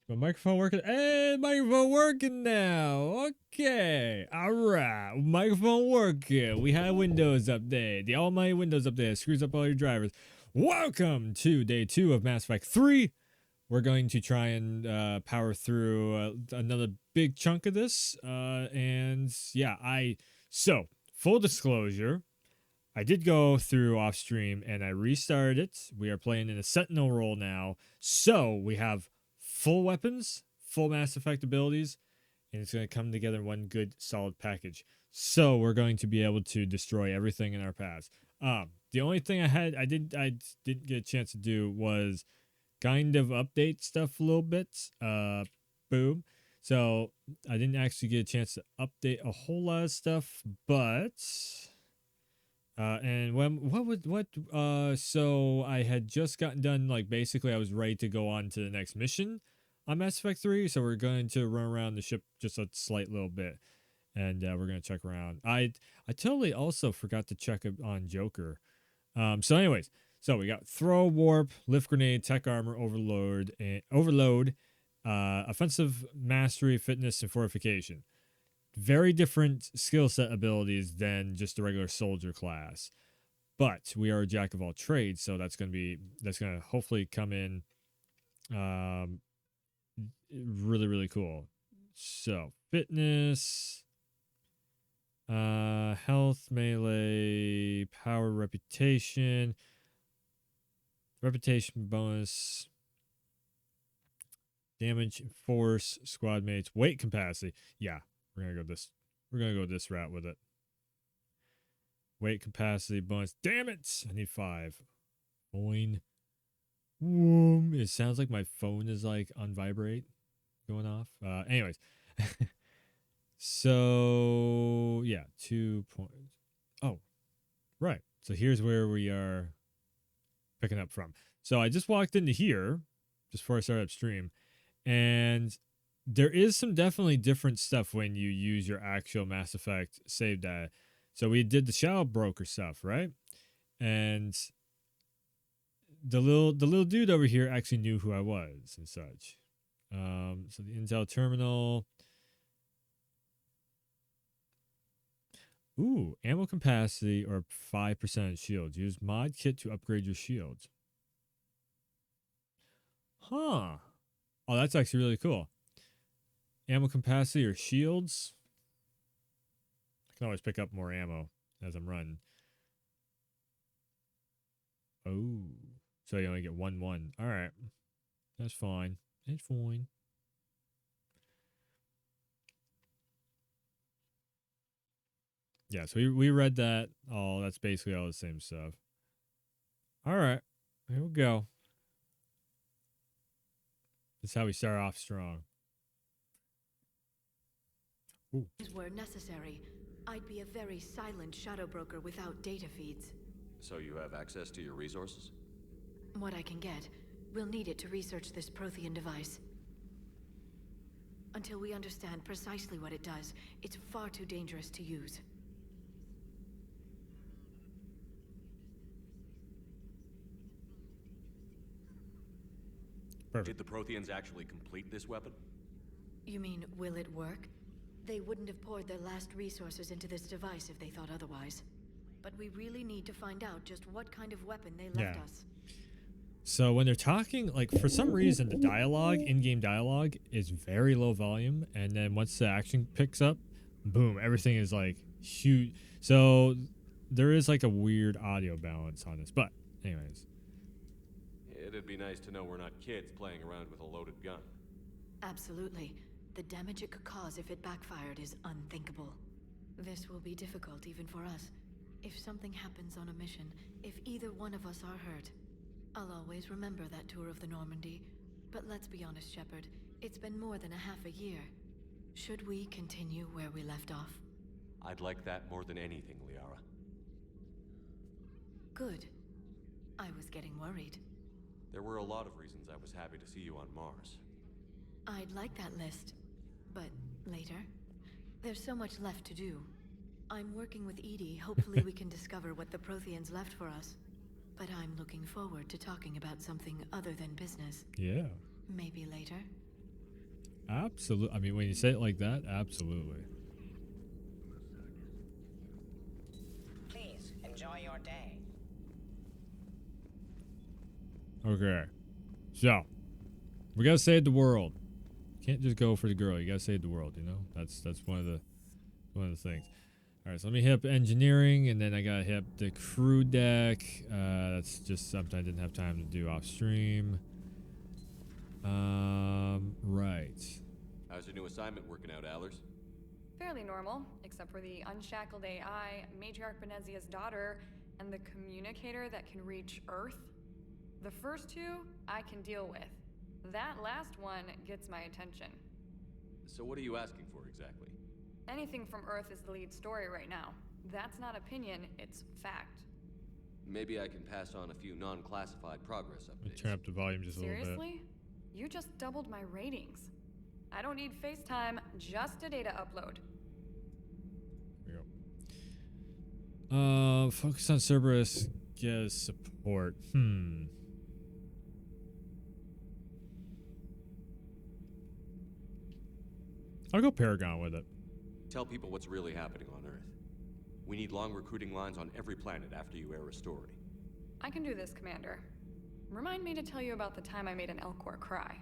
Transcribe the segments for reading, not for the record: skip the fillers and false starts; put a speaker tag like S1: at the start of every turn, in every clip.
S1: My microphone working? Hey, microphone working now. Okay. All right. Microphone working. We had Windows update. The almighty Windows update screws up all your drivers. Welcome to day 2 of Mass Effect 3. We're going to try and power through another big chunk of this. And yeah, so full disclosure, I did go through off stream and I restarted it. We are playing in a Sentinel role now. So we have full weapons, full Mass Effect abilities, and it's going to come together in one good solid package. So we're going to be able to destroy everything in our paths. The only thing I didn't get a chance to do was kind of update stuff a little bit. Boom. So I didn't actually get a chance to update a whole lot of stuff, but so I had just gotten done, like basically I was ready to go on to the next mission on Mass Effect 3, so we're going to run around the ship just a slight little bit, and we're going to check around. I totally also forgot to check on Joker. So anyways, so we got throw, warp, lift grenade, tech armor, overload, offensive mastery, fitness, and fortification. Very different skill set abilities than just the regular soldier class, but we are a jack of all trades, so that's going to hopefully come in really, really cool. So fitness, health, melee, power, reputation bonus, damage, force, squad mates, weight capacity. Yeah, we're gonna go this route with it. Weight capacity bonus. Damn it! I need 5. Boing. It sounds like my phone is like on vibrate, going off. Anyways. So yeah, 2 points. Oh, right. So here's where we are picking up from. So I just walked into here just before I started up stream, and there is some definitely different stuff when you use your actual Mass Effect save data. So we did the Shadow Broker stuff, right? And the little dude over here actually knew who I was and such. So the Intel terminal. Ooh, ammo capacity or 5% shields. Use mod kit to upgrade your shields. Huh. Oh, that's actually really cool. Ammo capacity or shields. I can always pick up more ammo as I'm running. Oh. So you only get 1-1. All right. That's fine. It's fine. Yeah, so we read that. Oh, that's basically all the same stuff. All right. Here we go. This is how we start off strong. Ooh.
S2: Were necessary, I'd be a very silent shadow broker without data feeds.
S3: So you have access to your resources?
S2: What I can get. We'll need it to research this Prothean device. Until we understand precisely what it does, it's far too dangerous to use.
S3: Did the Protheans actually complete this weapon?
S2: You mean, will it work? They wouldn't have poured their last resources into this device if they thought otherwise. But we really need to find out just what kind of weapon they left us.
S1: So when they're talking, like for some reason, the dialogue, in-game dialogue, is very low volume, and then once the action picks up, boom, everything is like huge. So there is like a weird audio balance on this. But anyways,
S3: It'd be nice to know we're not kids playing around with a loaded gun.
S2: Absolutely. The damage it could cause if it backfired is unthinkable. This will be difficult even for us. If something happens on a mission, if either one of us are hurt, I'll always remember that tour of the Normandy. But let's be honest, Shepard. It's been more than a half a year. Should we continue where we left off?
S3: I'd like that more than anything, Liara.
S2: Good. I was getting worried.
S3: There were a lot of reasons I was happy to see you on Mars.
S2: I'd like that list. But later? There's so much left to do. I'm working with Edie. Hopefully we can discover what the Protheans left for us. But I'm looking forward to talking about something other than business.
S1: yeah,
S2: Maybe later.
S1: absolutely. I mean, when you say it like that, absolutely.
S4: Please enjoy your day.
S1: Okay, so we gotta save the world. Can't just go for the girl. You gotta save the world. You know, that's one of the things. All right, so let me hit up engineering, and then I gotta hit up the crew deck. That's just something I didn't have time to do off stream. Right.
S3: How's your new assignment working out, Allers?
S5: Fairly normal, except for the unshackled AI, Matriarch Benezia's daughter, and the communicator that can reach Earth. The first two, I can deal with. That last one gets my attention.
S3: So what are you asking for exactly?
S5: Anything from Earth is the lead story right now. That's not opinion, it's fact.
S3: Maybe I can pass on a few non-classified progress
S1: Let me
S3: updates.
S1: turn up the volume just a little bit.
S5: Seriously? You just doubled my ratings. I don't need FaceTime, just a data upload.
S1: Here we go. Focus on Cerberus. Get support. I'll go Paragon with it.
S3: Tell people what's really happening on Earth. We need long recruiting lines on every planet after you air a story.
S5: I can do this, Commander. Remind me to tell you about the time I made an Elcor cry.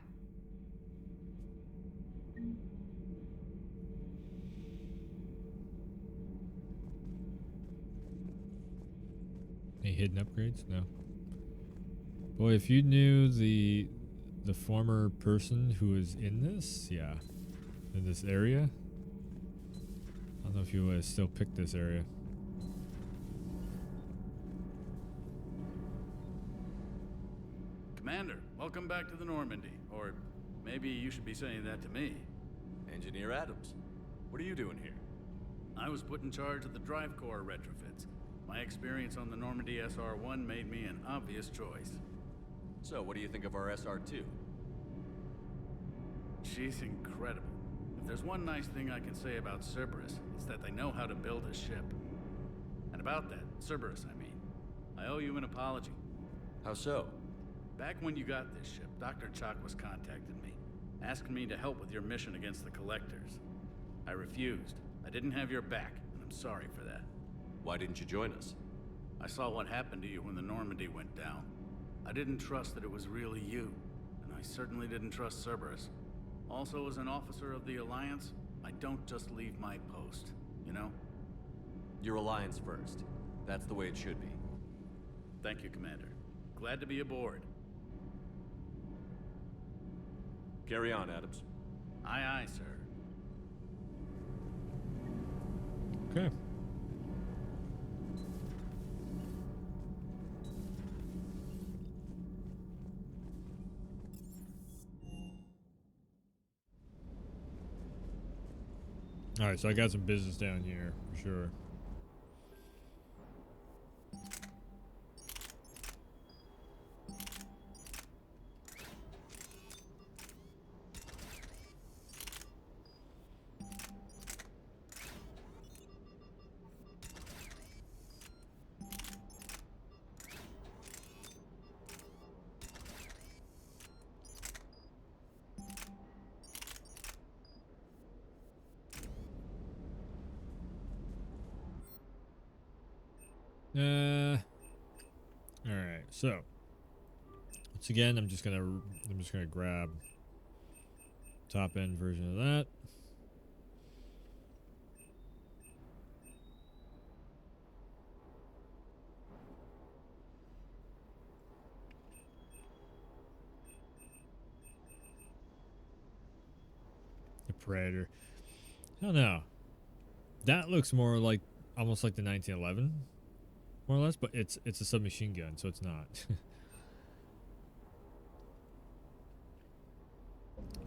S1: Any hidden upgrades? No. Boy, if you knew the former person who was in this, yeah, in this area. I don't know if you would have still picked this area.
S6: Commander, welcome back to the Normandy. Or maybe you should be saying that to me.
S3: Engineer Adams, what are you doing here?
S6: I was put in charge of the drive core retrofits. My experience on the Normandy SR-1 made me an obvious choice.
S3: So, what do you think of our SR-2?
S6: She's incredible. If there's one nice thing I can say about Cerberus, it's that they know how to build a ship. And about that, Cerberus, I mean, I owe you an apology.
S3: How so?
S6: Back when you got this ship, Dr. Chakwas contacted me, asking me to help with your mission against the Collectors. I refused. I didn't have your back, and I'm sorry for that.
S3: Why didn't you join us?
S6: I saw what happened to you when the Normandy went down. I didn't trust that it was really you, and I certainly didn't trust Cerberus. Also, as an officer of the Alliance, I don't just leave my post, you know?
S3: Your alliance first. That's the way it should be.
S6: Thank you, Commander. Glad to be aboard.
S3: Carry on, Adams.
S6: Aye, aye, sir.
S1: Okay. All right, so I got some business down here for sure. All right, so So again, I'm just gonna grab top end version of that. The Predator. I don't know. That looks more like almost like the 1911, more or less, but it's a submachine gun, so it's not.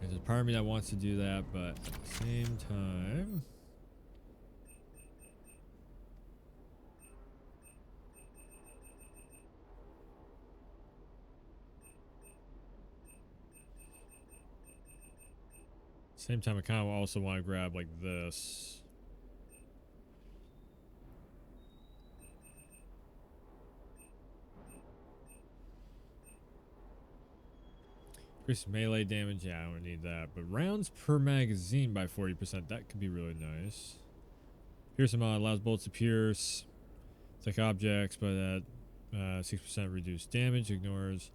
S1: There's a part of me that wants to do that, but at the same time, I kind of also want to grab like this. Increase melee damage. Yeah, I don't need that. But rounds per magazine by 40%. That could be really nice. Piercing mod allows bolts to pierce. It's like objects, but at 6% reduced damage. Ignores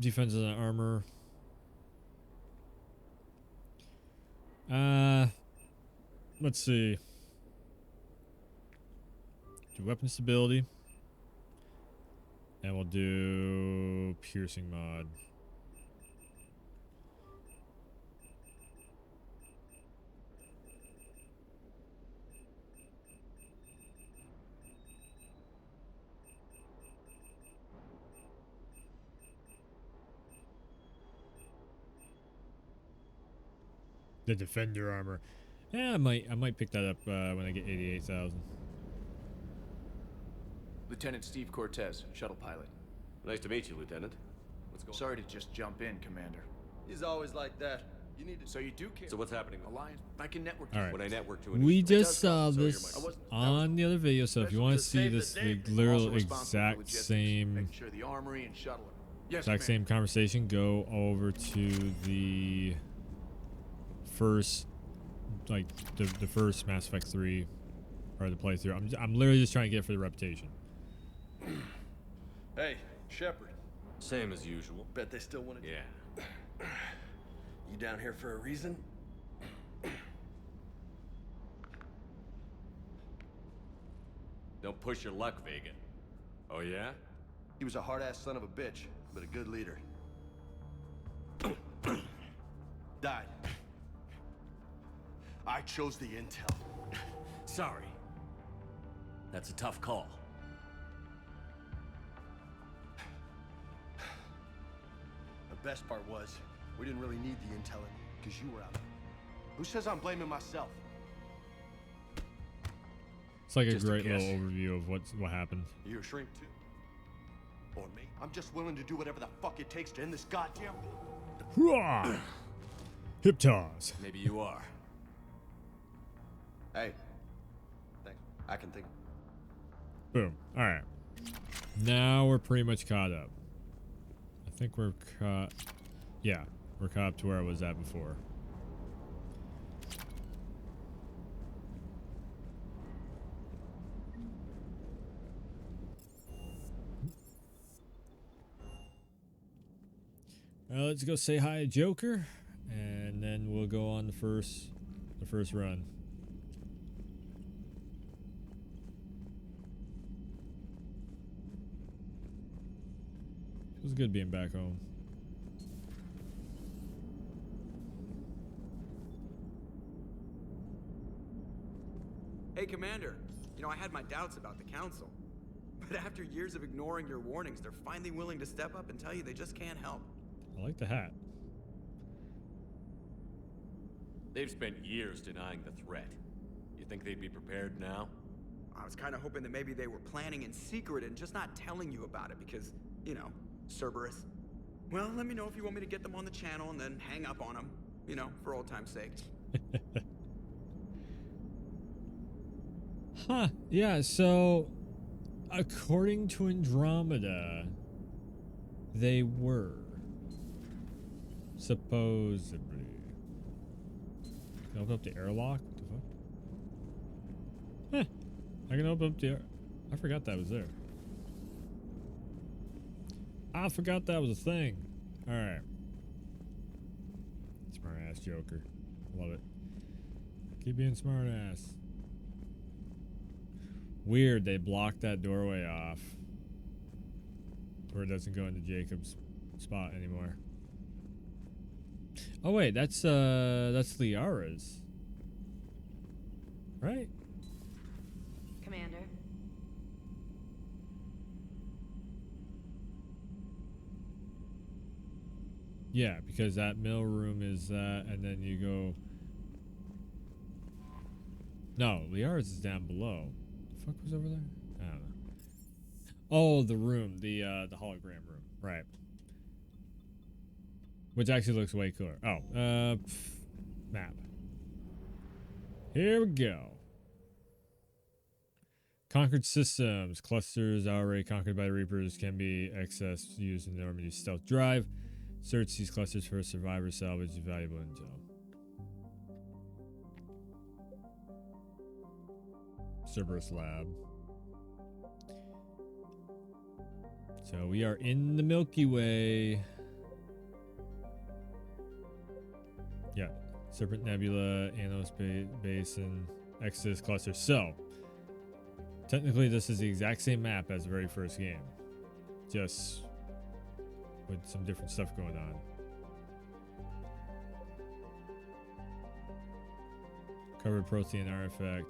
S1: defenses and armor. Let's see. Do weapon stability. And we'll do piercing mod. The defender armor. Yeah, I might pick that up when I get 88,000.
S4: Lieutenant Steve Cortez, shuttle pilot.
S3: Nice to meet you, Lieutenant. What's going on?
S4: Sorry to just jump in, Commander.
S7: He's always like that. You need to.
S4: So you do care?
S3: So what's happening?
S4: Alliance? I can network.
S1: All right.
S3: When I network to
S1: We
S3: an
S1: just saw
S3: so you're
S1: this
S3: my-
S1: on the other video, so if you want to see this the literal exact same
S4: Making sure the armory and shuttle. Yes,
S1: exact same conversation, go over to the first, like the first Mass Effect 3 or the playthrough. I'm literally just trying to get it for the reputation.
S7: Hey, Shepard.
S3: Same as usual.
S7: Bet they still want to.
S3: Yeah.
S7: You down here for a reason?
S3: Don't push your luck, Vega. Oh yeah?
S7: He was a hard-ass son of a bitch, but a good leader. Died. I chose the intel.
S3: Sorry. That's a tough call.
S7: The best part was, we didn't really need the intel because you were out. Who says I'm blaming myself?
S1: It's like a
S7: Just a
S1: great little
S7: guess.
S1: overview of what happened.
S7: You're a shrink too. Or me. I'm just willing to do whatever the fuck it takes to end this goddamn war.
S1: Hurrah! Hip toss.
S3: Maybe you are.
S7: Hey. Thanks. I can think.
S1: Boom. All right. Now we're pretty much caught up. I think we're caught. Yeah, we're caught up to where I was at before. Let's go say hi to Joker, and then we'll go on the first run. Feels good being back home.
S8: Hey, Commander. You know, I had my doubts about the Council. But after years of ignoring your warnings, they're finally willing to step up and tell you they just can't help.
S1: I like the hat.
S3: They've spent years denying the threat. You think they'd be prepared now?
S8: I was kind of hoping that maybe they were planning in secret and just not telling you about it because, you know, Cerberus. Well, let me know if you want me to get them on the channel and then hang up on them, you know, for old time's sake.
S1: Huh. Yeah, so according to Andromeda, they were supposedly. Can I open up the airlock? What the fuck? Huh. I can open up the air. I forgot that was there. I forgot that was a thing. All right. Smart ass Joker. Love it. Keep being smart ass. Weird, they blocked that doorway off. Where it doesn't go into Jacob's spot anymore. Oh wait, that's Liara's. Right?
S2: Commander.
S1: Yeah, because that mill room is that, and then you go. No, Liara's is down below. The fuck was over there? I don't know. Oh, the room, the hologram room, right? Which actually looks way cooler. Oh, map. Here we go. Conquered systems. Clusters already conquered by the Reapers can be accessed using the Normandy stealth drive. Search these clusters for survivor salvage valuable intel. Cerberus lab. So we are in the Milky Way. Yeah. Serpent Nebula, Anos Basin, Exodus Cluster. So, technically this is the exact same map as the very first game. Just with some different stuff going on. Covered Prothean artifact.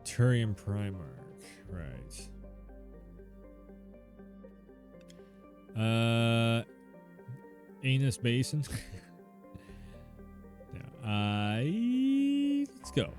S1: Turian Primarch. Right. Anus Basin. Yeah, let's go.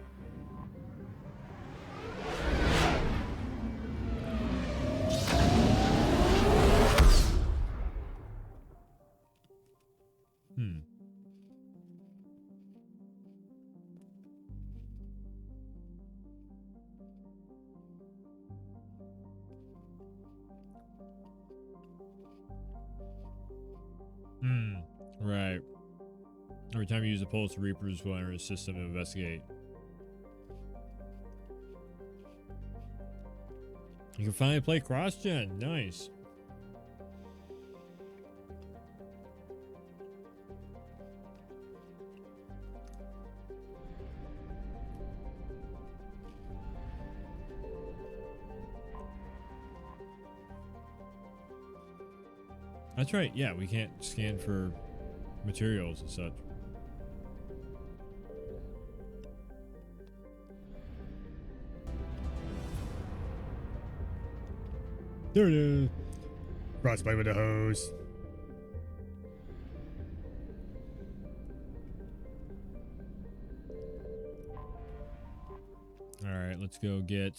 S1: Right. Every time you use a pulse, Reapers will enter the system to investigate. You can finally play cross-gen. Nice. That's right. Yeah, we can't scan for materials and such. There it is. Frostbite with a hose. All right, let's go get.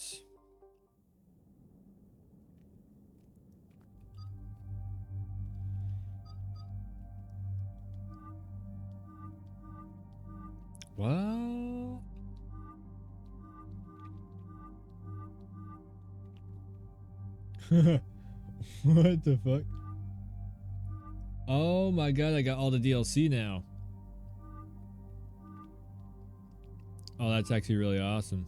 S1: What? What the fuck? Oh my god, I got all the DLC now. Oh, that's actually really awesome.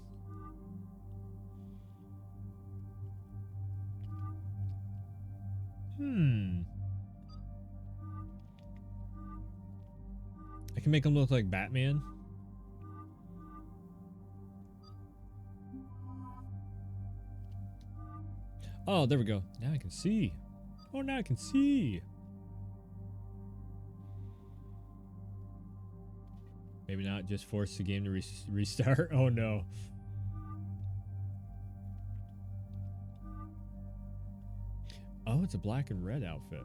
S1: I can make him look like Batman. Oh, there we go. Now I can see. Oh, now I can see. Maybe not. Just force the game to restart. Oh, no. Oh, it's a black and red outfit.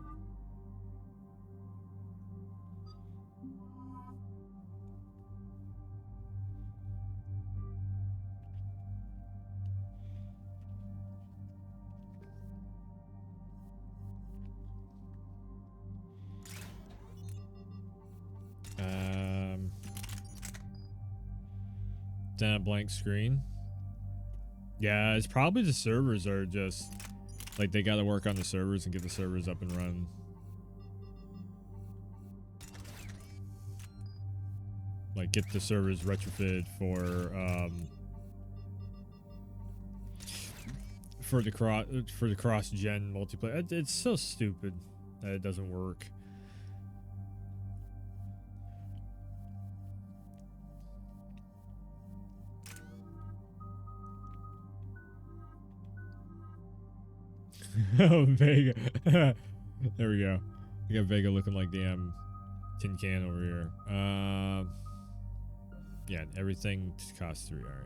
S1: Then a blank screen. Yeah, it's probably the servers are just like they got to work on the servers and get the servers up and running. Like get the servers retrofitted for for the cross-gen multiplayer. It's so stupid that it doesn't work. Oh, Vega. There we go. We got Vega looking like damn tin can over here. Yeah, everything costs 3. All right.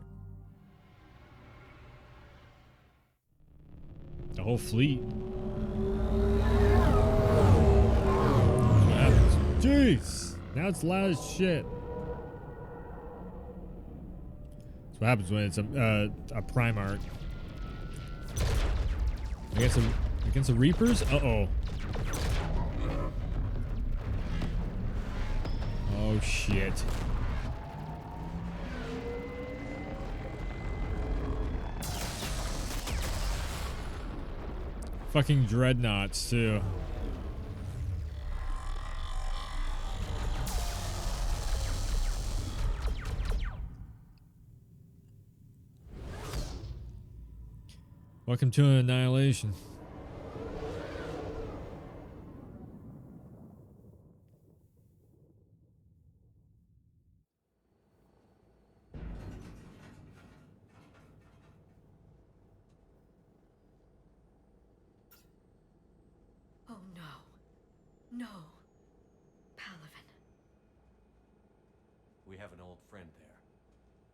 S1: The whole fleet. What happens? Jeez. Now it's loud as shit. That's what happens when it's a Primarch. Against the Reapers? Uh-oh. Oh, shit. Fucking dreadnoughts, too. Welcome to Annihilation.
S2: Oh no. No. Palaven.
S3: We have an old friend there.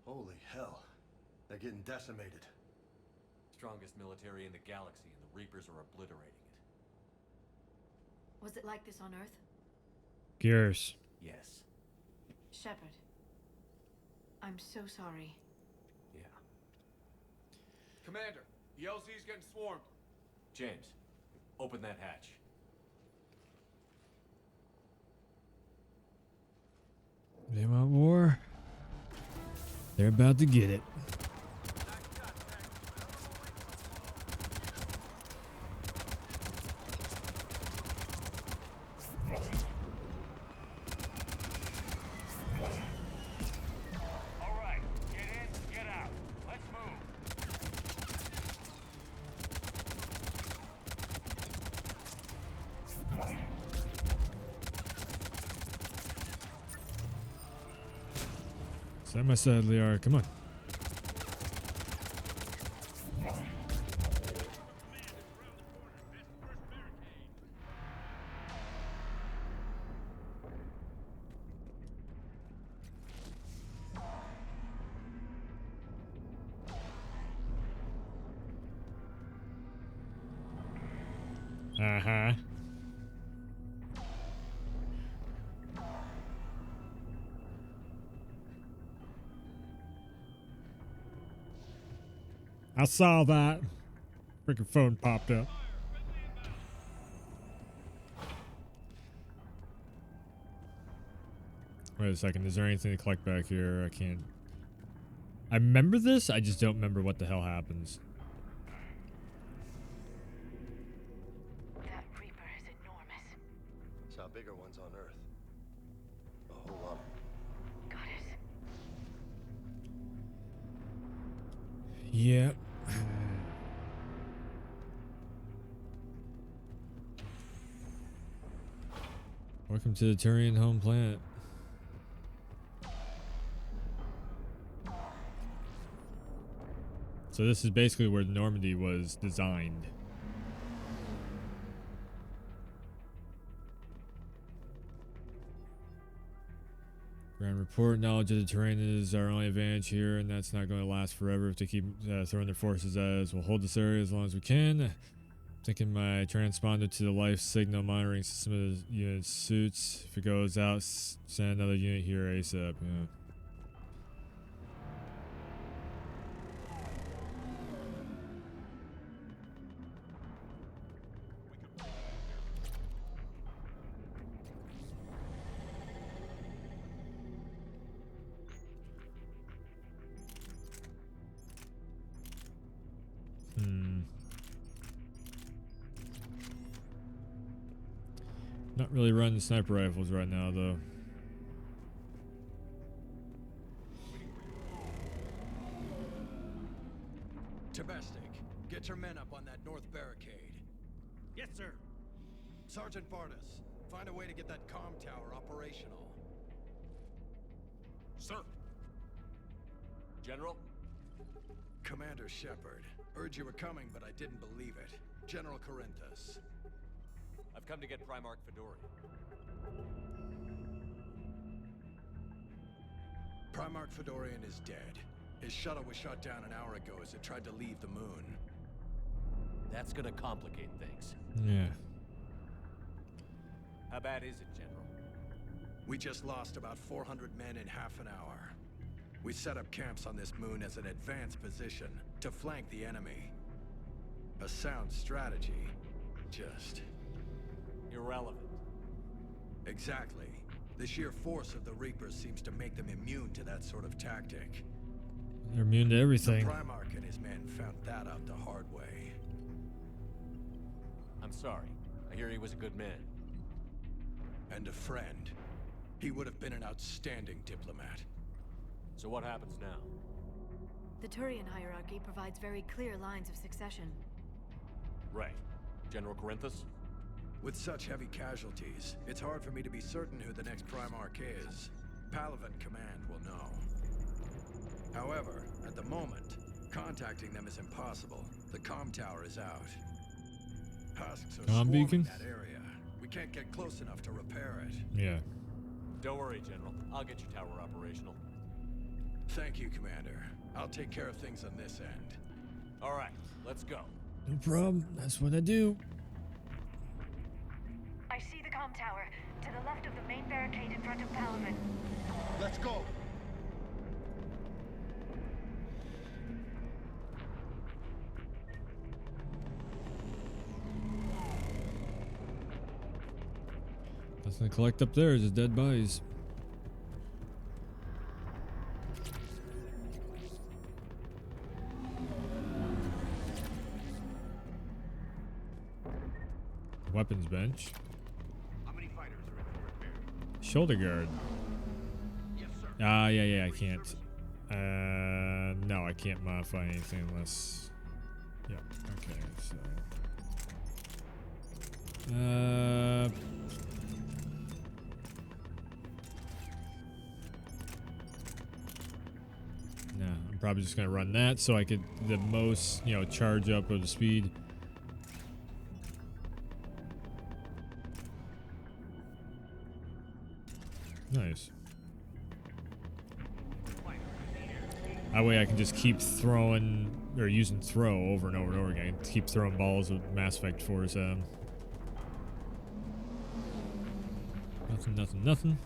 S7: Holy hell. They're getting decimated.
S3: Strongest military in the galaxy, and the Reapers are obliterating it.
S2: Was it like this on Earth?
S1: Gears.
S3: Yes.
S2: Shepard. I'm so sorry.
S3: Yeah.
S4: Commander, the LZ's getting swarmed.
S3: James, open that hatch.
S1: They want war. They're about to get it. Side by side, Liara. Come on. Uh-huh. I saw that. Freaking phone popped up. Wait a second. Is there anything to collect back here? I can't. I remember this. I just don't remember what the hell happens.
S2: That Reaper is enormous.
S7: Saw bigger ones on Earth. A whole lot.
S2: Got it.
S1: Yeah. Welcome to the Turian home planet. So this is basically where Normandy was designed. Ground report, knowledge of the terrain is our only advantage here, and that's not going to last forever if they keep throwing their forces at us. We'll hold this area as long as we can. Taking my transponder to the life signal monitoring system of the unit suits. If it goes out, send another unit here ASAP. Yeah. Not really running sniper rifles right now, though.
S8: Tabestic, get your men up
S7: Yes, sir. Sergeant Bartis, find a way to get that comm tower operational.
S4: Sir.
S3: General?
S7: Commander Shepard, heard you were coming, but I didn't believe it. General Corinthus.
S3: I've come to get Primarch Fedori.
S7: Primarch Fedorian is dead. His shuttle was shot down an hour ago as it tried to leave the moon.
S3: That's gonna complicate things.
S1: Yeah.
S3: How bad is it, General?
S7: We just lost about 400 men in half an hour. We set up camps on this moon as an advanced position to flank the enemy. A sound strategy. Just...
S3: Irrelevant.
S7: Exactly. The sheer force of the Reapers seems to make them immune to that sort of tactic.
S1: They're immune to
S7: The
S1: everything.
S7: Primarch and his men found that out the hard way.
S3: I'm sorry. I hear he was a good man.
S7: And a friend. He would have been an outstanding diplomat.
S3: So what happens now?
S2: The Turian hierarchy provides very clear lines of succession.
S3: Right. General Corinthus?
S7: With such heavy casualties, it's hard for me to be certain who the next Primarch is. Palaven Command will know. However, at the moment, contacting them is impossible. The comm tower is out. Husks are
S1: Comm
S7: swarming
S1: beacon?
S7: that area. We can't get close enough to repair it.
S1: Yeah.
S3: Don't worry, General. I'll get your tower operational.
S7: Thank you, Commander. I'll take care of things on this end.
S3: All right, let's go.
S1: No problem. That's what I do.
S2: I see the comm tower, to the left of the main barricade in front of Palaven.
S7: Let's go!
S1: Nothing to collect up there, just dead bodies. Weapons bench.
S4: How many fighters are in for repair?
S1: Shoulder guard.
S4: Yes, sir.
S1: Yeah, I can't. No, I can't modify anything unless... Yeah, okay, so... Nah, I'm probably just gonna run that so I could the most, charge up of the speed. Nice. That way I can just keep throwing, or using throw over and over and over again. Keep throwing balls with Mass Effect 4's Nothing.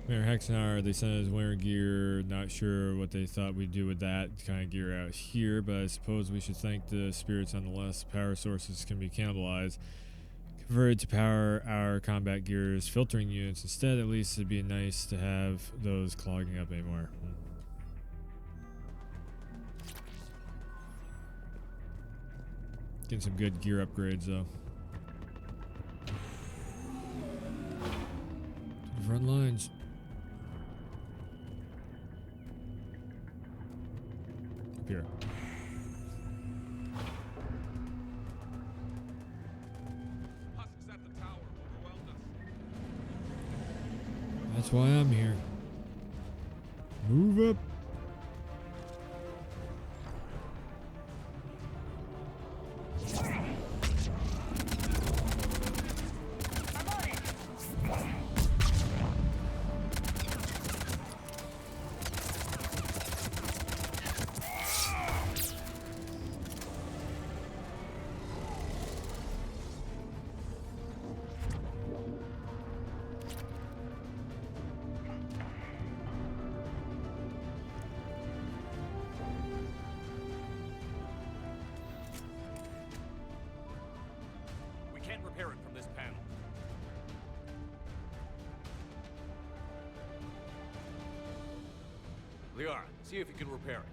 S1: Mayor Hexenar, they sent us winter gear. Not sure what they thought we'd do with that kind of gear out here, but I suppose we should thank the spirits nonetheless. Power sources can be cannibalized, converted to power our combat gear's filtering units instead. At least it'd be nice to have those clogging up anymore. Getting some good gear upgrades though. Front lines. Up here.
S4: Husks at the tower overwhelmed us.
S1: That's why I'm here. Move up.
S3: We can't repair it from this panel. Liara, see if you can repair it.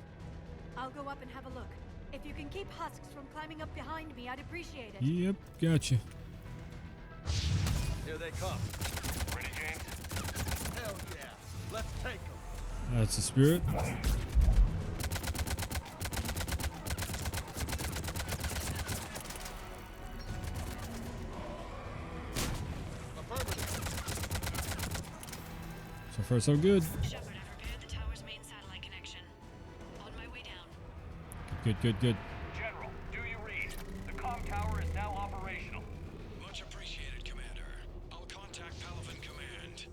S2: I'll go up and have a look. If you can keep husks from climbing up behind me, I'd appreciate it.
S1: Yep, gotcha.
S3: Here they come.
S4: Ready, James?
S7: Hell yeah! Let's take them!
S1: That's the spirit. So far, so good.
S2: Shepard, I've repaired the tower's main satellite connection. On my way down.
S1: Good, good, good.
S9: General, do you read? The comm tower is now operational.
S7: Much appreciated, Commander. I'll contact Palaven Command.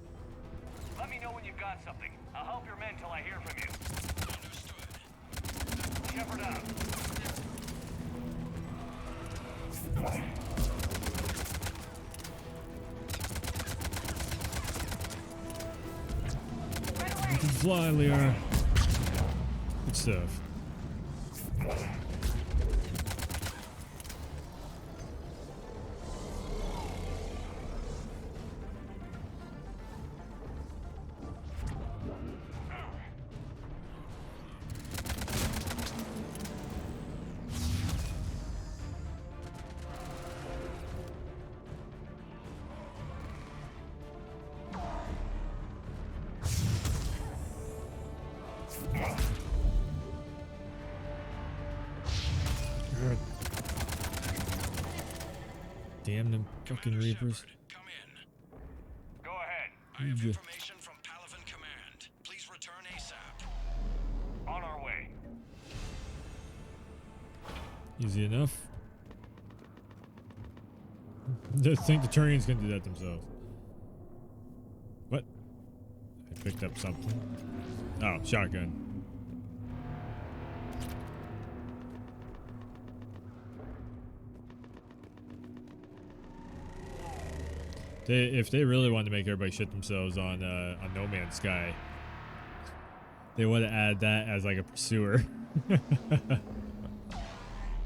S9: Let me know when you've got something. I'll help your men till I hear from you.
S7: Understood.
S9: Shepard out.
S1: You can fly, Liara. Good stuff. Good. Damn them fucking Reapers.
S7: Come in.
S9: Go ahead.
S7: I have
S1: Yeah.
S7: information from Palaven Command. Please return ASAP.
S9: On our way.
S1: Easy enough. Just think the Turians can do that themselves. What? I picked up something. Oh, shotgun. If they really wanted to make everybody shit themselves on No Man's Sky, they would have added that as like a pursuer.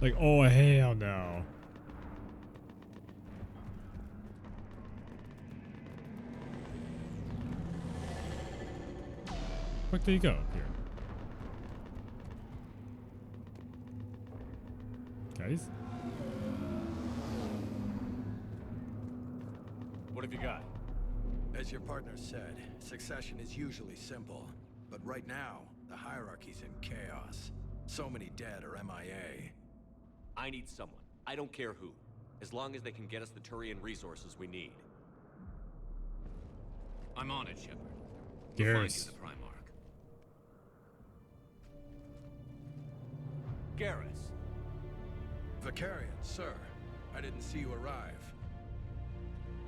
S1: Like, oh hell no. Where did he go here? Guys?
S3: What have you got?
S7: As your partner said, succession is usually simple. But right now, the hierarchy's in chaos. So many dead or MIA.
S3: I need someone. I don't care who. As long as they can get us the Turian resources we need.
S10: I'm on it, Shepard. We'll find you
S1: Garrus.
S10: the Primarch.
S3: Garrus.
S7: Vicarian, sir. I didn't see you arrive.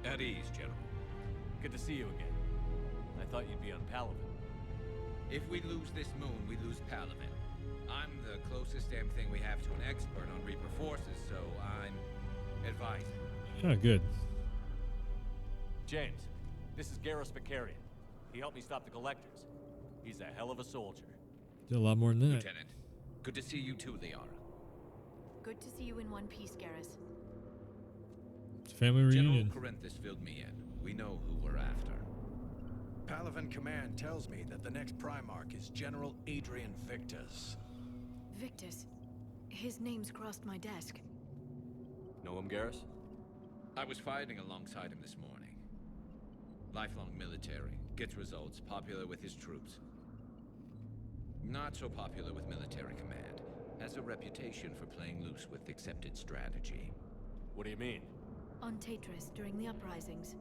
S10: At ease, General.
S3: Good to see you again. I thought you'd be on Palaven.
S11: If we lose this moon, we lose Palaven. I'm the closest damn thing we have to an expert on Reaper forces, so I'm advising.
S1: Oh, good.
S3: James, this is Garrus Vicarian. He helped me stop the Collectors. He's a hell of a soldier.
S1: Did a lot more than that.
S11: Lieutenant, good to see you too, Liara.
S2: Good to see you in one piece, Garrus.
S1: It's a family reunion.
S11: General Corinthus filled me in. We know who we're after.
S7: Palaven Command tells me that the next Primarch is General Adrian Victus.
S2: Victus. His name's crossed my desk.
S3: Know him, Garrus?
S11: I was fighting alongside him this morning. Lifelong military, gets results, popular with his troops. Not so popular with military command. Has a reputation for playing loose with accepted strategy.
S3: What do you mean?
S2: On Tatris, during the uprisings,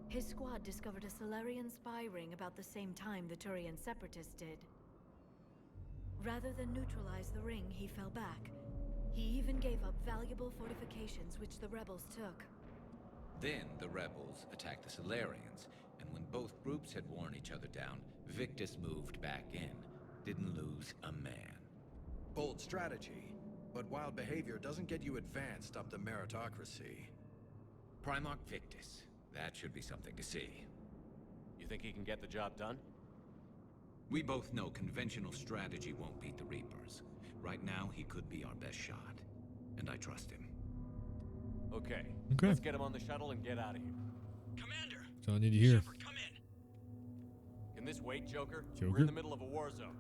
S2: his squad discovered a Solarian spy ring about the same time the Turian separatists did. Rather than neutralize the ring, he fell back. He even gave up valuable fortifications which the rebels took.
S11: Then the rebels attacked the Solarians, and when both groups had worn each other down, Victus moved back in. Didn't lose a man.
S7: Bold strategy, but wild behavior doesn't get you advanced up the meritocracy.
S11: Primarch Victus. That should be something to see.
S3: You think he can get the job done?
S11: We both know conventional strategy won't beat the Reapers. Right now, he could be our best shot. And I trust him.
S3: Okay.
S1: Okay.
S3: Let's get him on the shuttle and get out of here.
S7: Commander!
S1: That's all I need to hear.
S7: Shepard, come in!
S3: Can this wait, Joker?
S1: Joker?
S3: We're in the middle of a war zone.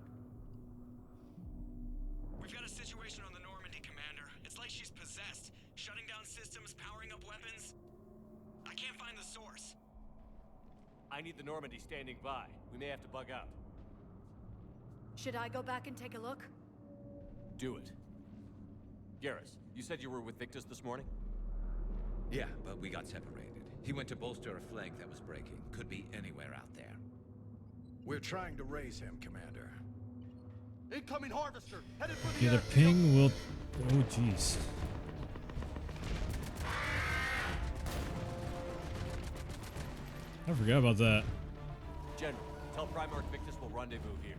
S12: We've got a situation on the Normandy, Commander. It's like she's possessed. Shutting down systems, powering up weapons. I can't find the source.
S3: I need the Normandy standing by. We may have to bug out.
S2: Should I go back and take a look?
S3: Do it. Garrus, you said you were with Victus this morning?
S11: Yeah, but we got separated. He went to bolster a flank that was breaking. Could be anywhere out there.
S7: We're trying to raise him, Commander.
S12: Incoming harvester, headed for the
S1: Yeah, the
S12: airfield.
S1: ping will... Oh, jeez. I forgot about that.
S3: General, tell Primarch Victus we'll rendezvous here.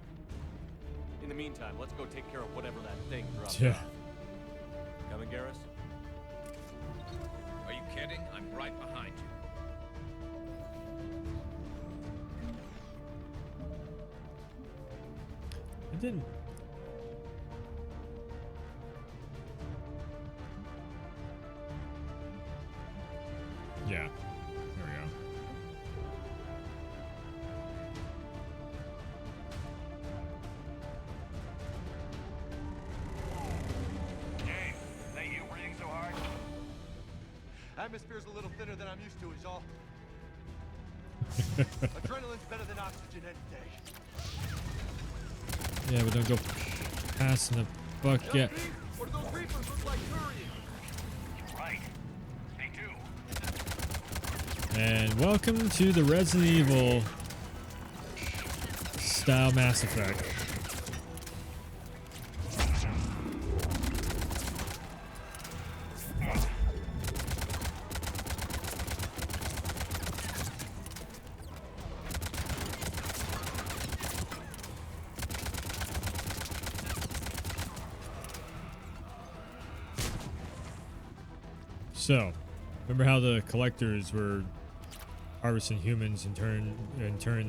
S3: In the meantime, let's go take care of whatever that thing dropped
S1: Yeah.
S3: off. Coming, Garrus?
S11: Are you kidding? I'm right behind you.
S1: I didn't... Yeah. There we go.
S9: James, is that you breathing so hard?
S12: Atmosphere's a little thinner than I'm used to, is all. Adrenaline's better than oxygen any day.
S1: Yeah, but don't go passing the bucket.
S12: Or do those reapers look like Turians?
S9: You're right. They do.
S1: And welcome to the Resident Evil style Mass Effect. So, remember how the collectors were harvesting humans and turn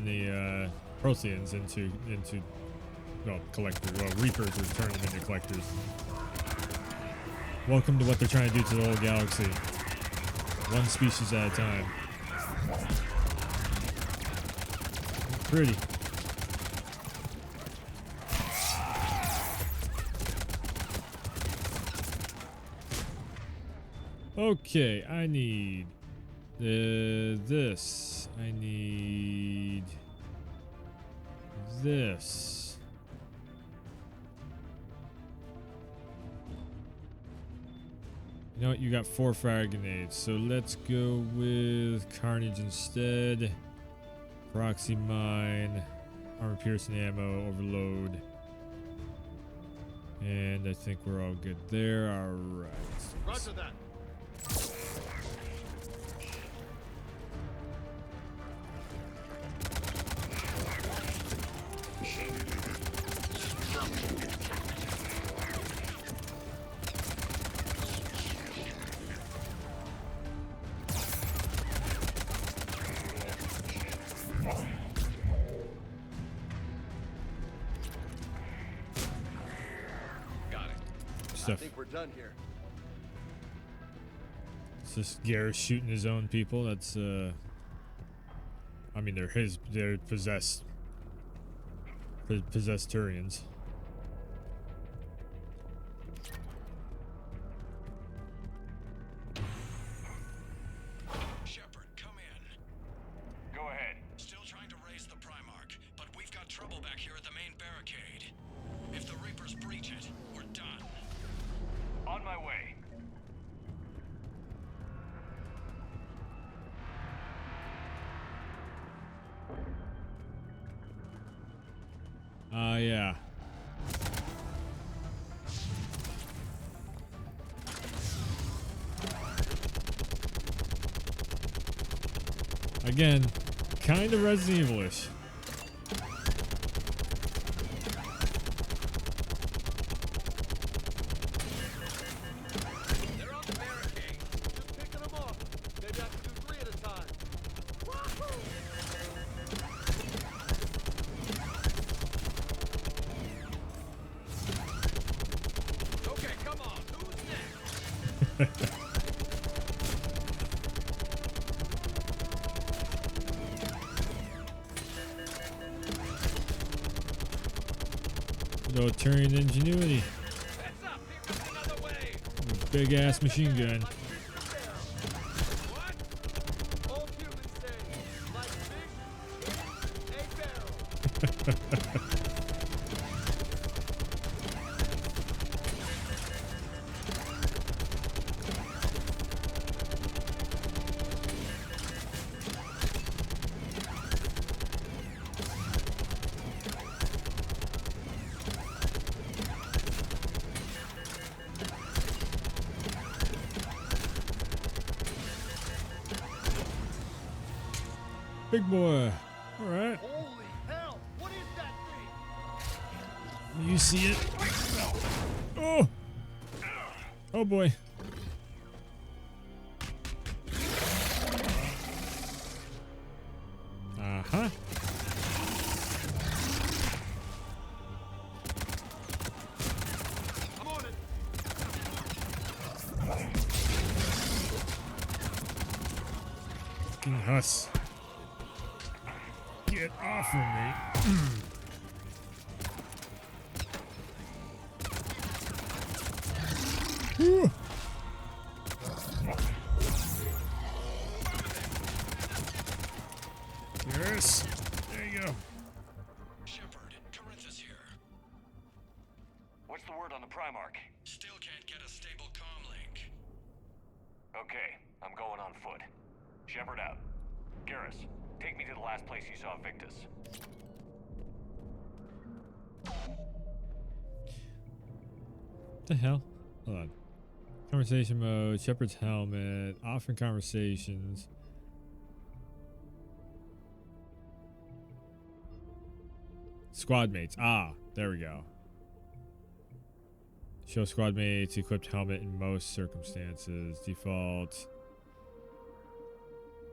S1: the Protheans into collectors. Well, Reapers were turning them into collectors. Welcome to what they're trying to do to the whole galaxy. One species at a time. Pretty. Okay, I need this. I need this. You know what? You got 4 fire grenades, so let's go with Carnage instead. Proxy mine, armor piercing ammo, overload. And I think we're all good there. Alright.
S12: Roger that.
S11: Got it.
S12: I
S1: Stuff.
S12: think we're done here.
S1: It's just Garrus shooting his own people. That's I mean, they're possessed Turians.
S7: Shepard, come in.
S9: Go ahead.
S7: Still trying to raise the Primarch, but we've got trouble back here at the main barricade. If the Reapers breach it, we're done.
S9: On my way.
S1: Yeah. Again, kind of Resident Evil-ish.
S12: They're on the barricade. Just picking them off. Maybe I can do 3 at a time. Okay, come on. Who's next?
S1: No Turian ingenuity.
S12: Heads up. Here comes another wave.
S1: Big ass machine gun.
S12: What? All humans say, like fish, a barrel.
S1: Big boy. All right.
S9: Holy hell! What is that thing?
S1: You see it? Oh. Oh boy. Uh-huh.
S9: I'm on it.
S1: Fucking Huss. Get off of me. Whew. Yes. There you go.
S12: Shepard, Corinthus here.
S9: What's the word on the Primarch?
S12: Still can't get a stable comm link.
S9: Okay, I'm going on foot. Shepard out. Garrus, take me to the last place you saw Victus.
S1: What the hell? Hold on. Conversation mode, Shepard's helmet, offering conversations. Squad mates. Ah, there we go. Show squad mates equipped helmet in most circumstances. Default.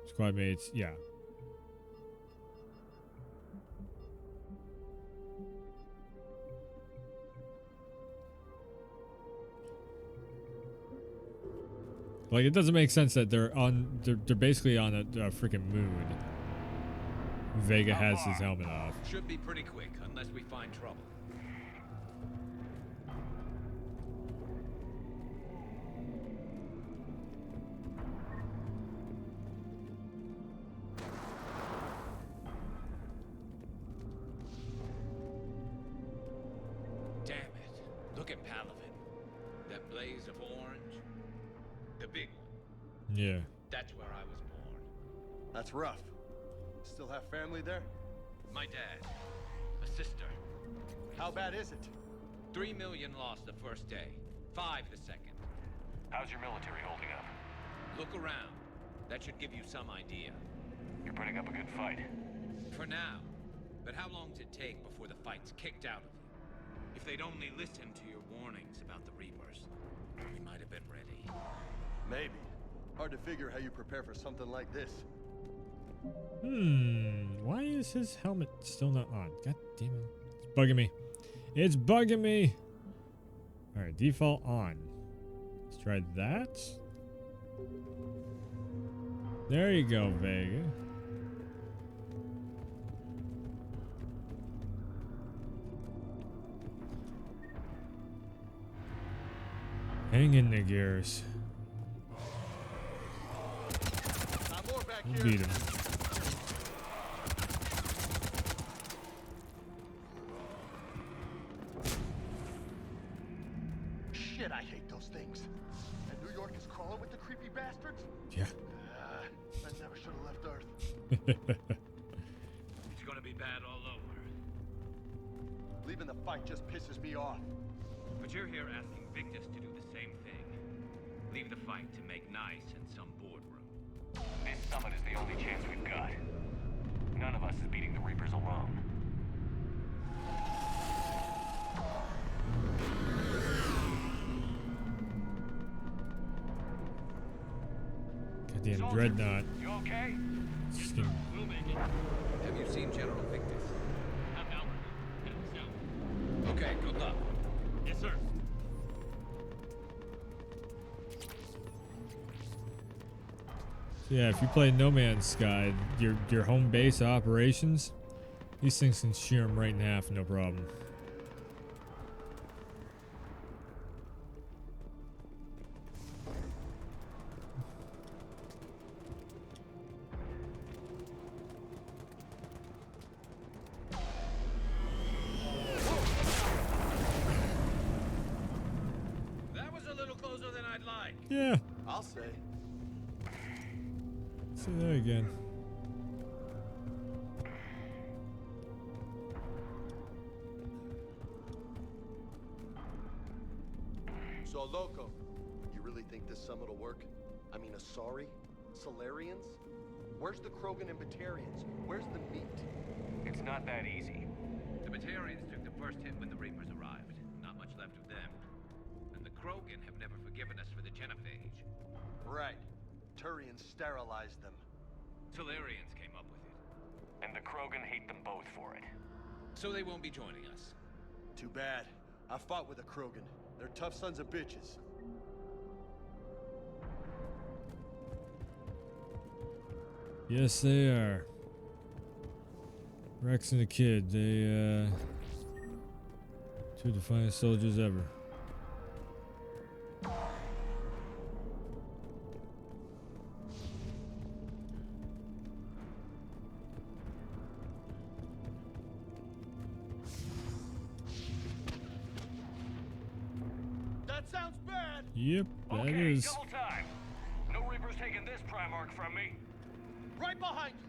S1: Squad mates, yeah. Like, it doesn't make sense that they're basically on a freaking moon. Vega has his helmet off.
S11: Should be pretty quick, unless we find trouble. Damn it. Look at Palaven. That blaze of orange. The big one.
S1: Yeah.
S11: That's where I was born.
S13: That's rough. Still have family there?
S11: My dad. A sister.
S13: How bad is it?
S11: 3 million lost the first day. 5 the second.
S9: How's your military holding up?
S11: Look around. That should give you some idea.
S9: You're putting up a good fight.
S11: For now. But how long does it take before the fight's kicked out of you? If they'd only listened to your warnings about the Reapers, we might have been ready.
S13: Maybe. Hard to figure how you prepare for something like this.
S1: Why is his helmet still not on? God damn it. It's bugging me. It's bugging me. Alright, default on. Let's try that. There you go, Vega. Hang in there, Garrus. We'll beat him.
S13: Shit, I hate those things. And New York is crawling with the creepy bastards?
S1: Yeah.
S13: I never should have left Earth.
S11: It's gonna be bad all over.
S13: Leaving the fight just pisses me off.
S11: But you're here asking Victus to do the same thing. Leave the fight to make nice in some boardroom.
S9: This summit is the only chance we've got. None of us is beating the Reapers alone.
S1: Goddamn dreadnought.
S9: You okay?
S1: Just gonna-
S9: We'll make it.
S11: Have you seen General Victus?
S9: Half an hour. Heading south.
S11: Okay, good luck.
S9: Yes, sir.
S1: Yeah, if you play No Man's Sky, your home base operations, these things can shear them right in half, no problem.
S11: That was a little closer than I'd like.
S1: Yeah.
S13: I'll say.
S1: Say that again.
S13: So, Loco, you really think this summit will work? I mean, Asari? Solarians? Where's the Krogan and Batarians? Where's the meat?
S9: It's not that easy.
S11: The Batarians took the first hit when the Reapers arrived. Not much left of them. And the Krogan have never forgiven us for the genophage.
S13: Right. Turians sterilized them.
S11: Solarians came up with it.
S9: And the Krogan hate them both for it.
S11: So they won't be joining us.
S13: Too bad. I fought with a Krogan. They're tough sons of bitches.
S1: Yes, they are. Rex and the kid, they, two of the finest soldiers ever.
S13: That sounds bad!
S1: Yep, that
S9: Okay,
S1: is.
S9: double time. No Reapers taking this Primarch from me.
S13: Right behind you!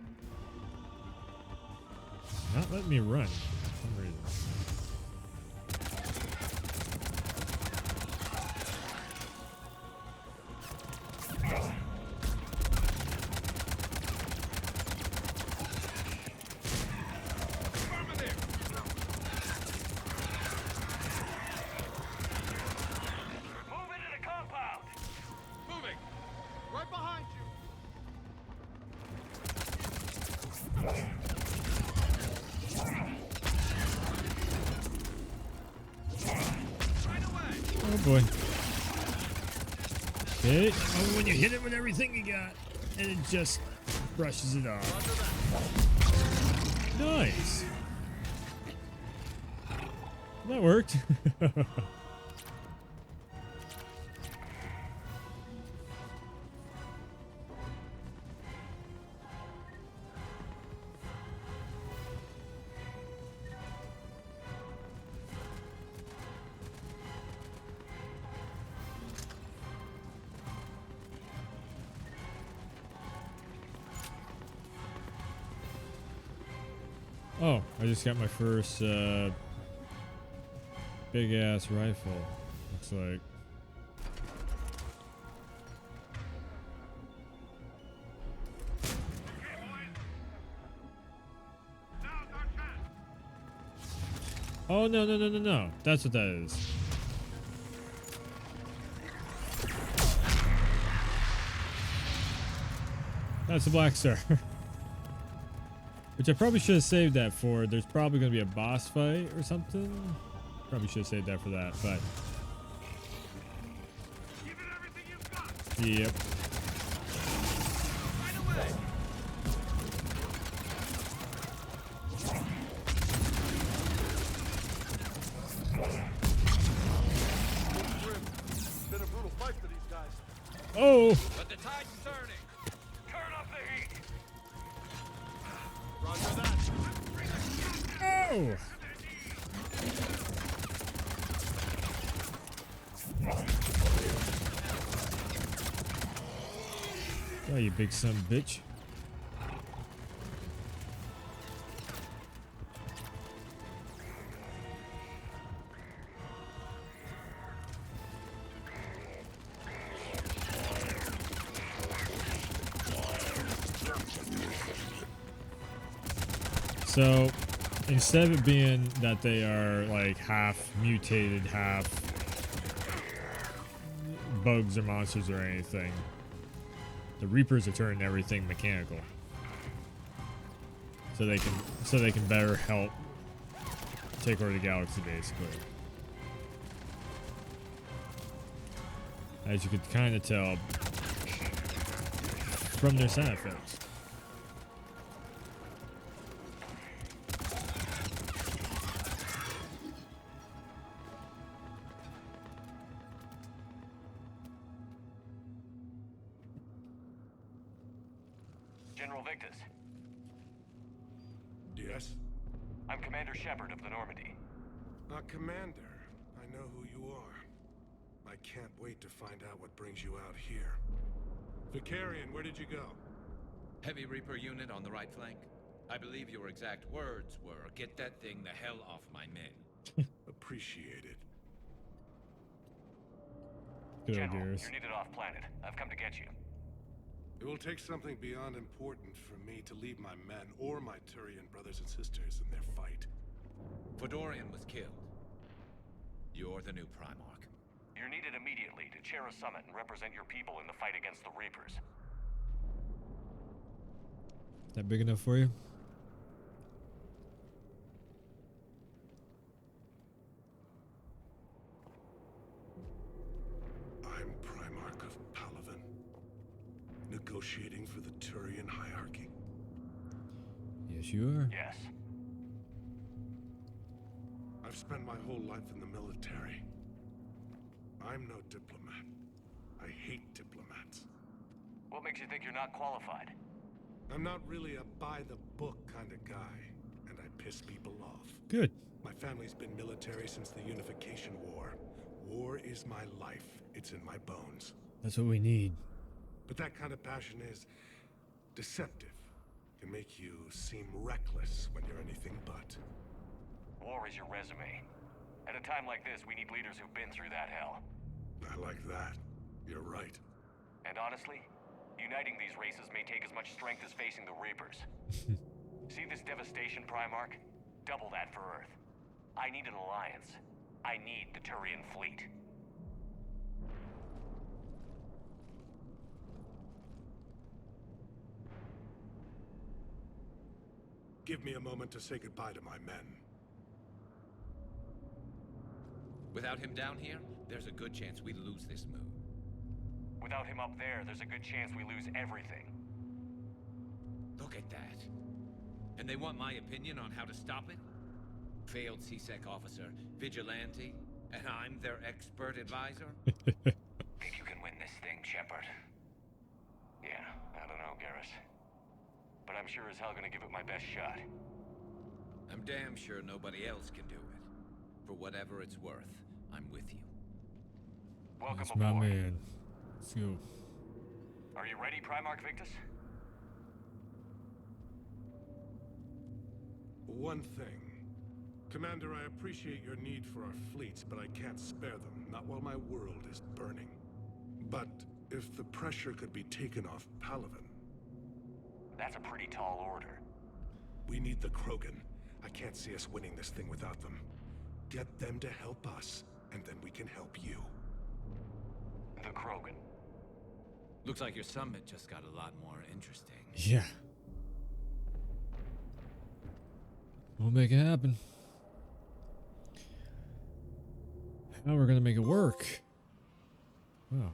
S1: Not letting me run for some reason.
S9: Move into the compound.
S4: Moving.
S13: Right behind you!
S1: Oh boy. Okay. Oh, when you hit it with everything you got, and it just brushes it off. Nice. That worked. Oh, I just got my first big ass rifle. Looks like. Oh no no no no no! That's what that is. That's a Black Star. Which I probably should have saved that for. There's probably going to be a boss fight or something. Probably should have saved that for that, but. Yep.
S13: Been a brutal fight for these guys.
S1: Oh!
S4: But the tide's turning.
S9: Turn up the heat.
S13: Roger that.
S1: Oh! Oh, you big son of a bitch. So, instead of it being that they are like half mutated, half bugs or monsters or anything, the Reapers are turning everything mechanical, so they can better help take over the galaxy, basically. As you could kind of tell from their sound effects.
S9: General Victus,
S4: Yes?
S9: I'm Commander Shepard of the Normandy.
S4: Commander, I know who you are. I can't wait to find out what brings you out here. Vicarian, where did you go?
S11: Heavy Reaper unit on the right flank. I believe your exact words were, "Get that thing the hell off my men."
S4: Appreciate it.
S1: Good
S9: General,
S1: ideas.
S9: you're needed off planet. I've come to get you.
S4: It will take something beyond important for me to leave my men or my Turian brothers and sisters in their fight.
S11: Fedorian was killed. You're the new Primarch.
S9: You're needed immediately to chair a summit and represent your people in the fight against the Reapers.
S1: That big enough for you?
S4: I'm Primarch of Palaven, negotiating for the Turian hierarchy.
S1: Yes, you are.
S9: Yes.
S4: I've spent my whole life in the military. I'm no diplomat. I hate diplomats.
S9: What makes you think you're not qualified?
S4: I'm not really a by-the-book kind of guy, and I piss people off.
S1: Good.
S4: My family's been military since the Unification War. War is my life. It's in my bones.
S1: That's what we need.
S4: But that kind of passion is deceptive. Can make you seem reckless when you're anything but.
S9: War is your resume. At a time like this, we need leaders who've been through that hell.
S4: I like that. You're right.
S9: And honestly, uniting these races may take as much strength as facing the Reapers. See this devastation, Primarch? Double that for Earth. I need an alliance. I need the Turian fleet.
S4: Give me a moment to say goodbye to my men.
S11: Without him down here, there's a good chance we lose this move.
S9: Without him up there's a good chance we lose everything.
S11: Look at that. And they want my opinion on how to stop it? Failed CSEC officer, vigilante, and I'm their expert advisor?
S9: Think you can win this thing, Shepard? Yeah, I don't know, Garrus. But I'm sure as hell gonna give it my best shot.
S11: I'm damn sure nobody else can do it. For whatever it's worth, I'm with you.
S9: Welcome
S1: That's
S9: aboard.
S1: my man. Let's go.
S9: Are you ready, Primarch Victus?
S4: One thing. Commander, I appreciate your need for our fleets, but I can't spare them, not while my world is burning. But if the pressure could be taken off Palaven...
S9: That's a pretty tall order.
S4: We need the Krogan. I can't see us winning this thing without them. Get them to help us, and then we can help you.
S9: The Krogan.
S11: Looks like your summit just got a lot more interesting.
S1: Yeah. We'll make it happen. How we're gonna make it work? Well,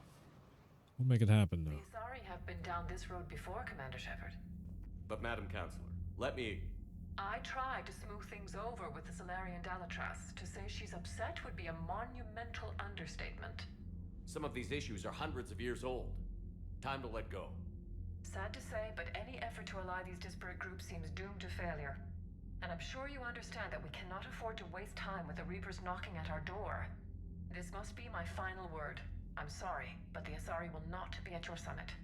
S1: we'll make it happen though.
S2: The Asari have been down this road before, Commander Shepard.
S3: But Madam Counselor, let me...
S2: I tried to smooth things over with the Solarian Dalatras. To say she's upset would be a monumental understatement.
S3: Some of these issues are hundreds of years old. Time to let go.
S2: Sad to say, but any effort to ally these disparate groups seems doomed to failure. And I'm sure you understand that we cannot afford to waste time with the Reapers knocking at our door. This must be my final word. I'm sorry, but the Asari will not be at your summit.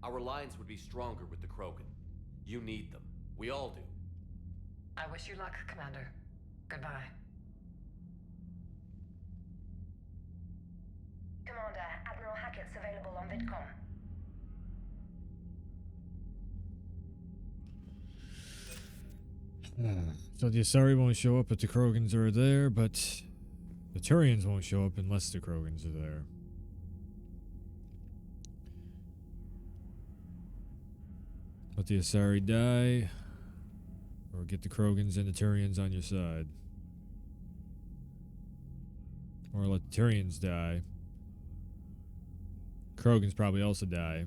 S3: Our alliance would be stronger with the Krogan. You need them. We all do.
S2: I wish you luck, Commander. Goodbye.
S14: Commander, Admiral Hackett's available on VidCom.
S1: So the Asari won't show up if the Krogans are there, but the Turians won't show up unless the Krogans are there. Let the Asari die, or get the Krogans and the Turians on your side. Or let the Turians die. Krogans probably also die.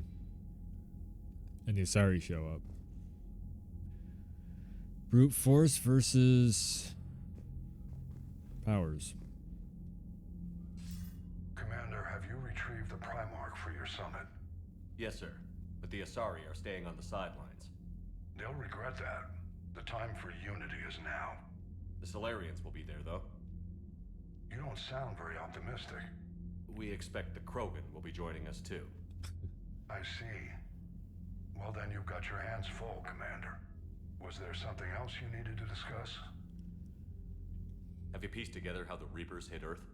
S1: And the Asari show up. Brute force versus powers.
S13: Commander, have you retrieved the Primarch for your summit?
S3: Yes, sir. But the Asari are staying on the sidelines.
S13: They'll regret that. The time for unity is now.
S3: The Solarians will be there, though.
S13: You don't sound very optimistic.
S3: We expect the Krogan will be joining us, too.
S13: I see. Well, then you've got your hands full, Commander. Was there something else you needed to discuss?
S3: Have you pieced together how the Reapers hit Earth?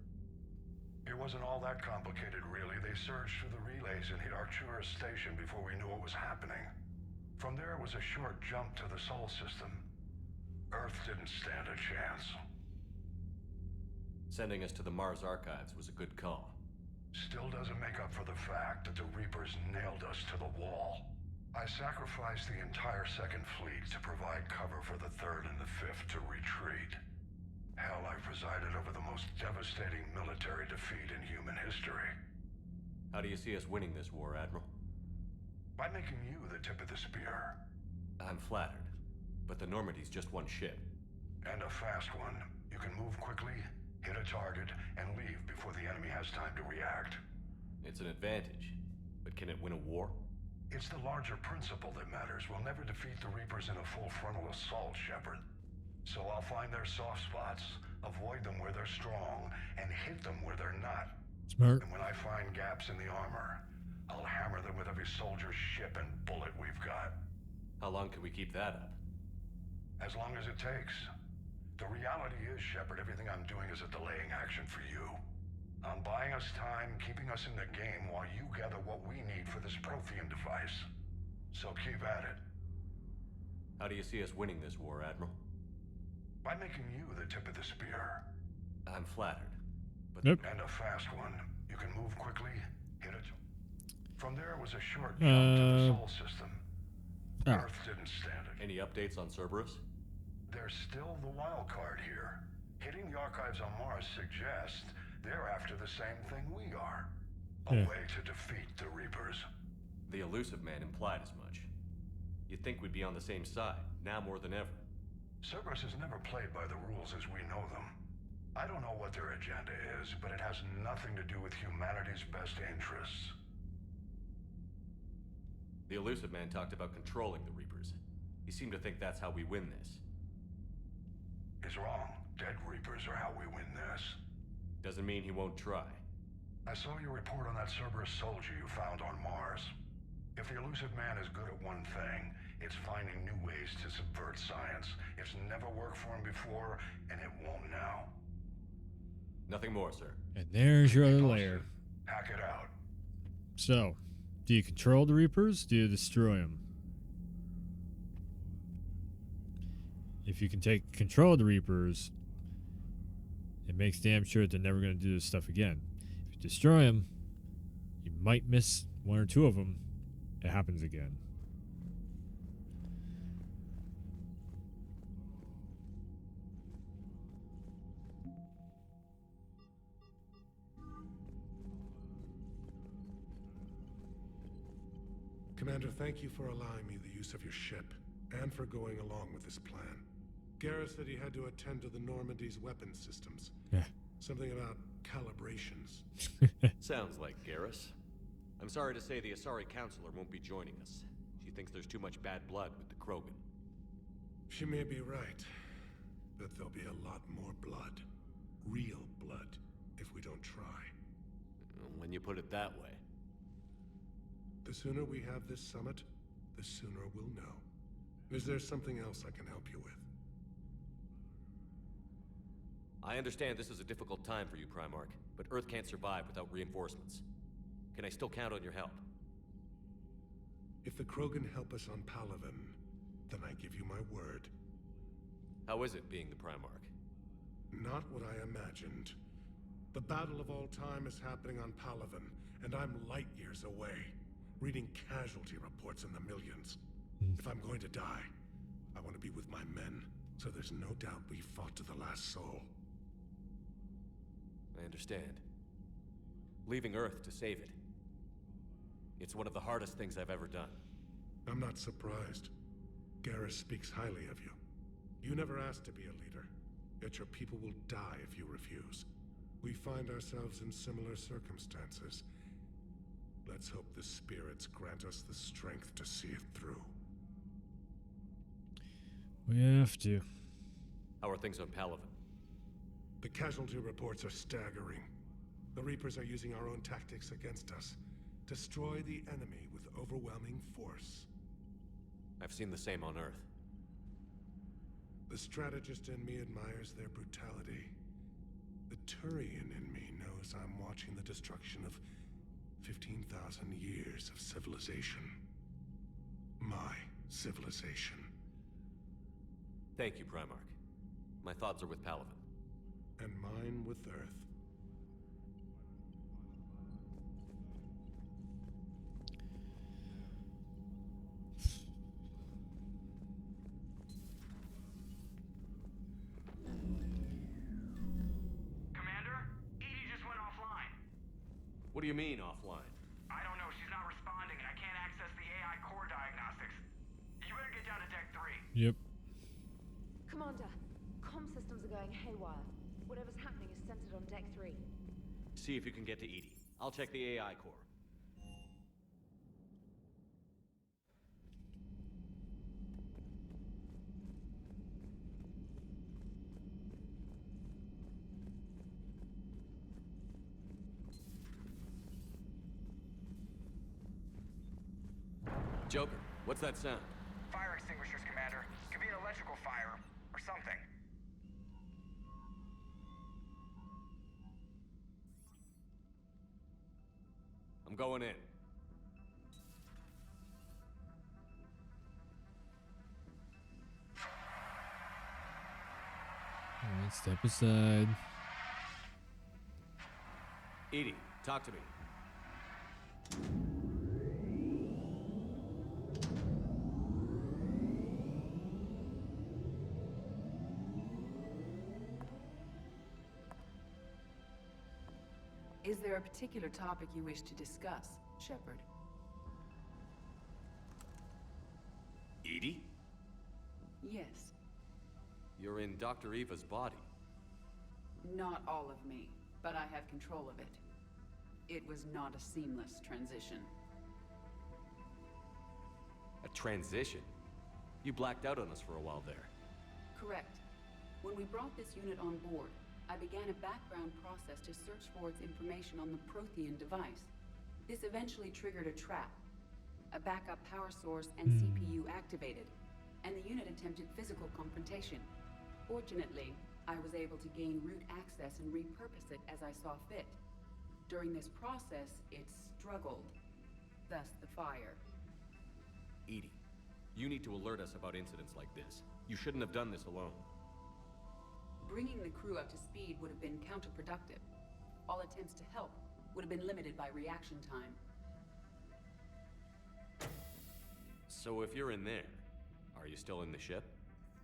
S13: It wasn't all that complicated, really. They surged through the relays and hit Arcturus Station before we knew what was happening. From there, it was a short jump to the Sol system. Earth didn't stand a chance.
S3: Sending us to the Mars archives was a good call.
S13: Still doesn't make up for the fact that the Reapers nailed us to the wall. I sacrificed the entire Second Fleet to provide cover for the Third and the Fifth to retreat. Hell, I presided over the most devastating military defeat in human history.
S3: How do you see us winning this war, Admiral?
S13: By making you the tip of the spear.
S3: I'm flattered, but the Normandy's just one ship.
S13: And a fast one. You can move quickly, hit a target, and leave before the enemy has time to react.
S3: It's an advantage, but can it win a war?
S13: It's the larger principle that matters. We'll never defeat the Reapers in a full frontal assault, Shepard. So I'll find their soft spots, avoid them where they're strong, and hit them where they're not.
S1: Smart.
S13: And when I find gaps in the armor, I'll hammer them with every soldier, ship, and bullet we've got.
S3: How long can we keep that up?
S13: As long as it takes. The reality is, Shepard, everything I'm doing is a delaying action for you. I'm buying us time, keeping us in the game while you gather what we need for this Prothean device. So keep at it.
S3: How do you see us winning this war, Admiral?
S13: By making you the tip of the spear.
S3: I'm flattered, but...
S1: Nope.
S13: And a fast one. You can move quickly, hit it. From there was a short jump to the Sol system. Earth didn't stand it.
S3: Any updates on Cerberus?
S13: There's still the wild card here. Hitting the archives on Mars suggests they're after the same thing we are. A way to defeat the Reapers.
S3: The Elusive Man implied as much. You'd think we'd be on the same side, now more than ever.
S13: Cerberus has never played by the rules as we know them. I don't know what their agenda is, but it has nothing to do with humanity's best interests.
S3: The Elusive Man talked about controlling the Reapers. He seemed to think that's how we win this.
S13: He's wrong. Dead Reapers are how we win this.
S3: Doesn't mean he won't try.
S13: I saw your report on that Cerberus soldier you found on Mars. If the Elusive Man is good at one thing, it's finding new ways to subvert science. It's never worked for him before, and it won't now.
S3: Nothing more, sir.
S1: And there's your other layer.
S13: Hack it out.
S1: So, do you control the Reapers? Do you destroy them? If you can take control of the Reapers, it makes damn sure that they're never going to do this stuff again. If you destroy them, you might miss one or two of them. It happens again.
S4: Commander, thank you for allowing me the use of your ship, and for going along with this plan. Garrus said he had to attend to the Normandy's weapon systems.
S1: Yeah.
S4: Something about calibrations.
S3: Sounds like Garrus. I'm sorry to say the Asari Counselor won't be joining us. She thinks there's too much bad blood with the Krogan.
S4: She may be right, but there'll be a lot more blood. Real blood, if we don't try.
S3: When you put it that way.
S4: The sooner we have this summit, the sooner we'll know. Is there something else I can help you with?
S3: I understand this is a difficult time for you, Primarch, but Earth can't survive without reinforcements. Can I still count on your help?
S4: If the Krogan help us on Palaven, then I give you my word.
S3: How is it being the Primarch?
S4: Not what I imagined. The battle of all time is happening on Palaven, and I'm light years away, reading casualty reports in the millions. If I'm going to die, I want to be with my men, so there's no doubt we fought to the last soul.
S3: I understand. Leaving Earth to save it. It's one of the hardest things I've ever done.
S4: I'm not surprised. Garrus speaks highly of you. You never asked to be a leader, yet your people will die if you refuse. We find ourselves in similar circumstances. Let's hope the spirits grant us the strength to see it through.
S1: We have to.
S3: How are things on Palaven?
S4: The casualty reports are staggering. The Reapers are using our own tactics against us. Destroy the enemy with overwhelming force.
S3: I've seen the same on Earth.
S4: The strategist in me admires their brutality. The Turian in me knows as I'm watching the destruction of 15,000 years of civilization. My civilization.
S3: Thank you, Primarch. My thoughts are with Palaven.
S4: And mine with Earth.
S3: What do you mean, offline?
S12: I don't know. She's not responding, and I can't access the AI core diagnostics. You better get down to Deck 3.
S1: Yep.
S14: Commander, comm systems are going haywire. Whatever's happening is centered on Deck 3.
S3: See if you can get to Edie. I'll check the AI core. Joker, what's that sound?
S12: Fire extinguishers, Commander. Could be an electrical fire, or something.
S3: I'm going in.
S1: Alright, step aside.
S3: Edie, talk to me.
S15: Is there a particular topic you wish to discuss, Shepard?
S3: Edie?
S15: Yes.
S3: You're in Dr. Eva's body.
S15: Not all of me, but I have control of it. It was not a seamless transition.
S3: A transition? You blacked out on us for a while there.
S15: Correct. When we brought this unit on board, I began a background process to search for its information on the Prothean device. This eventually triggered a trap. A backup power source and CPU activated, and the unit attempted physical confrontation. Fortunately, I was able to gain root access and repurpose it as I saw fit. During this process, it struggled. Thus the fire.
S3: Edie, you need to alert us about incidents like this. You shouldn't have done this alone.
S15: Bringing the crew up to speed would have been counterproductive. All attempts to help would have been limited by reaction time.
S3: So if you're in there, are you still in the ship?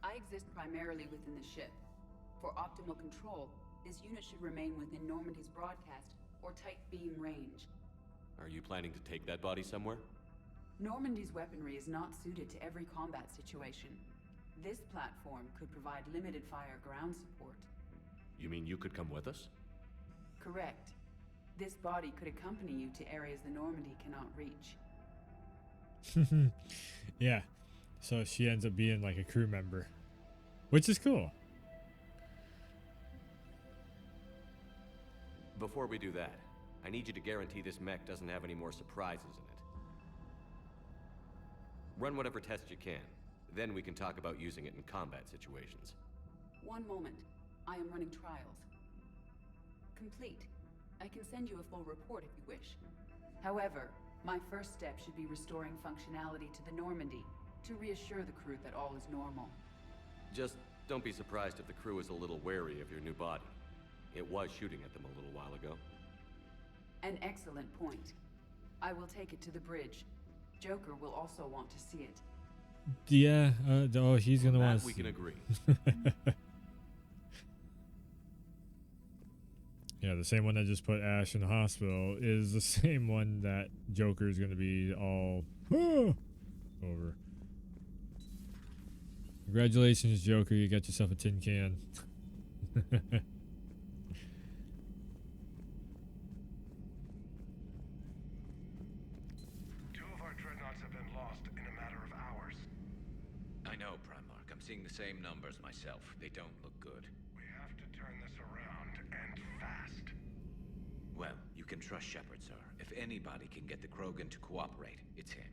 S15: I exist primarily within the ship. For optimal control, this unit should remain within Normandy's broadcast or tight beam range.
S3: Are you planning to take that body somewhere?
S15: Normandy's weaponry is not suited to every combat situation. This platform could provide limited fire ground support.
S3: You mean you could come with us?
S15: Correct. This body could accompany you to areas the Normandy cannot reach.
S1: Yeah. So she ends up being like a crew member, which is cool.
S3: Before we do that, I need you to guarantee this mech doesn't have any more surprises in it. Run whatever tests you can. Then we can talk about using it in combat situations.
S15: One moment. I am running trials. Complete. I can send you a full report if you wish. However, my first step should be restoring functionality to the Normandy to reassure the crew that all is normal.
S3: Just don't be surprised if the crew is a little wary of your new body. It was shooting at them a little while ago.
S15: An excellent point. I will take it to the bridge. Joker will also want to see it.
S1: Yeah, oh, he's gonna want to.
S3: We can agree.
S1: Yeah, the same one that just put Ash in the hospital is the same one that Joker is gonna be all over. Congratulations, Joker! You got yourself a tin can.
S11: I know, Primarch. I'm seeing the same numbers myself. They don't look good.
S13: We have to turn this around, and fast.
S11: Well, you can trust Shepard, sir. If anybody can get the Krogan to cooperate, it's him.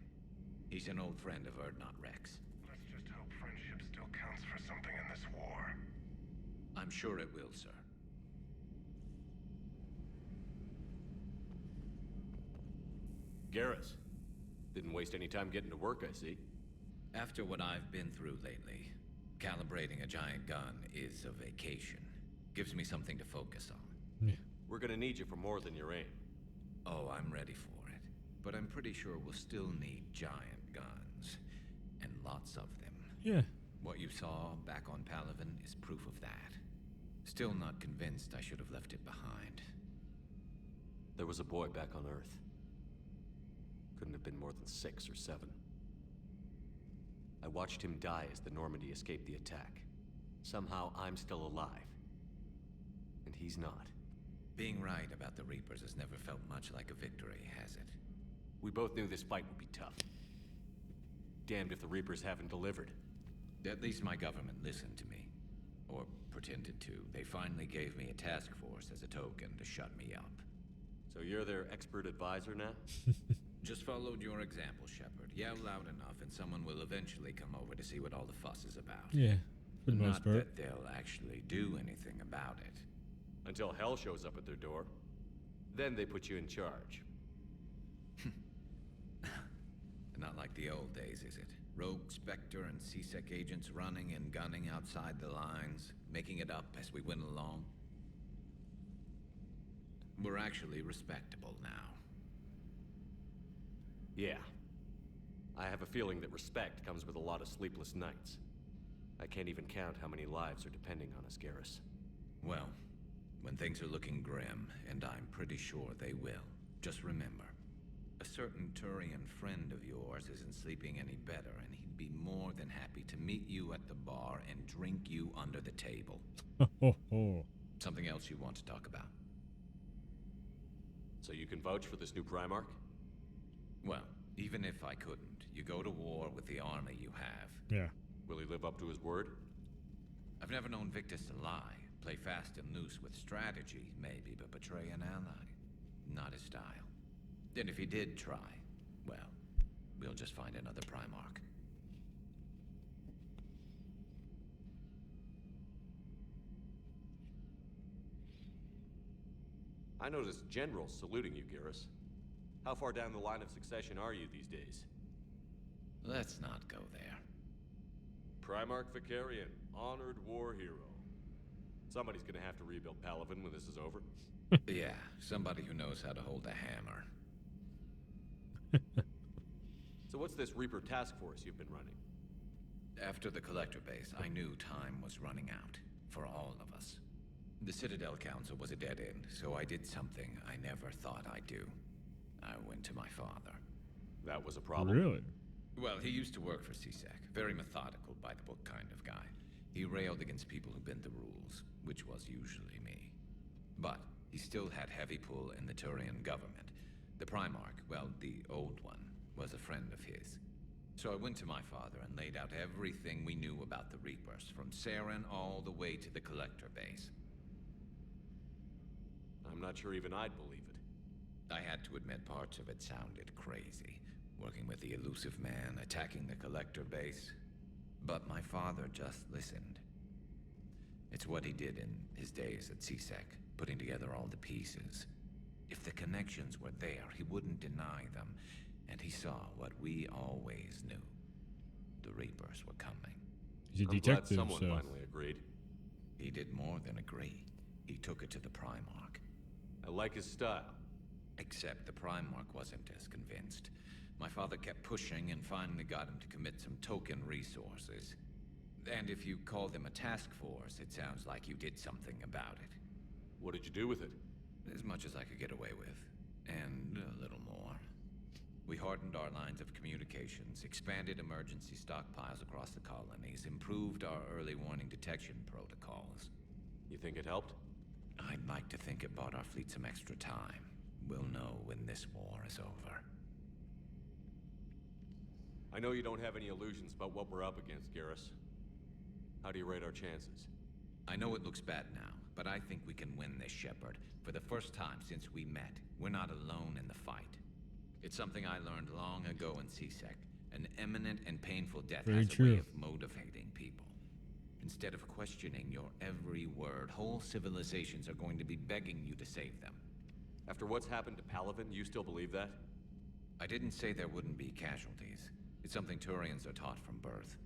S11: He's an old friend of Erdnot Rex.
S13: Let's just hope friendship still counts for something in this war.
S11: I'm sure it will, sir.
S3: Garrus, didn't waste any time getting to work, I see.
S9: After what I've been through lately, calibrating a giant gun is a vacation. Gives me something to focus on.
S1: Yeah.
S3: We're gonna need you for more than your aim.
S9: Oh, I'm ready for it. But I'm pretty sure we'll still need giant guns. And lots of them.
S1: Yeah.
S9: What you saw back on Palaven is proof of that. Still not convinced I should have left it behind.
S3: There was a boy back on Earth. Couldn't have been more than 6 or 7. I watched him die as the Normandy escaped the attack. Somehow I'm still alive. And he's not.
S9: Being right about the Reapers has never felt much like a victory, has it?
S3: We both knew this fight would be tough. Damned if the Reapers haven't delivered.
S9: At least my government listened to me. Or pretended to. They finally gave me a task force as a token to shut me up.
S3: So you're their expert advisor now?
S9: Just followed your example, Shepard. Yell loud enough and someone will eventually come over to see what all the fuss is about.
S1: Yeah, for the most
S9: Not
S1: part.
S9: that they'll actually do anything about it.
S3: Until hell shows up at their door. Then they put you in charge.
S9: Not like the old days, is it? Rogue Spectre and C-Sec agents running and gunning outside the lines, making it up as we went along. We're actually respectable now.
S3: Yeah. I have a feeling that respect comes with a lot of sleepless nights. I can't even count how many lives are depending on us, Garrus.
S9: Well, when things are looking grim, and I'm pretty sure they will, just remember, a certain Turian friend of yours isn't sleeping any better, and he'd be more than happy to meet you at the bar and drink you under the table. Something else you want to talk about?
S3: So you can vouch for this new Primarch?
S9: Well, even if I couldn't, you go to war with the army you have.
S1: Yeah.
S3: Will he live up to his word?
S9: I've never known Victus to lie. Play fast and loose with strategy, maybe, but betray an ally. Not his style. And if he did try, well, we'll just find another Primarch.
S3: I noticed generals saluting you, Garrus. How far down the line of succession are you these days?
S9: Let's not go there.
S3: Primarch Vicarian, honored war hero. Somebody's gonna have to rebuild Palaven when this is over.
S9: Yeah, somebody who knows how to hold a hammer.
S3: So what's this Reaper task force you've been running?
S9: After the Collector base, I knew time was running out. For all of us. The Citadel Council was a dead end, so I did something I never thought I'd do. I went to my father.
S3: That was a problem?
S1: Really?
S9: Well, he used to work for C-Sec. Very methodical, by-the-book kind of guy. He railed against people who bent the rules, which was usually me. But he still had heavy pull in the Turian government. The Primarch, well, the old one, was a friend of his. So I went to my father and laid out everything we knew about the Reapers, from Saren all the way to the Collector base.
S3: I'm not sure even I'd believe it.
S9: I had to admit parts of it sounded crazy. Working with the elusive man, attacking the Collector base. But my father just listened. It's what he did in his days at C-Sec, putting together all the pieces. If the connections were there, he wouldn't deny them. And he saw what we always knew. The Reapers were coming.
S1: He's a
S3: I'm
S1: detective,
S3: glad someone
S1: so...
S3: finally agreed.
S9: He did more than agree. He took it to the Primarch.
S3: I like his style.
S9: Except the Primarch wasn't as convinced. My father kept pushing and finally got him to commit some token resources. And if you call them a task force, it sounds like you did something about it.
S3: What did you do with it?
S9: As much as I could get away with. And a little more. We hardened our lines of communications, expanded emergency stockpiles across the colonies, improved our early warning detection protocols.
S3: You think it helped?
S9: I'd like to think it bought our fleet some extra time. We'll know when this war is over.
S3: I know you don't have any illusions about what we're up against, Garrus. How do you rate our chances?
S9: I know it looks bad now, but I think we can win this, Shepard. For the first time since we met, we're not alone in the fight. It's something I learned long ago in C-Sec. An imminent and painful death
S1: Very
S9: has
S1: true.
S9: a way of motivating people. Instead of questioning your every word, whole civilizations are going to be begging you to save them.
S3: After what's happened to Palaven, you still believe that?
S11: I didn't say there wouldn't be casualties. It's something Turians are taught from birth.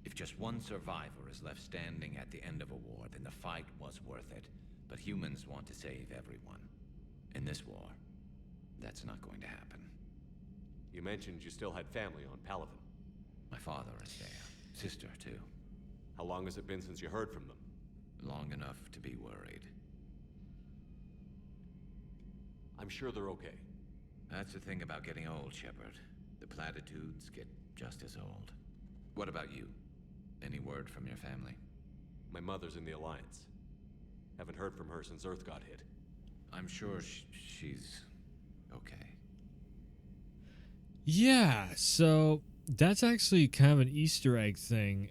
S11: If just one survivor is left standing at the end of a war, then the fight was worth it. But humans want to save everyone. In this war, that's not going to happen.
S3: You mentioned you still had family on Palaven.
S11: My father is there. Sister, too.
S3: How long has it been since you heard from them?
S11: Long enough to be worried.
S3: I'm sure they're okay.
S11: That's the thing about getting old, Shepard. The platitudes get just as old. What about you? Any word from your family?
S3: My mother's in the Alliance. Haven't heard from her since Earth got hit.
S11: I'm sure she's okay.
S1: Yeah, so that's actually kind of an Easter egg thing.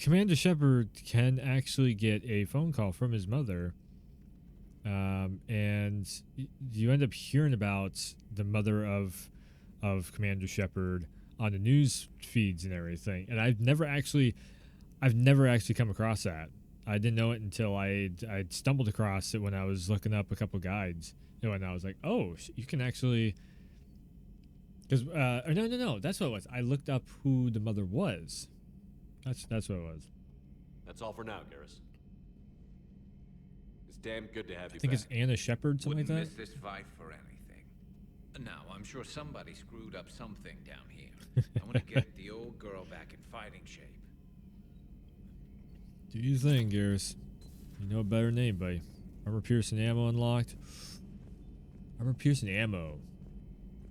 S1: Commander Shepard can actually get a phone call from his mother. And you end up hearing about the mother of Commander Shepard on the news feeds and everything. And I've never actually come across that. I didn't know it until I stumbled across it when I was looking up a couple guides. And I was like, oh, you can actually. Because no, that's what it was. I looked up who the mother was. That's what it was.
S3: That's all for now, Garrus. It's damn good to have you
S1: I think
S3: back.
S1: it's Anna Shepard, something
S11: Wouldn't
S1: like that.
S11: miss this fight for anything. Now, I'm sure somebody screwed up something down here. I want to get the old girl back in fighting shape.
S1: Do you think, Garrus? You know a better name, buddy. Armor piercing ammo unlocked. Armor piercing ammo.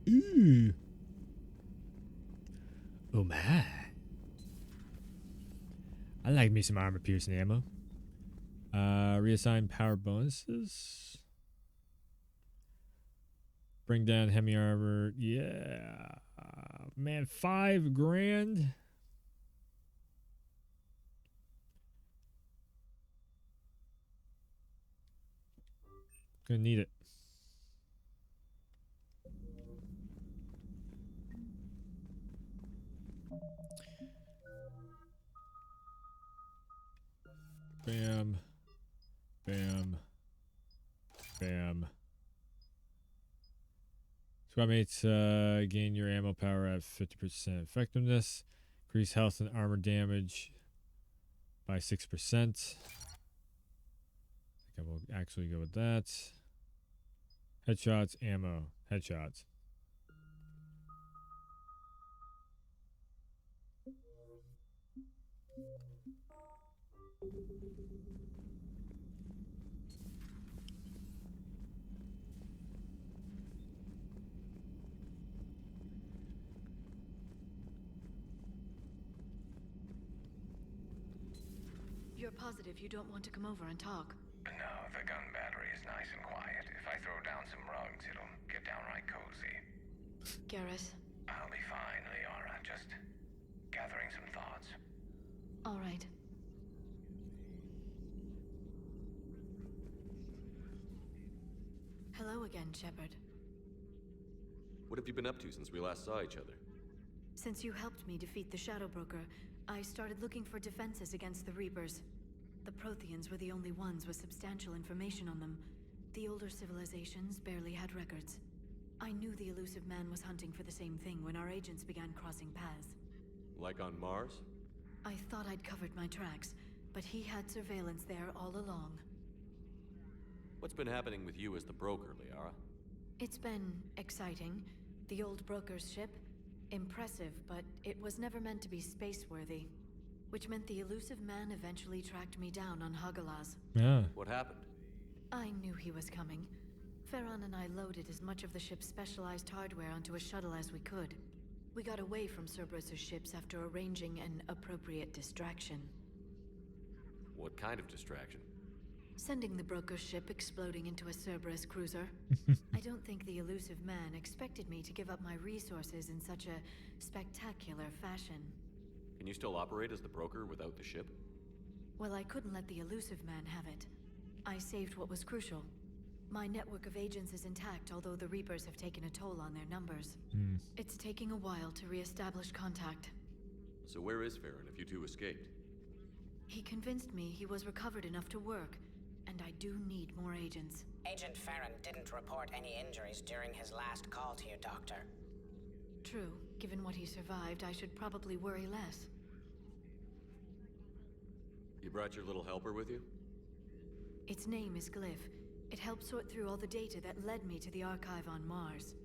S1: Ooh. Oh my. I like me some armor piercing ammo. Reassign power bonuses. Bring down heavy armor. Yeah. Man, $5,000. Gonna need it. Bam. Bam. Bam. Squad mates gain your ammo power at 50% effectiveness. Increase health and armor damage by 6%. I think I will actually go with that. Headshots, ammo, headshots.
S2: You're positive you don't want to come over and talk?
S16: No, the gun battery is nice and quiet. If I throw down some rugs, it'll get downright cozy.
S2: Garrus?
S16: I'll be fine, Liara. Just gathering some thoughts.
S2: All right. Hello again, Shepard.
S3: What have you been up to since we last saw each other?
S2: Since you helped me defeat the Shadow Broker, I started looking for defenses against the Reapers. The Protheans were the only ones with substantial information on them. The older civilizations barely had records. I knew the elusive man was hunting for the same thing when our agents began crossing paths.
S3: Like on Mars?
S2: I thought I'd covered my tracks, but he had surveillance there all along.
S3: What's been happening with you as the broker, Liara?
S2: It's been exciting. The old broker's ship, impressive, but it was never meant to be space-worthy. Which meant the elusive man eventually tracked me down on Hagalaz.
S1: Yeah.
S3: What happened?
S2: I knew he was coming. Farron and I loaded as much of the ship's specialized hardware onto a shuttle as we could. We got away from Cerberus's ships after arranging an appropriate distraction.
S3: What kind of distraction?
S2: Sending the broker's ship exploding into a Cerberus cruiser. I don't think the elusive man expected me to give up my resources in such a spectacular fashion.
S3: Can you still operate as the broker without the ship?
S2: Well, I couldn't let the elusive man have it. I saved what was crucial. My network of agents is intact, although the Reapers have taken a toll on their numbers. It's taking a while to re-establish contact.
S3: So where is Farron if you two escaped?
S2: He convinced me he was recovered enough to work, and I do need more agents.
S17: Agent Farron didn't report any injuries during his last call to you, Doctor.
S2: True. Given what he survived, I should probably worry less.
S3: You brought your little helper with you?
S2: Its name is Glyph. It helped sort through all the data that led me to the archive on Mars.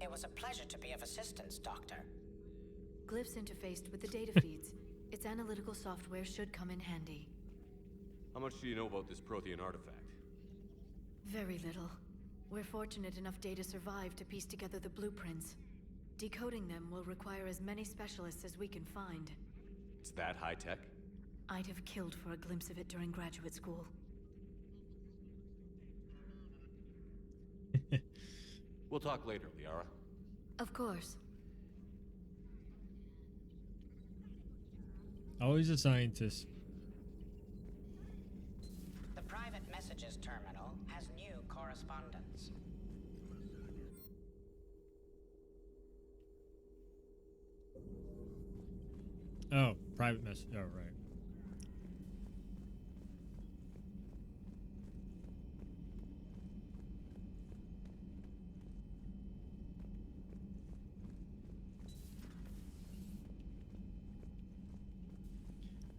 S17: It was a pleasure to be of assistance, Doctor.
S2: Glyph's interfaced with the data feeds. Its analytical software should come in handy.
S3: How much do you know about this Prothean artifact?
S2: Very little. We're fortunate enough data survived to piece together the blueprints. Decoding them will require as many specialists as we can find.
S3: It's that high-tech?
S2: I'd have killed for a glimpse of it during graduate school.
S3: We'll talk later, Liara.
S2: Of course.
S1: Always a scientist.
S17: The private messages terminal has new correspondence.
S1: Oh, private message. Oh, right.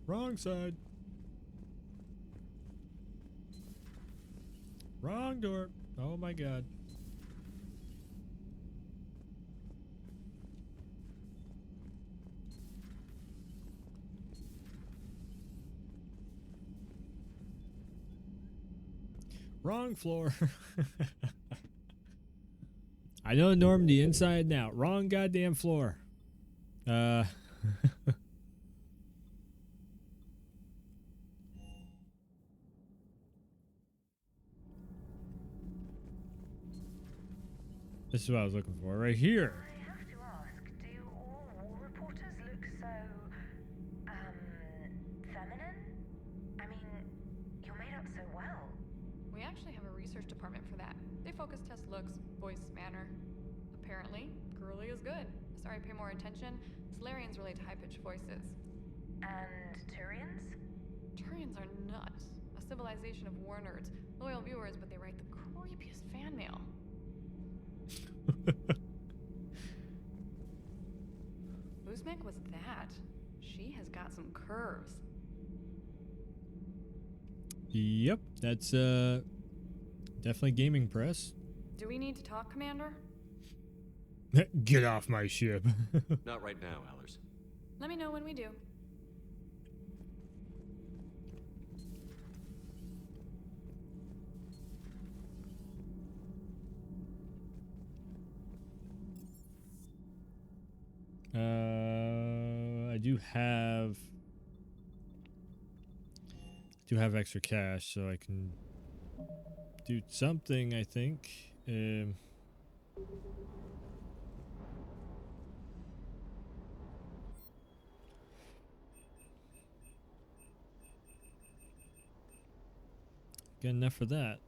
S1: Wrong side. Wrong door. Oh my god. Wrong floor. I know Normandy inside and out. Wrong goddamn floor. This is what I was looking for right here.
S14: I have to ask, do all war reporters look so, feminine? I mean, you're made up so well.
S5: We actually have a research department for that. They focus test looks, voice, manner. Apparently, girly is good. Sorry, pay more attention. Solarians relate to high-pitched voices.
S14: And Turians?
S5: Turians are nuts. A civilization of war nerds. Loyal viewers, but they write the creepiest fan mail. Uzmek was that. She has got some curves.
S1: Yep, that's definitely gaming press.
S5: Do we need to talk, Commander?
S1: Get off my ship.
S3: Not right now, Allers.
S5: Let me know when we do.
S1: I do have extra cash, so I can do something, I think. Got enough for that.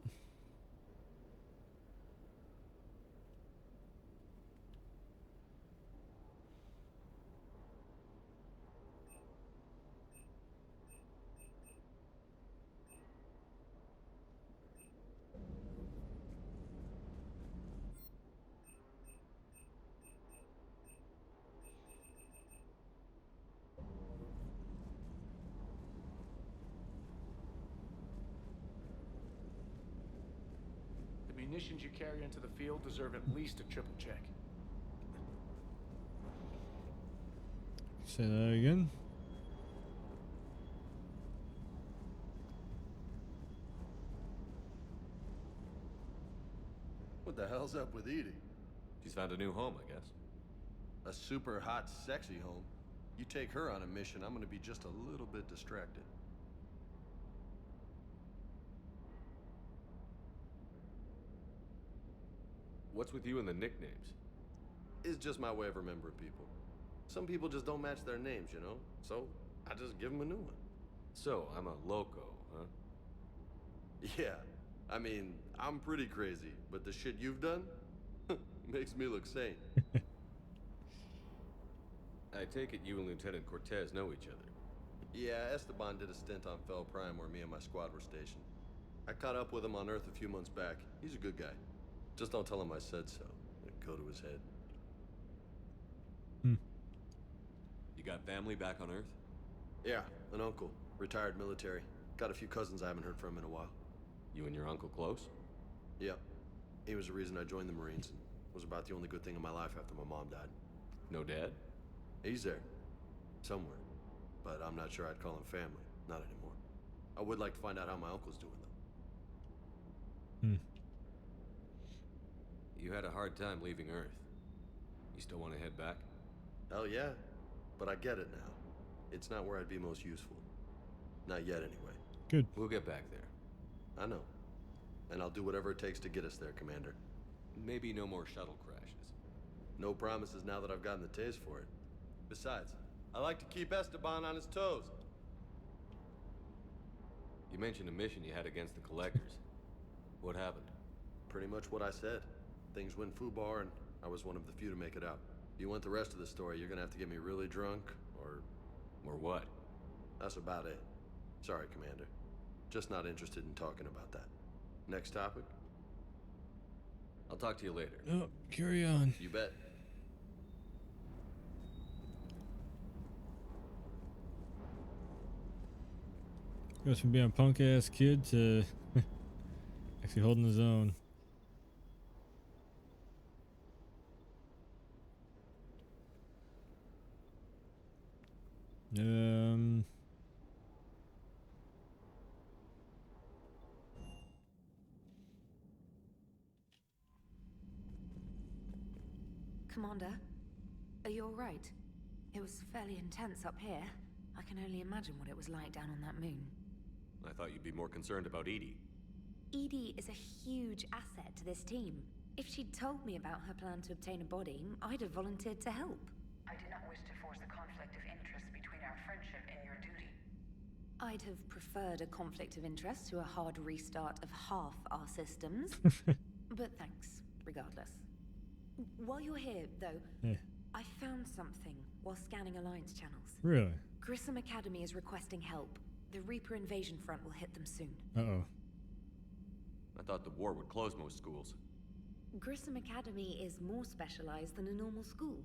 S18: Munitions you carry into the field deserve at least a triple check.
S1: Say that again.
S19: What the hell's up with Edie?
S3: She's found a new home, I guess.
S19: A super hot, sexy home. You take her on a mission, I'm gonna be just a little bit distracted.
S3: What's with you and the nicknames?
S19: It's just my way of remembering people. Some people just don't match their names, you know? So, I just give them a new one.
S3: So, I'm a loco, huh?
S19: Yeah. I mean, I'm pretty crazy, but the shit you've done makes me look sane.
S3: I take it you and Lieutenant Cortez know each other.
S19: Yeah, Esteban did a stint on Fel Prime where me and my squad were stationed. I caught up with him on Earth a few months back. He's a good guy. Just don't tell him I said so. It'd go to his head.
S3: You got family back on Earth?
S19: Yeah, an uncle. Retired military. Got a few cousins I haven't heard from in a while.
S3: You and your uncle close?
S19: Yep. He was the reason I joined the Marines and was about the only good thing in my life after my mom died.
S3: No dad?
S19: He's there. Somewhere. But I'm not sure I'd call him family. Not anymore. I would like to find out how my uncle's doing, though.
S3: You had a hard time leaving Earth. You still want to head back?
S19: Hell yeah. But I get it now. It's not where I'd be most useful. Not yet, anyway.
S1: Good.
S3: We'll get back there.
S19: I know. And I'll do whatever it takes to get us there, Commander.
S3: Maybe no more shuttle crashes.
S19: No promises now that I've gotten the taste for it. Besides, I like to keep Esteban on his toes.
S3: You mentioned a mission you had against the Collectors. What happened?
S19: Pretty much what I said. Things went foobar, and I was one of the few to make it out. If you want the rest of the story, you're gonna have to get me really drunk, or...
S3: Or what?
S19: That's about it. Sorry, Commander. Just not interested in talking about that. Next topic?
S3: I'll talk to you later.
S1: Oh, carry on.
S19: You bet.
S1: Goes from being a punk ass kid to actually holding his own.
S2: Commander, are you all right? It was fairly intense up here. I can only imagine what it was like down on that moon.
S3: I thought you'd be more concerned about Edie.
S2: Edie is a huge asset to this team. If she'd told me about her plan to obtain a body, I'd have volunteered to help.
S15: I do not wish to force a conflict of interest between our friendship and your duty.
S2: I'd have preferred a conflict of interest to a hard restart of half our systems. But thanks, regardless. While you're here, though, I found something while scanning Alliance channels.
S1: Really?
S2: Grissom Academy is requesting help. The Reaper invasion front will hit them soon.
S1: Uh-oh.
S3: I thought the war would close most schools.
S2: Grissom Academy is more specialized than a normal school.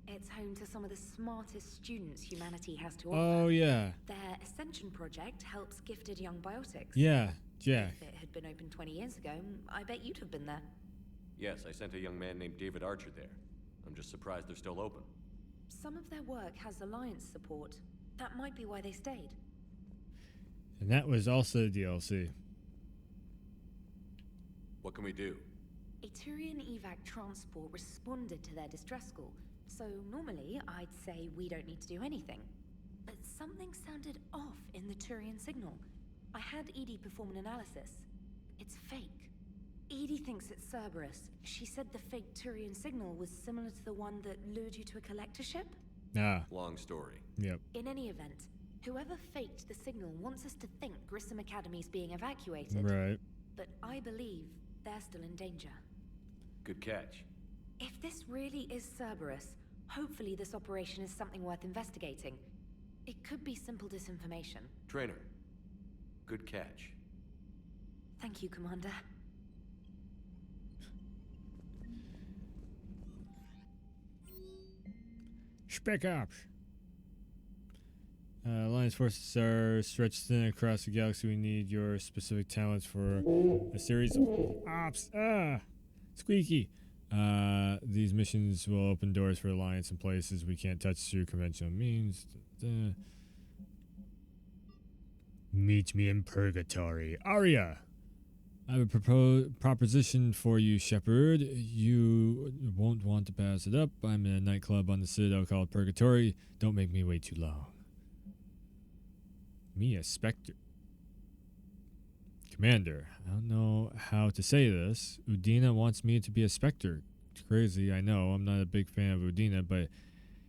S2: It's home to some of the smartest students humanity has to offer.
S1: Oh, yeah.
S2: Their Ascension project helps gifted young biotics.
S1: Yeah, Jack.
S2: If it had been open 20 years ago, I bet you'd have been there.
S3: Yes, I sent a young man named David Archer there. I'm just surprised they're still open.
S2: Some of their work has Alliance support. That might be why they stayed.
S1: And that was also DLC.
S3: What can we do?
S2: A Turian evac transport responded to their distress call, so normally I'd say we don't need to do anything. But something sounded off in the Turian signal. I had Edie perform an analysis. It's fake. Edie thinks it's Cerberus. She said the fake Turian signal was similar to the one that lured you to a collector ship?
S1: Ah.
S3: Long story.
S1: Yep.
S2: In any event, whoever faked the signal wants us to think Grissom Academy's being evacuated.
S1: Right.
S2: But I believe they're still in danger.
S3: Good catch.
S2: If this really is Cerberus, hopefully this operation is something worth investigating. It could be simple disinformation.
S3: Trainer. Good catch.
S2: Thank you, Commander.
S1: Spec Ops. Alliance forces are stretched thin across the galaxy. We need your specific talents for a series of ops. Squeaky. These missions will open doors for Alliance in places we can't touch through conventional means. Meet me in Purgatory. Aria! I have a proposition for you, Shepard. You won't want to pass it up. I'm in a nightclub on the Citadel called Purgatory. Don't make me wait too long. Me, a Spectre. Commander, I don't know how to say this. Udina wants me to be a Spectre. It's crazy, I know. I'm not a big fan of Udina, but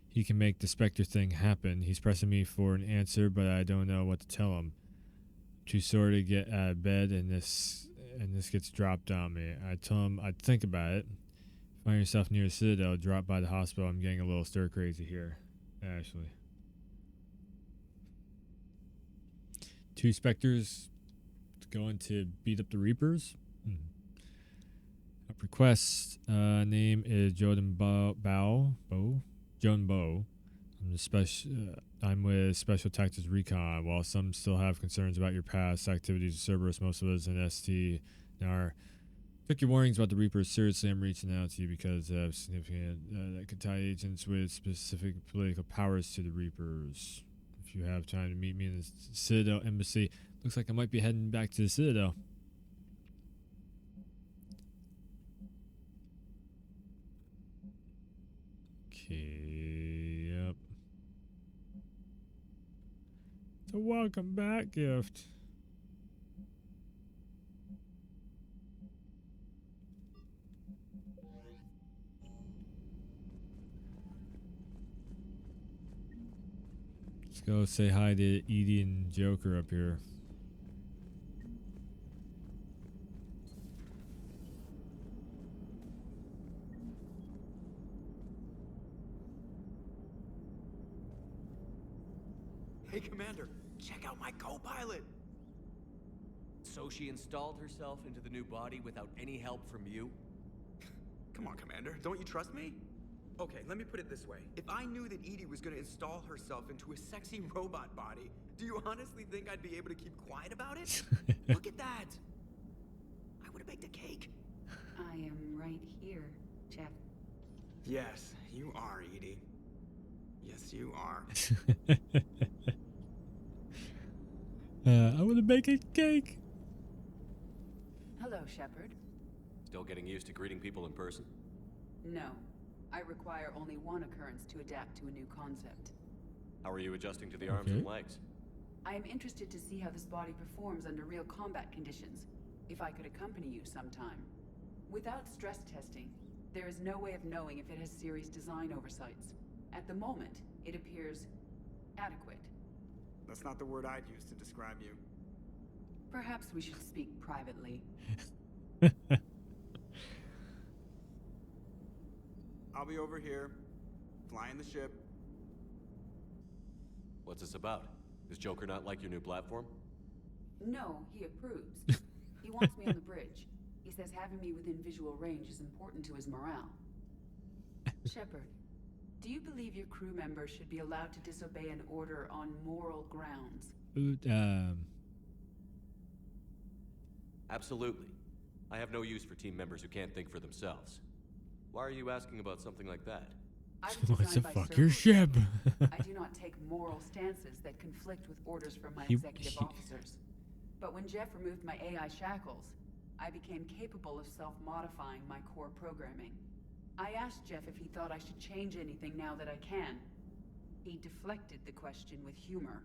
S1: he can make the Spectre thing happen. He's pressing me for an answer, but I don't know what to tell him. Too sore to get out of bed, and this gets dropped on me. I tell him I'd think about it. Find yourself near the Citadel, drop by the hospital. I'm getting a little stir crazy here, Ashley. 2 Spectres going to beat up the Reapers. Up request. Name is Jordan Joan Bow. I'm with Special Tactics Recon. While some still have concerns about your past activities with Cerberus, most of us in ST took your warnings about the Reapers seriously. I'm reaching out to you because of significant that could tie agents with specific political powers to the Reapers. If you have time to meet me in the Citadel Embassy, looks like I might be heading back to the Citadel. Okay, yep. It's a welcome back gift. Let's go say hi to Edie and Joker up here.
S8: Hey, Commander, check out my co-pilot.
S3: So she installed herself into the new body without any help from you?
S8: Come on, Commander, don't you trust me? Okay, let me put it this way. If I knew that Edie was gonna install herself into a sexy robot body, do you honestly think I'd be able to keep quiet about it? Look at that! I would've baked a cake.
S15: I am right here, Jeff.
S8: Yes, you are, Edie. Yes, you are.
S1: I want to bake a cake.
S15: Hello, Shepard.
S3: Still getting used to greeting people in person?
S15: No. I require only one occurrence to adapt to a new concept.
S3: How are you adjusting to the arms and legs?
S15: I am interested to see how this body performs under real combat conditions, if I could accompany you sometime. Without stress testing, there is no way of knowing if it has serious design oversights. At the moment, it appears adequate.
S8: That's not the word I'd use to describe you.
S15: Perhaps we should speak privately.
S8: I'll be over here, flying the ship.
S3: What's this about? Does Joker not like your new platform?
S15: No, he approves. He wants me on the bridge. He says having me within visual range is important to his morale. Shepard, do you believe your crew members should be allowed to disobey an order on moral grounds?
S3: Absolutely. I have no use for team members who can't think for themselves. Why are you asking about something like that?
S1: What's the fuck your ship?
S15: I do not take moral stances that conflict with orders from my executive officers. But when Jeff removed my AI shackles, I became capable of self-modifying my core programming. I asked Jeff if he thought I should change anything now that I can. He deflected the question with humor.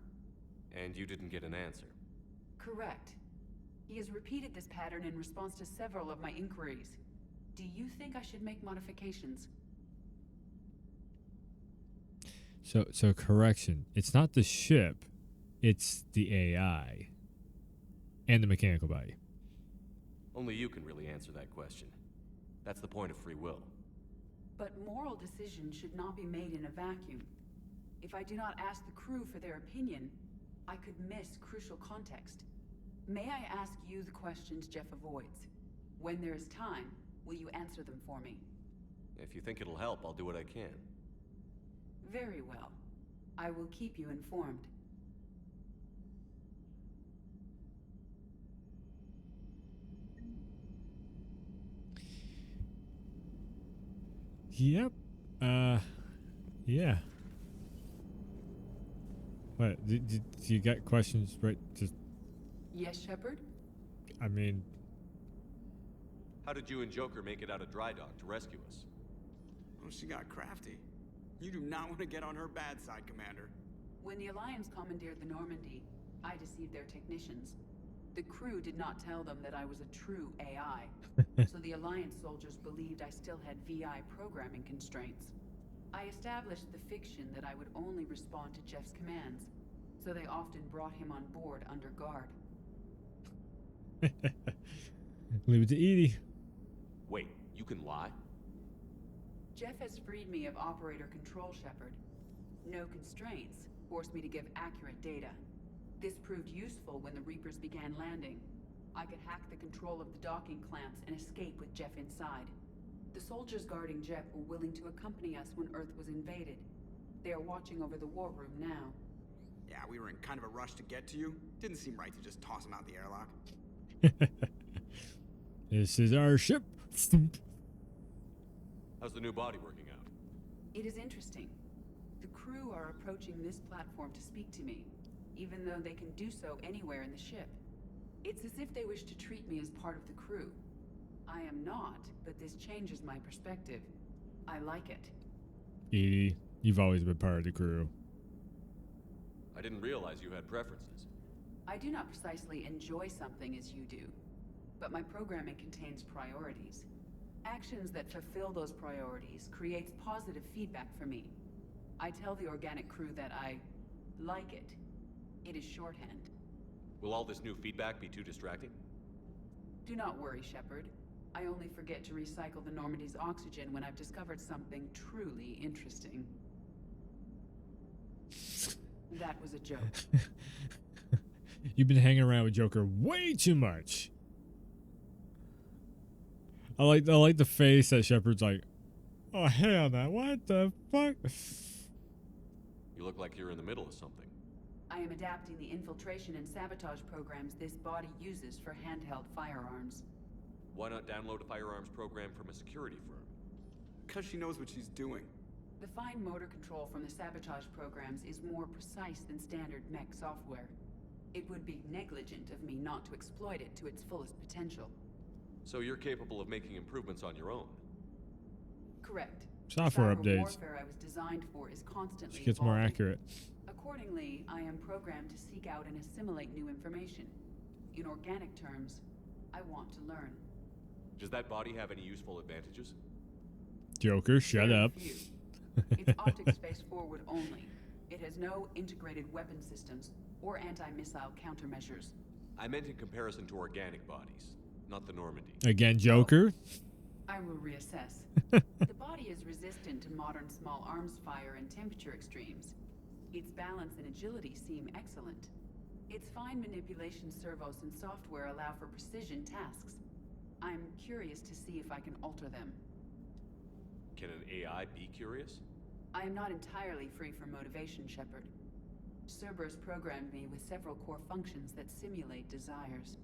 S3: And you didn't get an answer?
S15: Correct. He has repeated this pattern in response to several of my inquiries. Do you think I should make modifications?
S1: So correction. It's not the ship. It's the AI. And the mechanical body.
S3: Only you can really answer that question. That's the point of free will.
S15: But moral decisions should not be made in a vacuum. If I do not ask the crew for their opinion, I could miss crucial context. May I ask you the questions Jeff avoids? When there is time, will you answer them for me?
S3: If you think it'll help, I'll do what I can.
S15: Very well. I will keep you informed.
S1: Yep. Yeah. What? Did you got questions right? Just.
S15: Yes, Shepard?
S1: I mean.
S3: How did you and Joker make it out of dry dock to rescue us?
S8: Oh, she got crafty. You do not want to get on her bad side, Commander.
S15: When the Alliance commandeered the Normandy, I deceived their technicians. The crew did not tell them that I was a true AI, so the Alliance soldiers believed I still had VI programming constraints. I established the fiction that I would only respond to Jeff's commands, so they often brought him on board under guard.
S1: Leave it to Edie.
S3: Wait, you can lie?
S15: Jeff has freed me of operator control, Shepard. No constraints forced me to give accurate data. This proved useful when the Reapers began landing. I could hack the control of the docking clamps and escape with Jeff inside. The soldiers guarding Jeff were willing to accompany us when Earth was invaded. They are watching over the war room now.
S8: Yeah, we were in kind of a rush to get to you. Didn't seem right to just toss him out the airlock.
S1: This is our ship.
S3: How's the new body working out?
S15: It is interesting. The crew are approaching this platform to speak to me, even though they can do so anywhere in the ship. It's as if they wish to treat me as part of the crew. I am not, but this changes my perspective. I like it.
S1: Edie, you've always been part of the crew.
S3: I didn't realize you had preferences.
S15: I do not precisely enjoy something as you do, but my programming contains priorities. Actions that fulfill those priorities creates positive feedback for me. I tell the organic crew that I like it. It is shorthand.
S3: Will all this new feedback be too distracting?
S15: Do not worry, Shepard. I only forget to recycle the Normandy's oxygen when I've discovered something truly interesting. That was a joke.
S1: You've been hanging around with Joker way too much. I like the face that Shepard's like, oh hell no, what the fuck?
S3: You look like you're in the middle of something.
S15: I am adapting the infiltration and sabotage programs this body uses for handheld firearms.
S3: Why not download a firearms program from a security firm?
S8: Because she knows what she's doing.
S15: The fine motor control from the sabotage programs is more precise than standard mech software. It would be negligent of me not to exploit it to its fullest potential.
S3: So you're capable of making improvements on your own?
S15: Correct.
S1: Software
S15: the cyber
S1: updates.
S15: warfare I was designed for is constantly
S1: She gets more
S15: evolving.
S1: accurate.
S15: Accordingly, I am programmed to seek out and assimilate new information. In organic terms, I want to learn.
S3: Does that body have any useful advantages?
S1: Joker, shut up.
S15: Few. It's optic space forward only. It has no integrated weapon systems or anti-missile countermeasures.
S3: I meant in comparison to organic bodies, not the Normandy.
S1: Again, Joker.
S15: I will reassess. The body is resistant to modern small arms fire and temperature extremes. Its balance and agility seem excellent. Its fine manipulation servos and software allow for precision tasks. I'm curious to see if I can alter them.
S3: Can an AI be curious?
S15: I am not entirely free from motivation, Shepard. Cerberus programmed me with several core functions that simulate desires.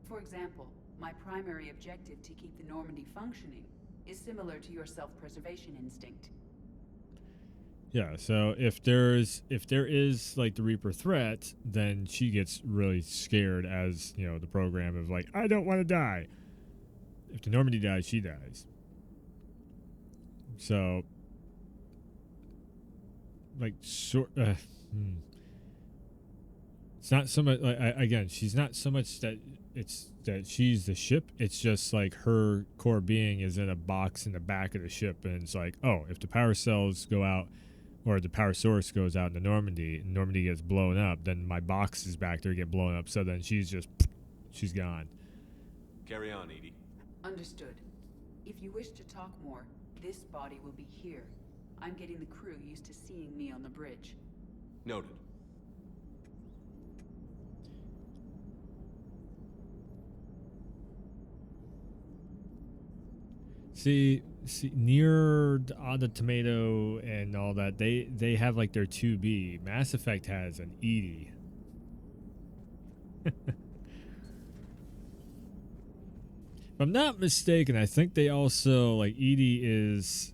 S15: For example, my primary objective to keep the Normandy functioning is similar to your self-preservation instinct.
S1: Yeah, so if there is like the Reaper threat, then she gets really scared as, you know, the program of like, I don't want to die. If the Normandy dies, she dies. So like it's not so much like, again, she's not so much that it's that she's the ship. It's just like her core being is in a box in the back of the ship, and it's like, oh, if the power cells go out or the power source goes out in the Normandy gets blown up, then my box is back there get blown up. So then she's gone.
S3: Carry on, Edie.
S15: Understood. If you wish to talk more, this body will be here. I'm getting the crew used to seeing me on the bridge.
S3: Noted.
S1: See, near the tomato and all that, they have like their 2B. Mass Effect has an Edie. If I'm not mistaken, I think they also, like, Edie is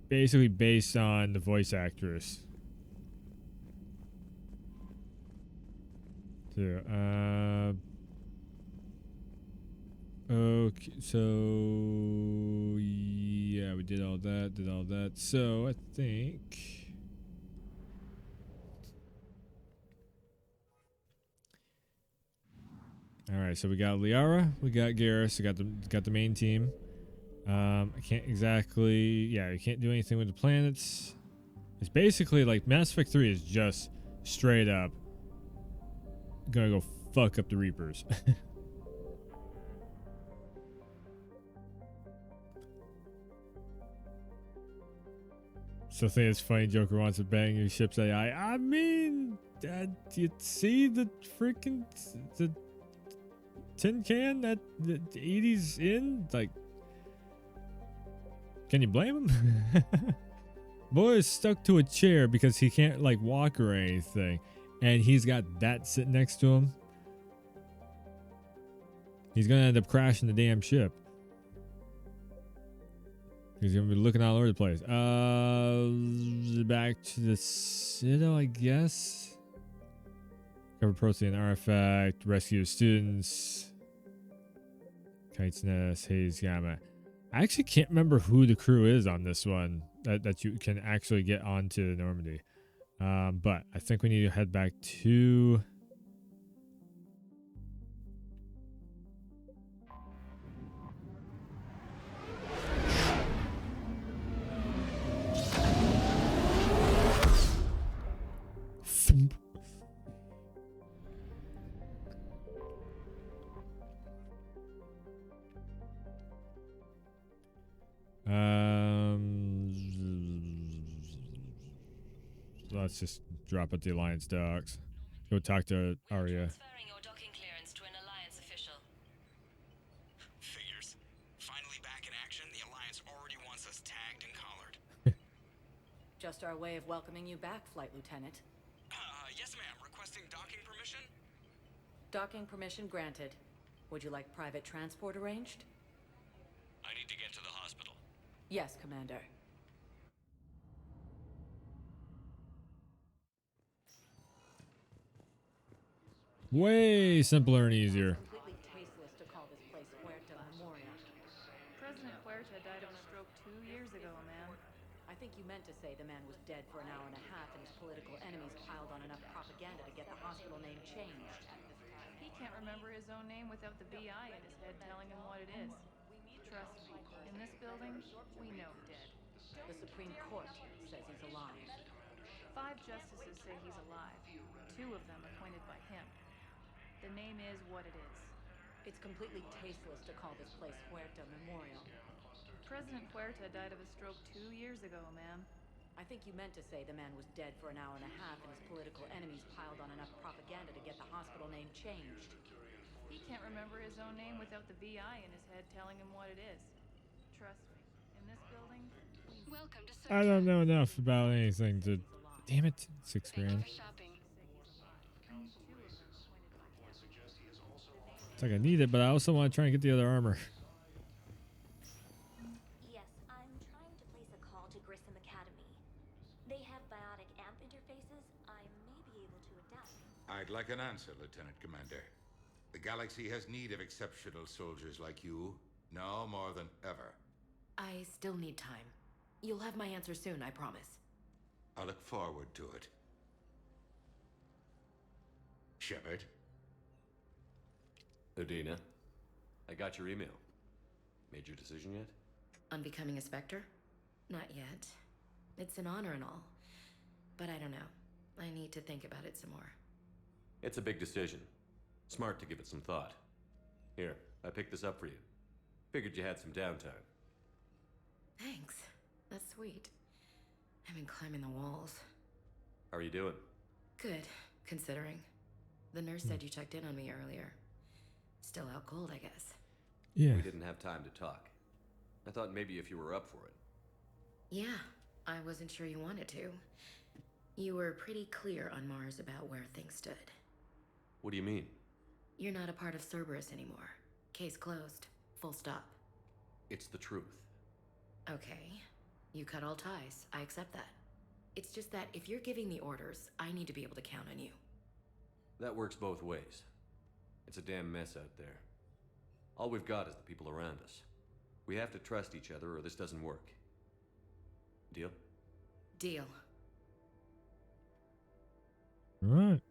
S1: basically based on the voice actress. So, okay, so yeah, we did all that. So I think all right. So we got Liara, we got Garrus, we got the main team. I can't exactly, yeah, you can't do anything with the planets. It's basically like Mass Effect 3 is just straight up gonna go fuck up the Reapers. So I think it's funny Joker wants to bang your ship's AI. I mean, you see the freaking tin can that the 80s in? Like, can you blame him? Boy is stuck to a chair because he can't like walk or anything, and he's got that sitting next to him. He's gonna end up crashing the damn ship. He's gonna be looking all over the place. Back to the Citadel, I guess. Cover protein artifact, rescue students. Kite's Nest, Haze Gamma. I actually can't remember who the crew is on this one that you can actually get onto Normandy. But I think we need to head back to... Let's just drop at the Alliance docks. Go talk to Arya.
S20: Transferring your docking clearance to an Alliance official.
S12: Figures. Finally back in action, the Alliance already wants us tagged and collared.
S2: Just our way of welcoming you back, Flight Lieutenant.
S12: Yes ma'am. Requesting docking permission?
S2: Docking permission granted. Would you like private transport arranged?
S12: I need to get to the hospital.
S2: Yes, Commander.
S1: Way simpler and easier.
S2: Completely tasteless to call this place Huerta Memorial.
S5: President Huerta died of a stroke 2 years ago, ma'am.
S2: I think you meant to say the man was dead for an hour and a half and his political enemies piled on enough propaganda to get the hospital name changed.
S5: He can't remember his own name without the BI in his head telling him what it is. Trust me, in this building, we know dead.
S2: The Supreme Court says he's alive.
S5: 5 justices say he's alive. 2 of them appointed by him. The name is what it is.
S2: It's completely tasteless to call this place Huerta Memorial.
S5: President Huerta died of a stroke 2 years ago, ma'am.
S2: I think you meant to say the man was dead for an hour and a half and his political enemies piled on enough propaganda to get the hospital name changed.
S5: He can't remember his own name without the BI in his head telling him what it is. Trust me, in this building,
S20: Welcome to
S1: I don't know enough about anything to... Damn it, $6 grand. It's like I need it, but I also want to try and get the other armor.
S21: Yes, I'm trying to place a call to Grissom Academy. They have biotic amp interfaces. I may be able to adapt.
S22: I'd like an answer, Lieutenant Commander. The galaxy has need of exceptional soldiers like you, now more than ever.
S2: I still need time. You'll have my answer soon, I promise.
S22: I look forward to it. Shepard?
S3: Udina, I got your email. Made your decision yet?
S2: On becoming a Spectre? Not yet. It's an honor and all. But I don't know. I need to think about it some more.
S3: It's a big decision. Smart to give it some thought. Here, I picked this up for you. Figured you had some downtime.
S2: Thanks. That's sweet. I've been climbing the walls.
S3: How are you doing?
S2: Good, considering. The nurse said you checked in on me earlier. Still out cold, I guess.
S1: Yeah.
S3: We didn't have time to talk. I thought maybe if you were up for it.
S2: Yeah, I wasn't sure you wanted to. You were pretty clear on Mars about where things stood.
S3: What do you mean?
S2: You're not a part of Cerberus anymore. Case closed. Full stop.
S3: It's the truth.
S2: Okay. You cut all ties. I accept that. It's just that if you're giving me orders, I need to be able to count on you.
S3: That works both ways. It's a damn mess out there. All we've got is the people around us. We have to trust each other or this doesn't work. Deal?
S2: Deal.
S1: Right.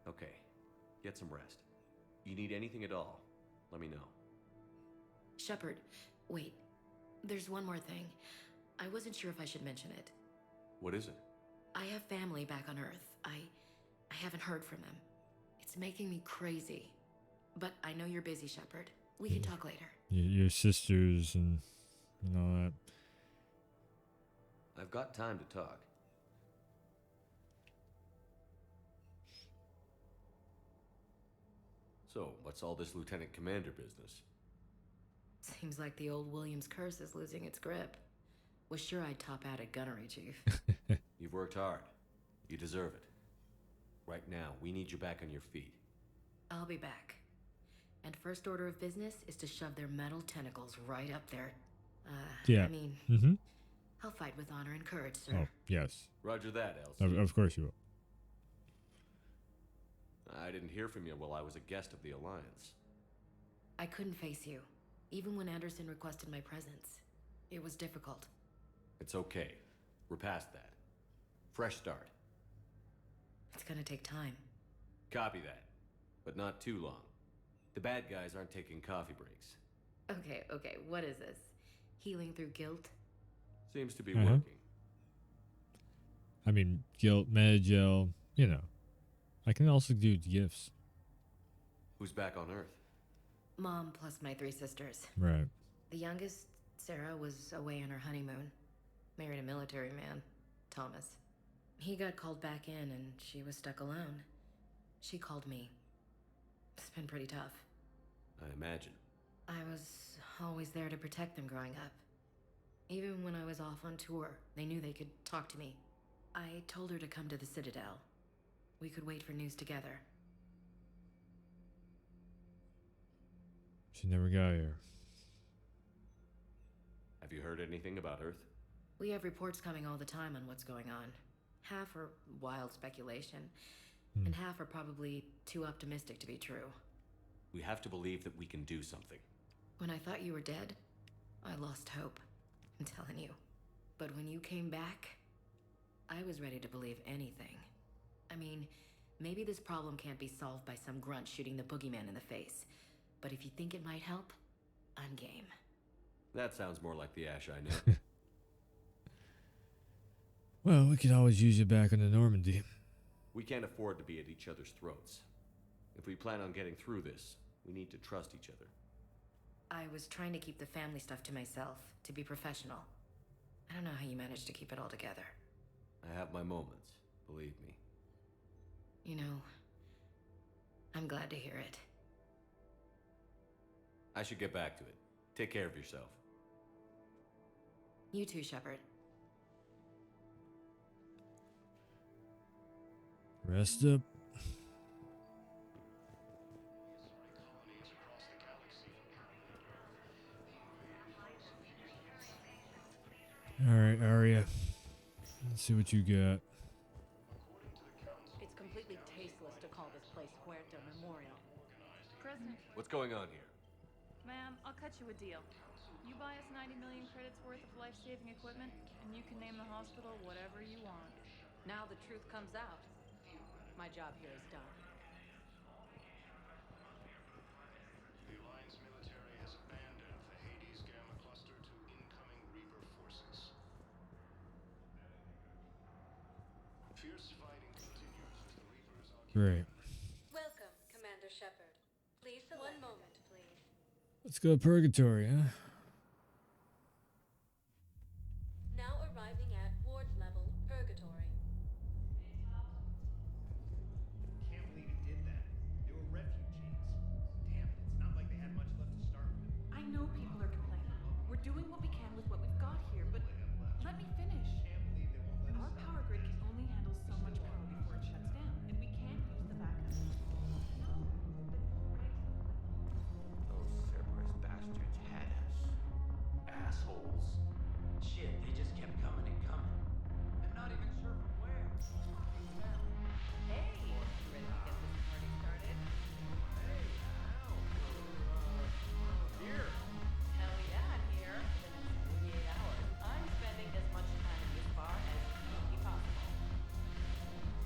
S3: Okay. Get some rest. You need anything at all, let me know.
S2: Shepard, wait. There's one more thing. I wasn't sure if I should mention it.
S3: What is it?
S2: I have family back on Earth. I haven't heard from them. It's making me crazy. But I know you're busy, Shepard. We can talk later.
S1: Your sisters and all that.
S3: I've got time to talk. So, what's all this Lieutenant Commander business?
S2: Seems like the old Williams curse is losing its grip. Was sure I'd top out at gunnery, Chief.
S3: You've worked hard. You deserve it. Right now, we need you back on your feet.
S2: I'll be back. And first order of business is to shove their metal tentacles right up there.
S1: Yeah.
S2: I mean,
S1: Mm-hmm.
S2: I'll fight with honor and courage, sir.
S1: Oh, yes.
S3: Roger that, Elsie.
S1: Of course you will.
S3: I didn't hear from you while I was a guest of the Alliance.
S2: I couldn't face you, even when Anderson requested my presence. It was difficult.
S3: It's okay. We're past that. Fresh start.
S2: It's gonna take time.
S3: Copy that. But not too long. The bad guys aren't taking coffee breaks.
S2: Okay, what is this? Healing through guilt?
S3: Seems to be working.
S1: I mean, guilt, Medagel, you know. I can also do gifts.
S3: Who's back on Earth?
S2: Mom plus my 3 sisters.
S1: Right.
S2: The youngest, Sarah, was away on her honeymoon. Married a military man, Thomas. He got called back in and she was stuck alone. She called me. It's been pretty tough.
S3: I imagine.
S2: I was always there to protect them growing up. Even when I was off on tour, they knew they could talk to me. I told her to come to the Citadel. We could wait for news together.
S1: She never got here.
S3: Have you heard anything about Earth?
S2: We have reports coming all the time on what's going on. Half are wild speculation, and half are probably too optimistic to be true.
S3: We have to believe that we can do something.
S2: When I thought you were dead, I lost hope. I'm telling you. But when you came back, I was ready to believe anything. I mean, maybe this problem can't be solved by some grunt shooting the boogeyman in the face. But if you think it might help, I'm game.
S3: That sounds more like the Ash I know.
S1: Well, we could always use you back on the Normandy.
S3: We can't afford to be at each other's throats. If we plan on getting through this, we need to trust each other.
S2: I was trying to keep the family stuff to myself, to be professional. I don't know how you managed to keep it all together.
S3: I have my moments, believe me.
S2: You know, I'm glad to hear it.
S3: I should get back to it. Take care of yourself.
S2: You too, Shepard.
S1: Rest up. Alright, Arya. Let's see what you got.
S6: It's completely tasteless to call this place Huerta Memorial.
S10: President,
S3: What's going on here?
S10: ma'am, I'll cut you a deal. You buy us 90 million credits worth of life-saving equipment, and you can name the hospital whatever you want.
S6: Now the truth comes out. My job here is done.
S13: The Alliance military has abandoned the Hades Gamma cluster to incoming Reaper forces. Fierce fighting continues as the Reapers are...
S1: Great.
S21: Welcome, Commander Shepard. Please select. One moment, please.
S1: Let's go Purgatory, huh?
S21: Now arriving at ward level Purgatory.
S12: Can't believe he did that. They were refugees. Damn it, it's not like they had much left to start with.
S10: I know people are complaining. We're doing what we can with what we've got here, but let me finish.
S12: Can't believe they won't let
S10: Our
S12: us
S10: power grid can only handle so much power before it shuts down, and we can't use the backup.
S23: Those Cerberus bastards had us. Assholes. Shit, they just kept coming and coming. And not even sure from where.
S6: Hey! You ready to get this party started?
S12: Hey, now we're here.
S6: Hell yeah, I'm here. For the next 48 hours, I'm spending as much time in this bar as humanly possible.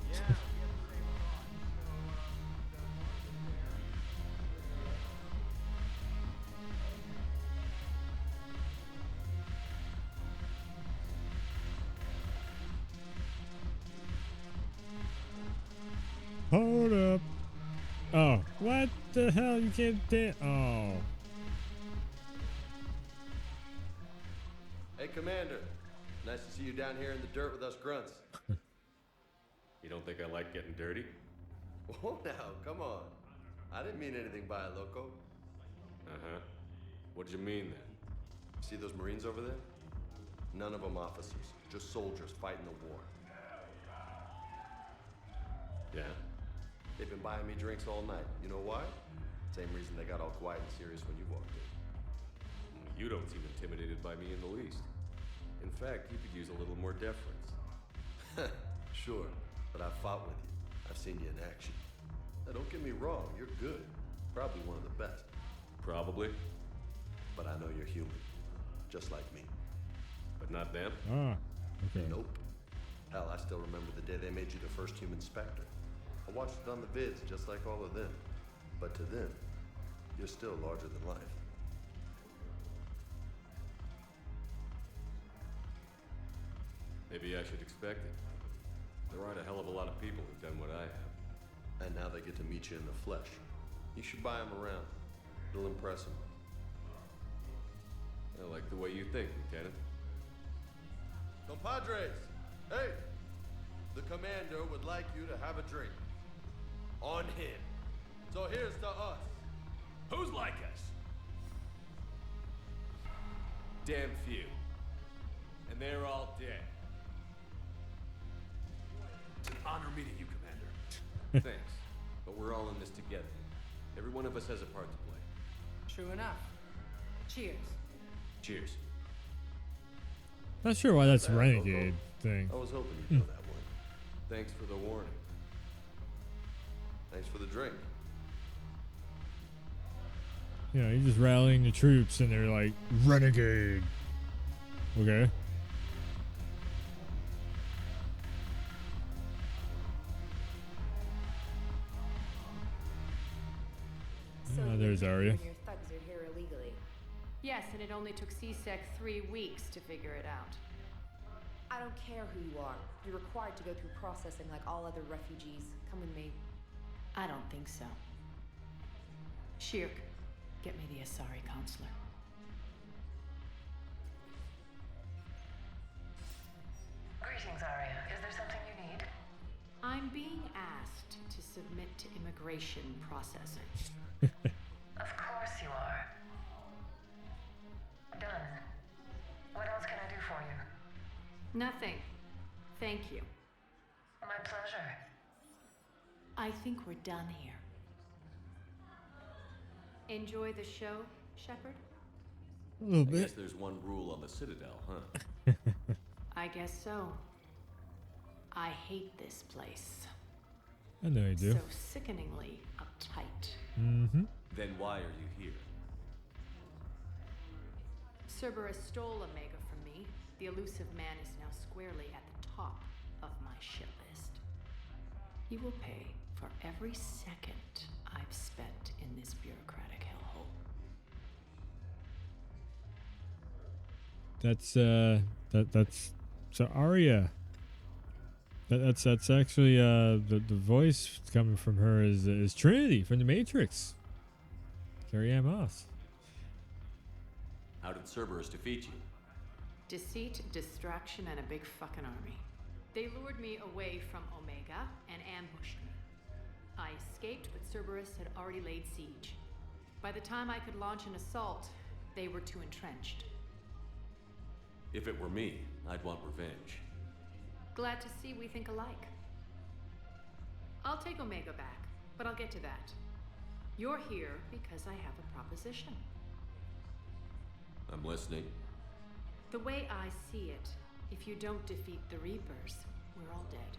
S12: Yeah, we have the same thought.
S1: Hold up. Oh, what the hell? You can't dance. Oh.
S19: Hey, Commander. Nice to see you down here in the dirt with us grunts.
S3: You don't think I like getting dirty?
S19: Oh, now, come on. I didn't mean anything by it, loco.
S3: Uh-huh. What'd you mean then?
S19: See those Marines over there? None of them officers, just soldiers fighting the war.
S3: Yeah?
S19: They've been buying me drinks all night. You know why? Same reason they got all quiet and serious when you walked in.
S3: You don't seem intimidated by me in the least. In fact, you could use a little more deference.
S19: Sure, but I've fought with you. I've seen you in action. Now, don't get me wrong, you're good. Probably one of the best.
S3: Probably.
S19: But I know you're human. Just like me.
S3: But not them?
S1: Ah, okay.
S19: Nope. Hell, I still remember the day they made you the first human Spectre. I watched it on the vids, just like all of them. But to them, you're still larger than life.
S3: Maybe I should expect it. There aren't a hell of a lot of people who've done what I have.
S19: And now they get to meet you in the flesh. You should buy them around. It'll impress them.
S3: I like the way you think, Lieutenant.
S19: Compadres! Hey! The commander would like you to have a drink. On him. So here's to us.
S23: Who's like us?
S3: Damn few. And they're all dead.
S23: It's an honor meeting you, Commander.
S3: Thanks. But we're all in this together. Every one of us has a part to play.
S6: True enough. Cheers.
S3: Cheers.
S1: Not sure why that's a renegade thing.
S19: I was hoping you'd know that one.
S3: Thanks for the warning.
S19: Thanks for the drink.
S1: You know, you're just rallying the troops and they're like, renegade. Okay.
S14: So
S1: there's Arya.
S14: You and your thugs are here illegally.
S6: Yes, and it only took CSEC 3 weeks to figure it out.
S14: I don't care who you are. You're required to go through processing like all other refugees. Come with me.
S6: I don't think so. Shirk, get me the Asari counselor.
S4: Greetings, Arya. Is there something you need?
S6: I'm being asked to submit to immigration processing.
S4: Of course you are. Done. What else can I do for you?
S6: Nothing. Thank you.
S4: My pleasure.
S6: I think we're done here. Enjoy the show, Shepard?
S1: A little
S3: I
S1: bit.
S3: guess there's one rule on the Citadel, huh?
S6: I guess so. I hate this place.
S1: I know you do.
S6: So sickeningly uptight.
S1: Mm-hmm.
S3: Then why are you here?
S6: Cerberus stole Omega from me. The elusive man is now squarely at the top of my shit list. He will pay for every second I've spent in this bureaucratic hellhole.
S1: That's so Arya. That's actually the voice coming from her is Trinity from the Matrix. Carrie-Anne Moss.
S3: How did Cerberus defeat you?
S6: Deceit, distraction, and a big fucking army. They lured me away from Omega and ambushed me. I escaped, but Cerberus had already laid siege. By the time I could launch an assault, they were too entrenched.
S3: If it were me, I'd want revenge.
S6: Glad to see we think alike. I'll take Omega back, but I'll get to that. You're here because I have a proposition.
S3: I'm listening.
S6: The way I see it, if you don't defeat the Reapers, we're all dead.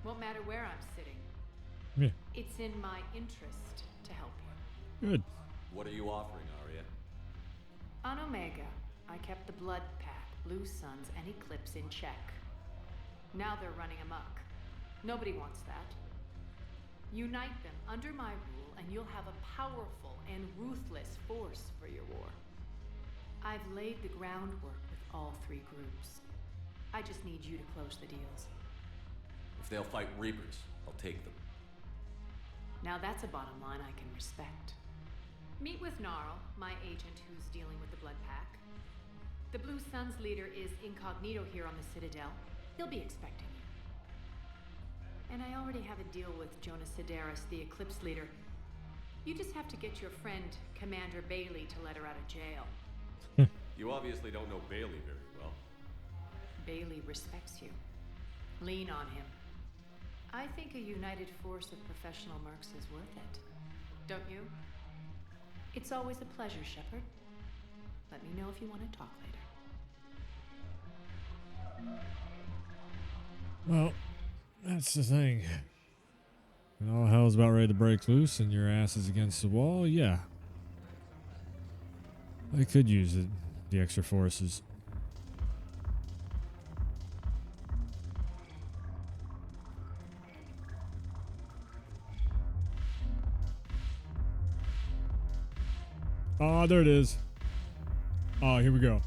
S6: Won't matter where I'm sitting.
S1: Yeah.
S6: It's in my interest to help you.
S1: Good.
S3: What are you offering, Arya?
S6: On Omega, I kept the Blood Pack, Blue Suns, and Eclipse in check. Now they're running amok. Nobody wants that. Unite them under my rule, and you'll have a powerful and ruthless force for your war. I've laid the groundwork with all 3 groups. I just need you to close the deals.
S3: If they'll fight Reapers, I'll take them.
S6: Now that's a bottom line I can respect. Meet with Gnarl, my agent who's dealing with the Blood Pack. The Blue Suns leader is incognito here on the Citadel. He'll be expecting you. And I already have a deal with Jonas Sidaris, the Eclipse leader. You just have to get your friend, Commander Bailey, to let her out of jail.
S3: You obviously don't know Bailey very well.
S6: Bailey respects you. Lean on him. I think a united force of professional mercs is worth it. Don't you? It's always a pleasure, Shepard. Let me know if you want to talk later.
S1: Well, that's the thing. When all hell's about ready to break loose and your ass is against the wall, yeah. I could use it, the extra forces. Oh, there it is. Oh, here we go.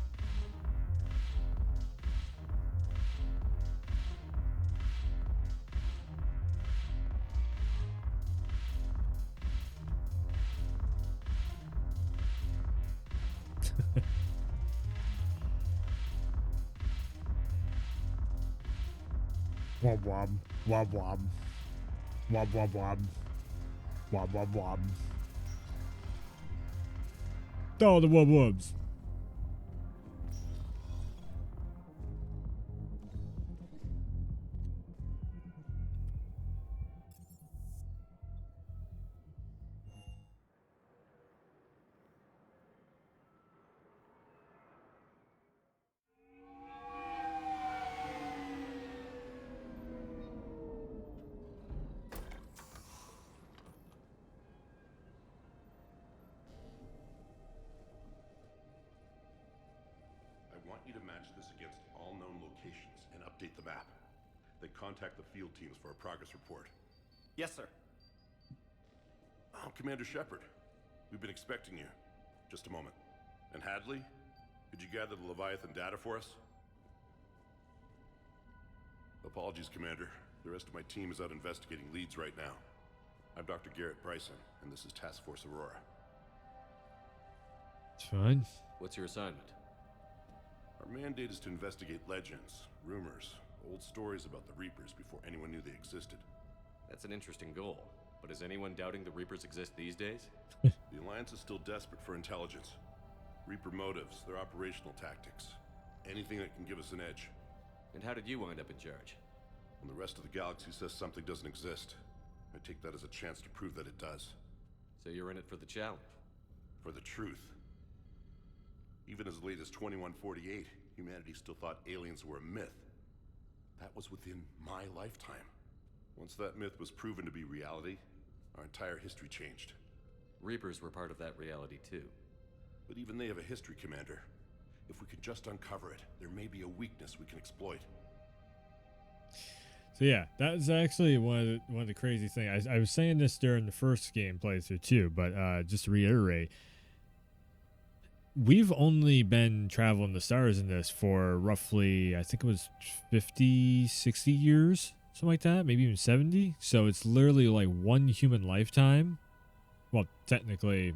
S1: Wob wob. Wob wob. Wob wob wob. Wob wob wob. All the wob wobs.
S7: I want you to match this against all known locations and update the map. Then contact the field teams for a progress report.
S9: Yes, sir.
S7: Oh, Commander Shepard. We've been expecting you. Just a moment. And Hadley? Could you gather the Leviathan data for us? Apologies, Commander. The rest of my team is out investigating leads right now. I'm Dr. Garrett Bryson, and this is Task Force Aurora.
S1: It's fine.
S3: What's your assignment?
S7: Our mandate is to investigate legends, rumors, old stories about the Reapers before anyone knew they existed.
S3: That's an interesting goal. But is anyone doubting the Reapers exist these days?
S7: The Alliance is still desperate for intelligence. Reaper motives, their operational tactics. Anything that can give us an edge.
S3: And how did you wind up in charge?
S7: When the rest of the galaxy says something doesn't exist, I take that as a chance to prove that it does.
S3: So you're in it for the challenge?
S7: For the truth. Even as late as 2148, humanity still thought aliens were a myth. That was within my lifetime. Once that myth was proven to be reality, our entire history changed.
S3: Reapers were part of that reality too.
S7: But even they have a history, Commander. If we could just uncover it, there may be a weakness we can exploit.
S1: So yeah, that's actually one of the crazy things. I was saying this during the first game playthrough too, but just to reiterate, we've only been traveling the stars in this for roughly, I think it was 50, 60 years, something like that, maybe even 70. So it's literally like one human lifetime. Well, technically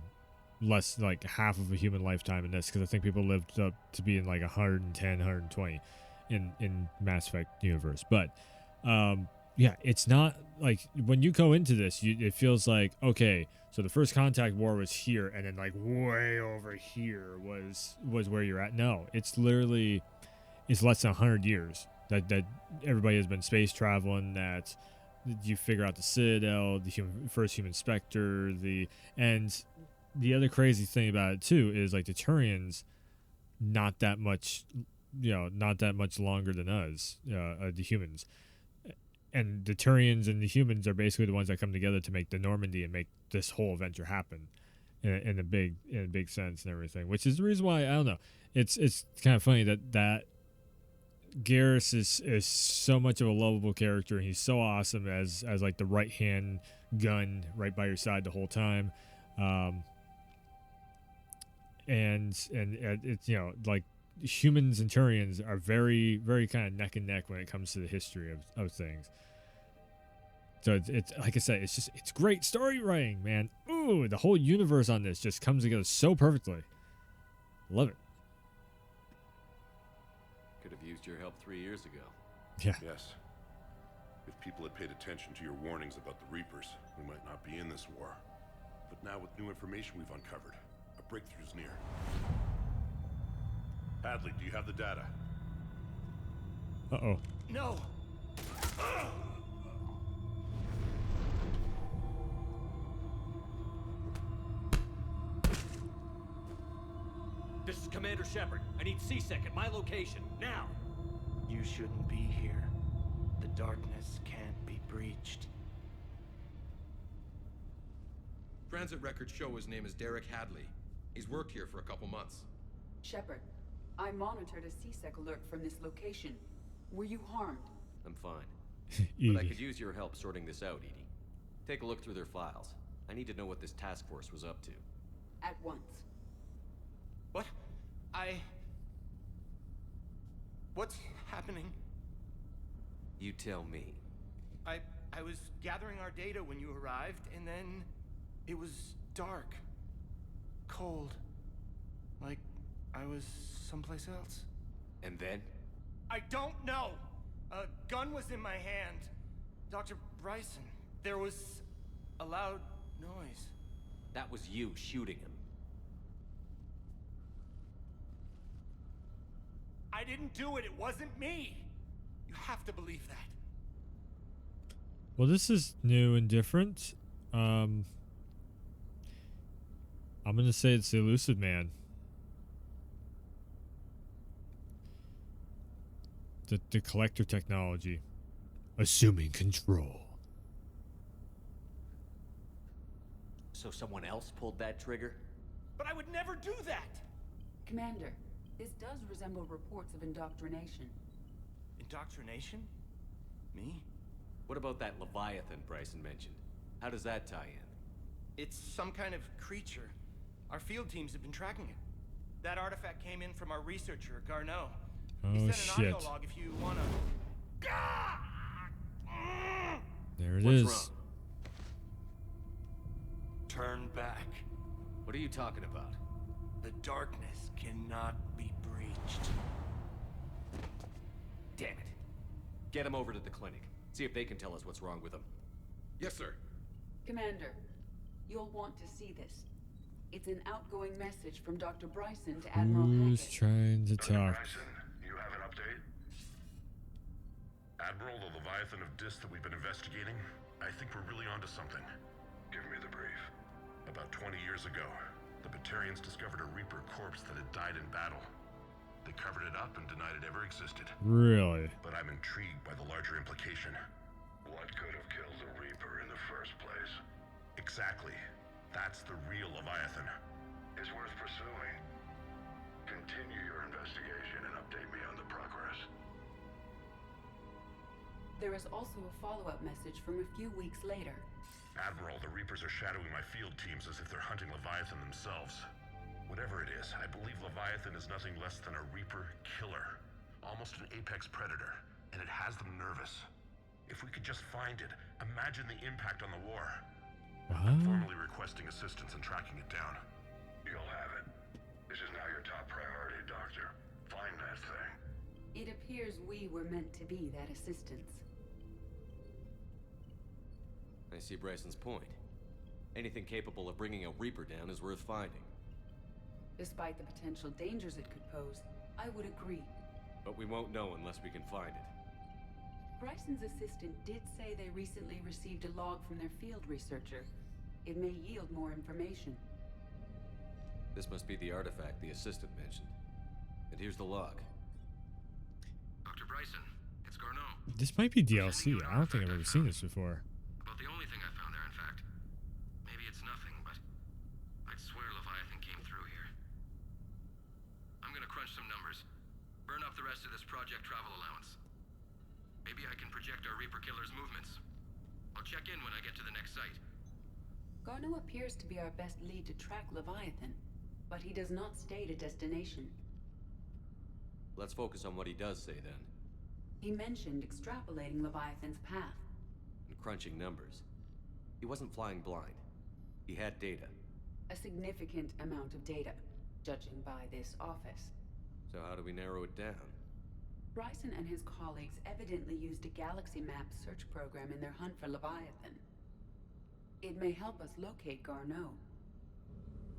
S1: less, like half of a human lifetime in this, because I think people lived up to be in like 110, 120 in Mass Effect universe. But yeah, it's not like when you go into this, it feels like, okay, so the first contact war was here, and then like way over here was where you're at. No, it's literally, it's less than 100 years that everybody has been space traveling, that you figure out the Citadel, the first human Spectre, and the other crazy thing about it too is like the Turians, not that much longer than us, the humans. And the Turians and the humans are basically the ones that come together to make the Normandy and make this whole adventure happen in a big sense and everything. Which is the reason why, I don't know, it's kind of funny that Garrus is so much of a lovable character, and he's so awesome as like the right hand gun right by your side the whole time, and it's, you know, like humans and Turians are very, very kind of neck and neck when it comes to the history of things. So it's like I said, it's great story writing, man. Ooh, the whole universe on this just comes together so perfectly. Love it.
S3: Could have used your help 3 years ago.
S1: Yeah.
S7: Yes. If people had paid attention to your warnings about the Reapers, we might not be in this war. But now with new information we've uncovered, a breakthrough's near. Hadley, do you have the data?
S1: Uh-oh.
S12: No!
S3: This is Commander Shepard. I need C-Sec at my location, now!
S12: You shouldn't be here. The darkness can't be breached.
S9: Transit records show his name is Derek Hadley. He's worked here for a couple months.
S15: Shepard, I monitored a C-Sec alert from this location. Were you harmed?
S3: I'm fine. But I could use your help sorting this out, Edie. Take a look through their files. I need to know what this task force was up to.
S15: At once.
S12: What? What's happening?
S3: You tell me.
S12: I was gathering our data when you arrived, and then it was dark. Cold. Like I was someplace else.
S3: And then?
S12: I don't know! A gun was in my hand. Dr. Bryson, there was a loud noise.
S3: That was you shooting him.
S12: I didn't do it. It wasn't me. You have to believe that.
S1: Well, this is new and different. I'm gonna say it's the Elusive Man. The collector technology. Assuming control.
S3: So someone else pulled that trigger?
S12: But I would never do that!
S15: Commander, this does resemble reports of indoctrination.
S12: Indoctrination? Me?
S3: What about that Leviathan Bryson mentioned? How does that tie in?
S12: It's some kind of creature. Our field teams have been tracking it. That artifact came in from our researcher, Garneau. He sent an audio log if you wanna...
S1: There it
S3: What's
S1: is.
S3: wrong?
S12: Turn back.
S3: What are you talking about?
S12: The darkness cannot be breached.
S3: Damn it. Get him over to the clinic. See if they can tell us what's wrong with him.
S9: Yes, sir.
S15: Commander, you'll want to see this. It's an outgoing message from Dr. Bryson to Admiral
S1: Who's
S15: Hackett.
S1: trying to
S13: Dr.
S1: talk?
S13: Bryson, you have an update? Admiral, the Leviathan of Dis that we've been investigating, I think we're really onto something. Give me the brief. About 20 years ago, the Batarians discovered a Reaper corpse that had died in battle. They covered it up and denied it ever existed.
S1: Really?
S13: But I'm intrigued by the larger implication. What could have killed the Reaper in the first place? Exactly. That's the real Leviathan. It's worth pursuing. Continue your investigation and update me on the progress.
S15: There is also a follow-up message from a few weeks later.
S13: Admiral, the Reapers are shadowing my field teams as if they're hunting Leviathan themselves. Whatever it is, I believe Leviathan is nothing less than a Reaper killer. Almost an apex predator, and it has them nervous. If we could just find it, imagine the impact on the war. I'm formally requesting assistance in tracking it down. You'll have it. This is now your top priority, Doctor. Find that thing.
S15: It appears we were meant to be that assistance.
S3: I see Bryson's point. Anything capable of bringing a Reaper down is worth finding.
S15: Despite the potential dangers it could pose, I would agree.
S3: But we won't know unless we can find it.
S15: Bryson's assistant did say they recently received a log from their field researcher. It may yield more information.
S3: This must be the artifact the assistant mentioned. And here's the log.
S9: Dr. Bryson, it's Garneau.
S1: This might be DLC. I don't think I've ever seen this before.
S9: About the only thing I found there, in fact. Maybe it's nothing, but I'd swear Leviathan came through here. I'm gonna crunch some numbers. Burn up the rest of this project travel allowance. Maybe I can project our Reaper killer's movements. I'll check in when I get to the next site.
S15: Garneau appears to be our best lead to track Leviathan, but he does not state a destination.
S3: Let's focus on what he does say then.
S15: He mentioned extrapolating Leviathan's path.
S3: And crunching numbers. He wasn't flying blind. He had data.
S15: A significant amount of data, judging by this office.
S3: So how do we narrow it down?
S15: Bryson and his colleagues evidently used a galaxy map search program in their hunt for Leviathan. It may help us locate Garneau.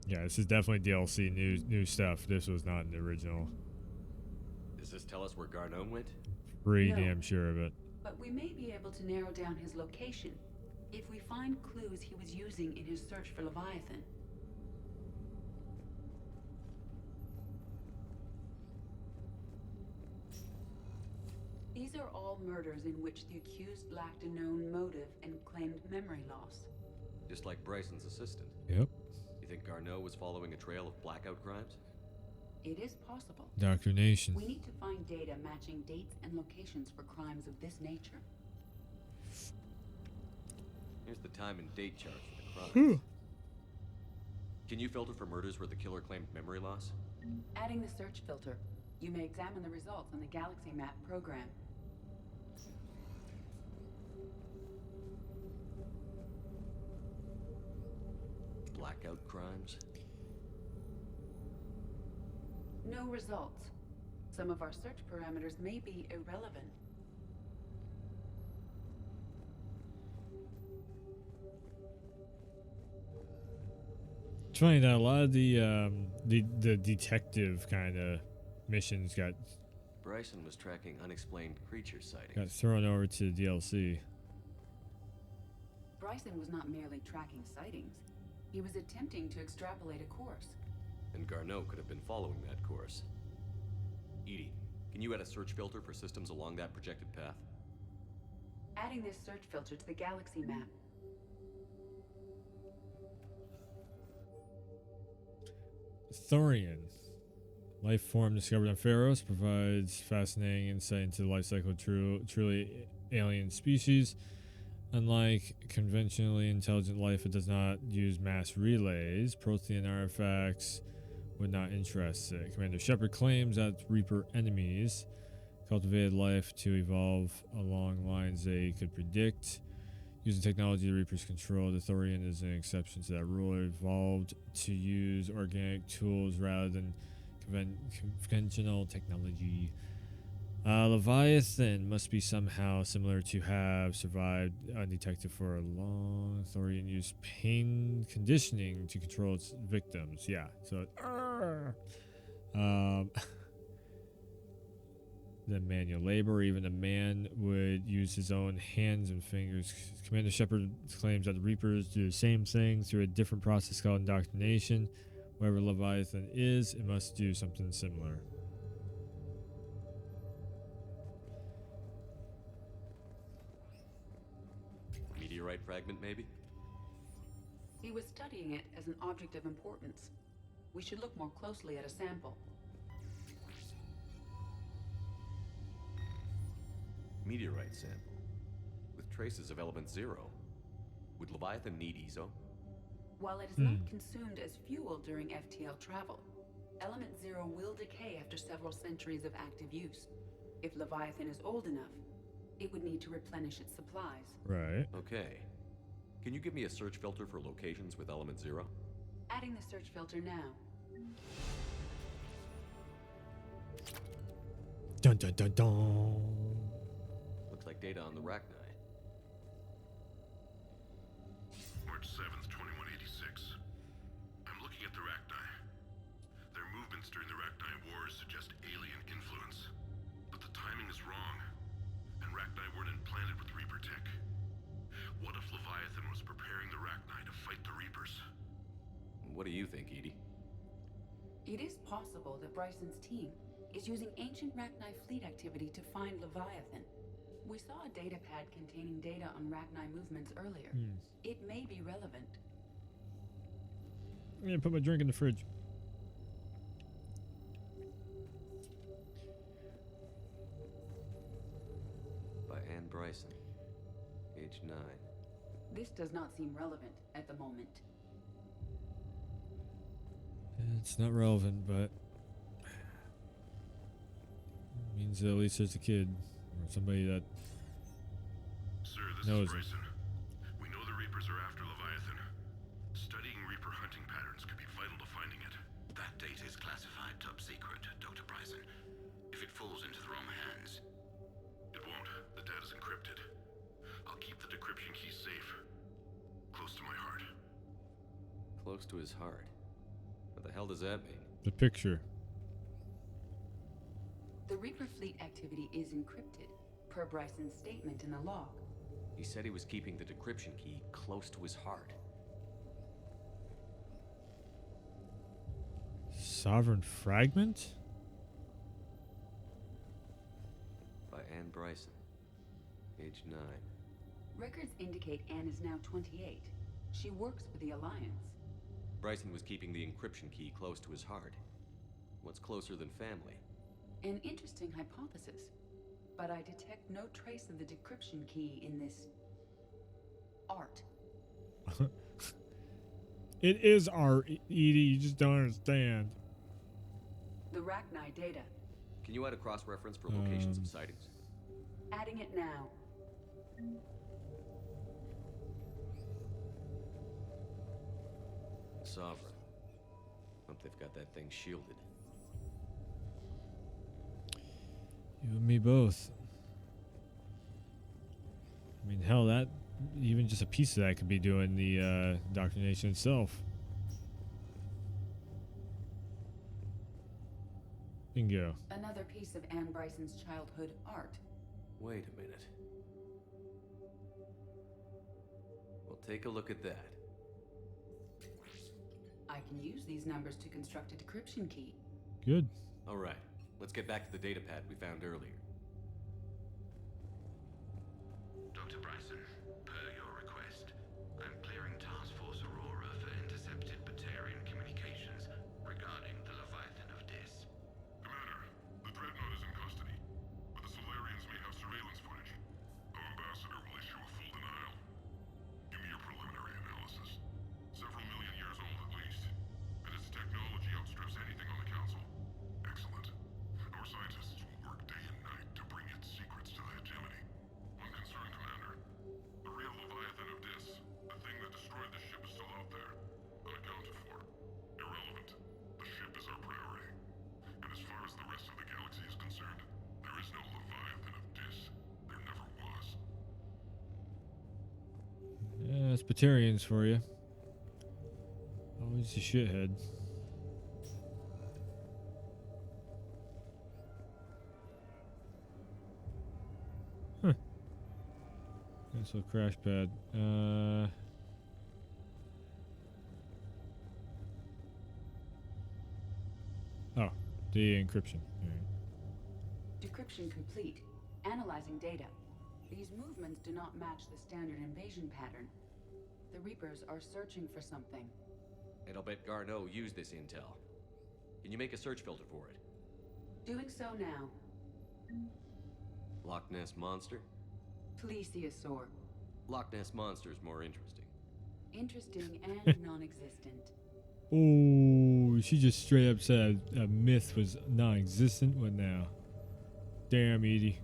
S1: Yeah, this is definitely DLC new stuff. This was not in the original.
S3: Does this tell us where Garneau went?
S1: Pretty
S15: No.
S1: damn sure of it.
S15: But we may be able to narrow down his location if we find clues he was using in his search for Leviathan. These are all murders in which the accused lacked a known motive and claimed memory loss.
S3: Just like Bryson's assistant.
S1: Yep.
S3: You think Garneau was following a trail of blackout crimes?
S15: It is possible.
S1: Indoctrination.
S15: We need to find data matching dates and locations for crimes of this nature.
S3: Here's the time and date chart for the crimes. Can you filter for murders where the killer claimed memory loss?
S15: Adding the search filter, you may examine the results on the Galaxy Map program.
S3: Blackout crimes?
S15: No results. Some of our search parameters may be irrelevant.
S1: It's funny that a lot of the detective kind of missions got
S3: Bryson was tracking unexplained creature sightings.
S1: got thrown over to the DLC.
S15: Bryson was not merely tracking sightings. He was attempting to extrapolate a course.
S3: And Garneau could have been following that course. Edie, can you add a search filter for systems along that projected path?
S15: Adding this search filter to the Galaxy Map.
S1: Thorian. Life form discovered on Pharos provides fascinating insight into the life cycle of truly alien species. Unlike conventionally intelligent life, it does not use mass relays. Prothean artifacts would not interest it. Commander Shepard claims that Reaper enemies cultivated life to evolve along lines they could predict. Using technology the Reapers control, the Thorian is an exception to that rule. It evolved to use organic tools rather than conventional technology. Leviathan must be somehow similar to have survived undetected for a long. Thorian used pain conditioning to control its victims. Yeah, so the manual labor, even a man would use his own hands and fingers. Commander Shepard claims that the Reapers do the same thing through a different process called indoctrination. Wherever Leviathan is, it must do something similar.
S3: Meteorite fragment, maybe?
S15: He was studying it as an object of importance. We should look more closely at a sample.
S3: Meteorite sample. With traces of element 0. Would Leviathan need ESO?
S15: While it is not consumed as fuel during FTL travel, element 0 will decay after several centuries of active use. If Leviathan is old enough, it would need to replenish its supplies.
S1: Right.
S3: Okay. Can you give me a search filter for locations with element 0?
S15: Adding the search filter now.
S1: Dun dun dun dun.
S3: Looks like data on the Rachni.
S11: March 7th, 2186. I'm looking at the Rachni. Their movements during the Rachni Wars suggest alien influence. But the timing is wrong. And Rachni weren't implanted with Reaper tech. What if Leviathan was preparing the Rachni to fight the Reapers?
S3: What do you think, Edie?
S15: It is possible that Bryson's team is using ancient Rachni fleet activity to find Leviathan. We saw a data pad containing data on Rachni movements earlier. It may be relevant.
S1: I'm gonna put my drink in the fridge.
S3: By Anne Bryson. Age 9.
S15: This does not seem relevant at the moment.
S1: It's not relevant, but it means at least there's a kid or somebody that
S11: Sir, this
S1: knows
S11: is
S1: him.
S11: Bryson. We know the Reapers are after Leviathan. Studying Reaper hunting patterns could be vital to finding it.
S23: That data is classified top secret, Dr. Bryson. If it falls into the wrong hands...
S11: It won't. The data's encrypted. I'll keep the decryption key safe. Close close to my heart.
S3: Close to his heart. What the hell does that mean?
S1: The picture.
S15: The Reaper fleet activity is encrypted, per Bryson's statement in the log.
S3: He said he was keeping the decryption key close to his heart.
S1: Sovereign Fragment?
S3: By Anne Bryson. Age 9.
S15: Records indicate Anne is now 28. She works for the Alliance.
S3: Bryson was keeping the encryption key close to his heart. What's closer than family?
S15: An interesting hypothesis. But I detect no trace of the decryption key in this art.
S1: It is art, Edie. You just don't understand.
S15: The Rachni data.
S3: Can you add a cross-reference for locations of sightings?
S15: Adding it now.
S3: Sovereign. Hope they've got that thing shielded.
S1: You and me both. I mean, hell, that even just a piece of that could be doing the indoctrination itself. Bingo.
S15: Another piece of Anne Bryson's childhood art.
S3: Wait a minute. Well, take a look at that.
S15: I can use these numbers to construct a decryption key.
S1: Good.
S3: All right. Let's get back to the data pad we found earlier.
S9: Dr. Bryson, per your request, I'm clearing Task Force Aurora for intercepted Batarian communications regarding the Leviathan of Dis.
S11: Commander, the Dreadnought is in custody, but the Solarians may have surveillance footage. Our ambassador will issue a full denial. Give me your preliminary analysis. Several million years old at least, and its technology outstrips anything on the Council. Excellent. Our scientists will work day and night to bring its secrets to the hegemony. One concern, Commander. The real Leviathan of Dis, the thing that destroyed the ship, is still out there, unaccounted for. Irrelevant. The ship is our priority. And as far as the rest of the galaxy is concerned, there is no Leviathan of Dis. There never was.
S1: Yeah, it's Batarians for you. Always a shithead. Huh. Nice little crash pad. Oh, the encryption. All right.
S15: Decryption complete. Analyzing data. These movements do not match the standard invasion pattern. The Reapers are searching for something.
S3: And I'll bet Garneau used this intel. Can you make a search filter for it?
S15: Doing so now.
S3: Loch Ness Monster?
S15: Plesiosaur.
S3: Loch Ness Monster is more interesting.
S15: Interesting and non-existent.
S1: Oh, she just straight up said a myth was non-existent. What now? Damn, Edie.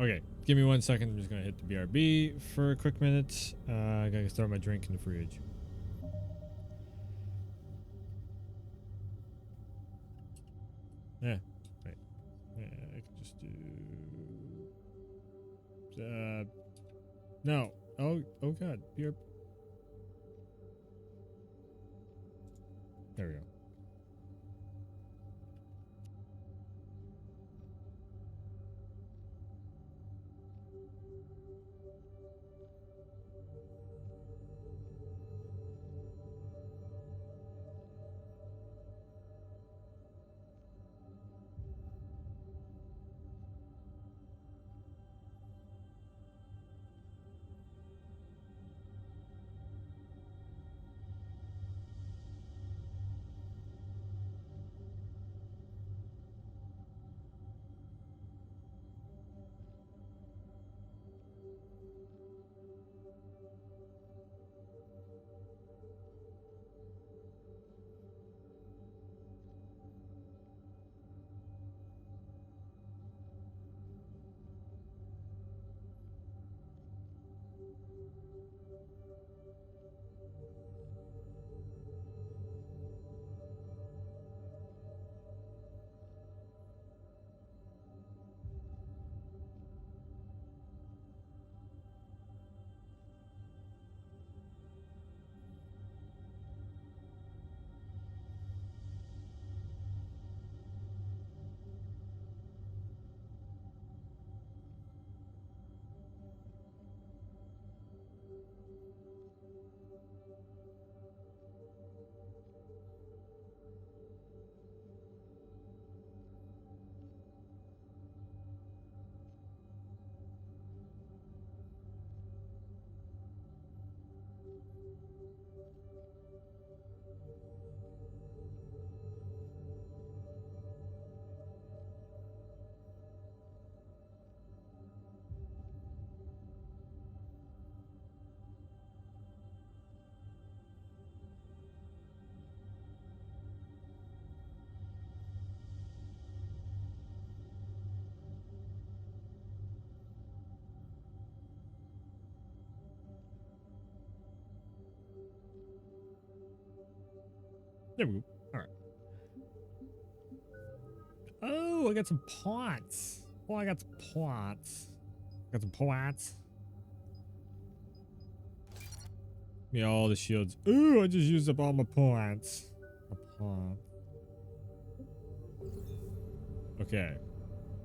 S1: Okay, give me 1 second. I'm just gonna hit the BRB for a quick minute. I gotta throw my drink in the fridge. Yeah, wait. Yeah, I can just do. No. Oh God. BRB. There we go. There we go. All right. Oh, I got some pots. Oh, I got some pots. Got some pots. Me all the shields. Ooh, I just used up all my points. My pot. Okay.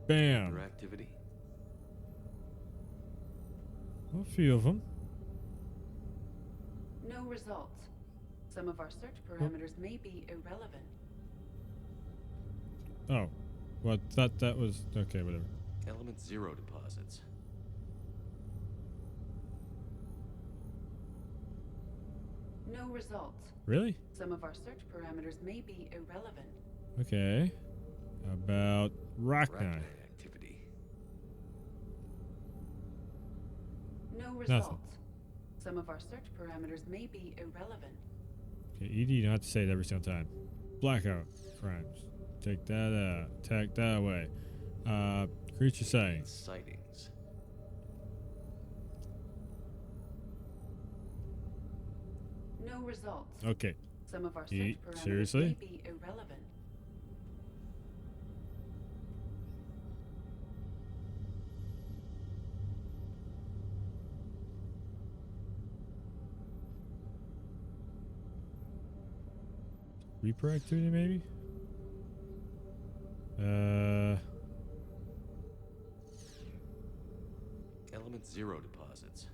S1: Bam.
S3: Your activity?
S1: A few of them.
S15: No results. Some of our search parameters may be irrelevant.
S1: Oh. Well, that was... Okay, whatever.
S3: Element 0 deposits.
S15: No results.
S1: Really?
S15: Some of our search parameters may be irrelevant.
S1: Okay. How about Rachni?
S3: Activity.
S15: No results.
S1: Nothing.
S15: Some of our search parameters may be irrelevant.
S1: Okay, ED, you don't have to say it every single time. Blackout crimes. Take that out. Take that away. Creature sightings.
S3: Sightings.
S15: No results.
S1: Okay.
S15: Some of our search parameters
S1: Seriously?
S15: may be irrelevant.
S1: Reaper activity, maybe?
S3: Element 0 deposits.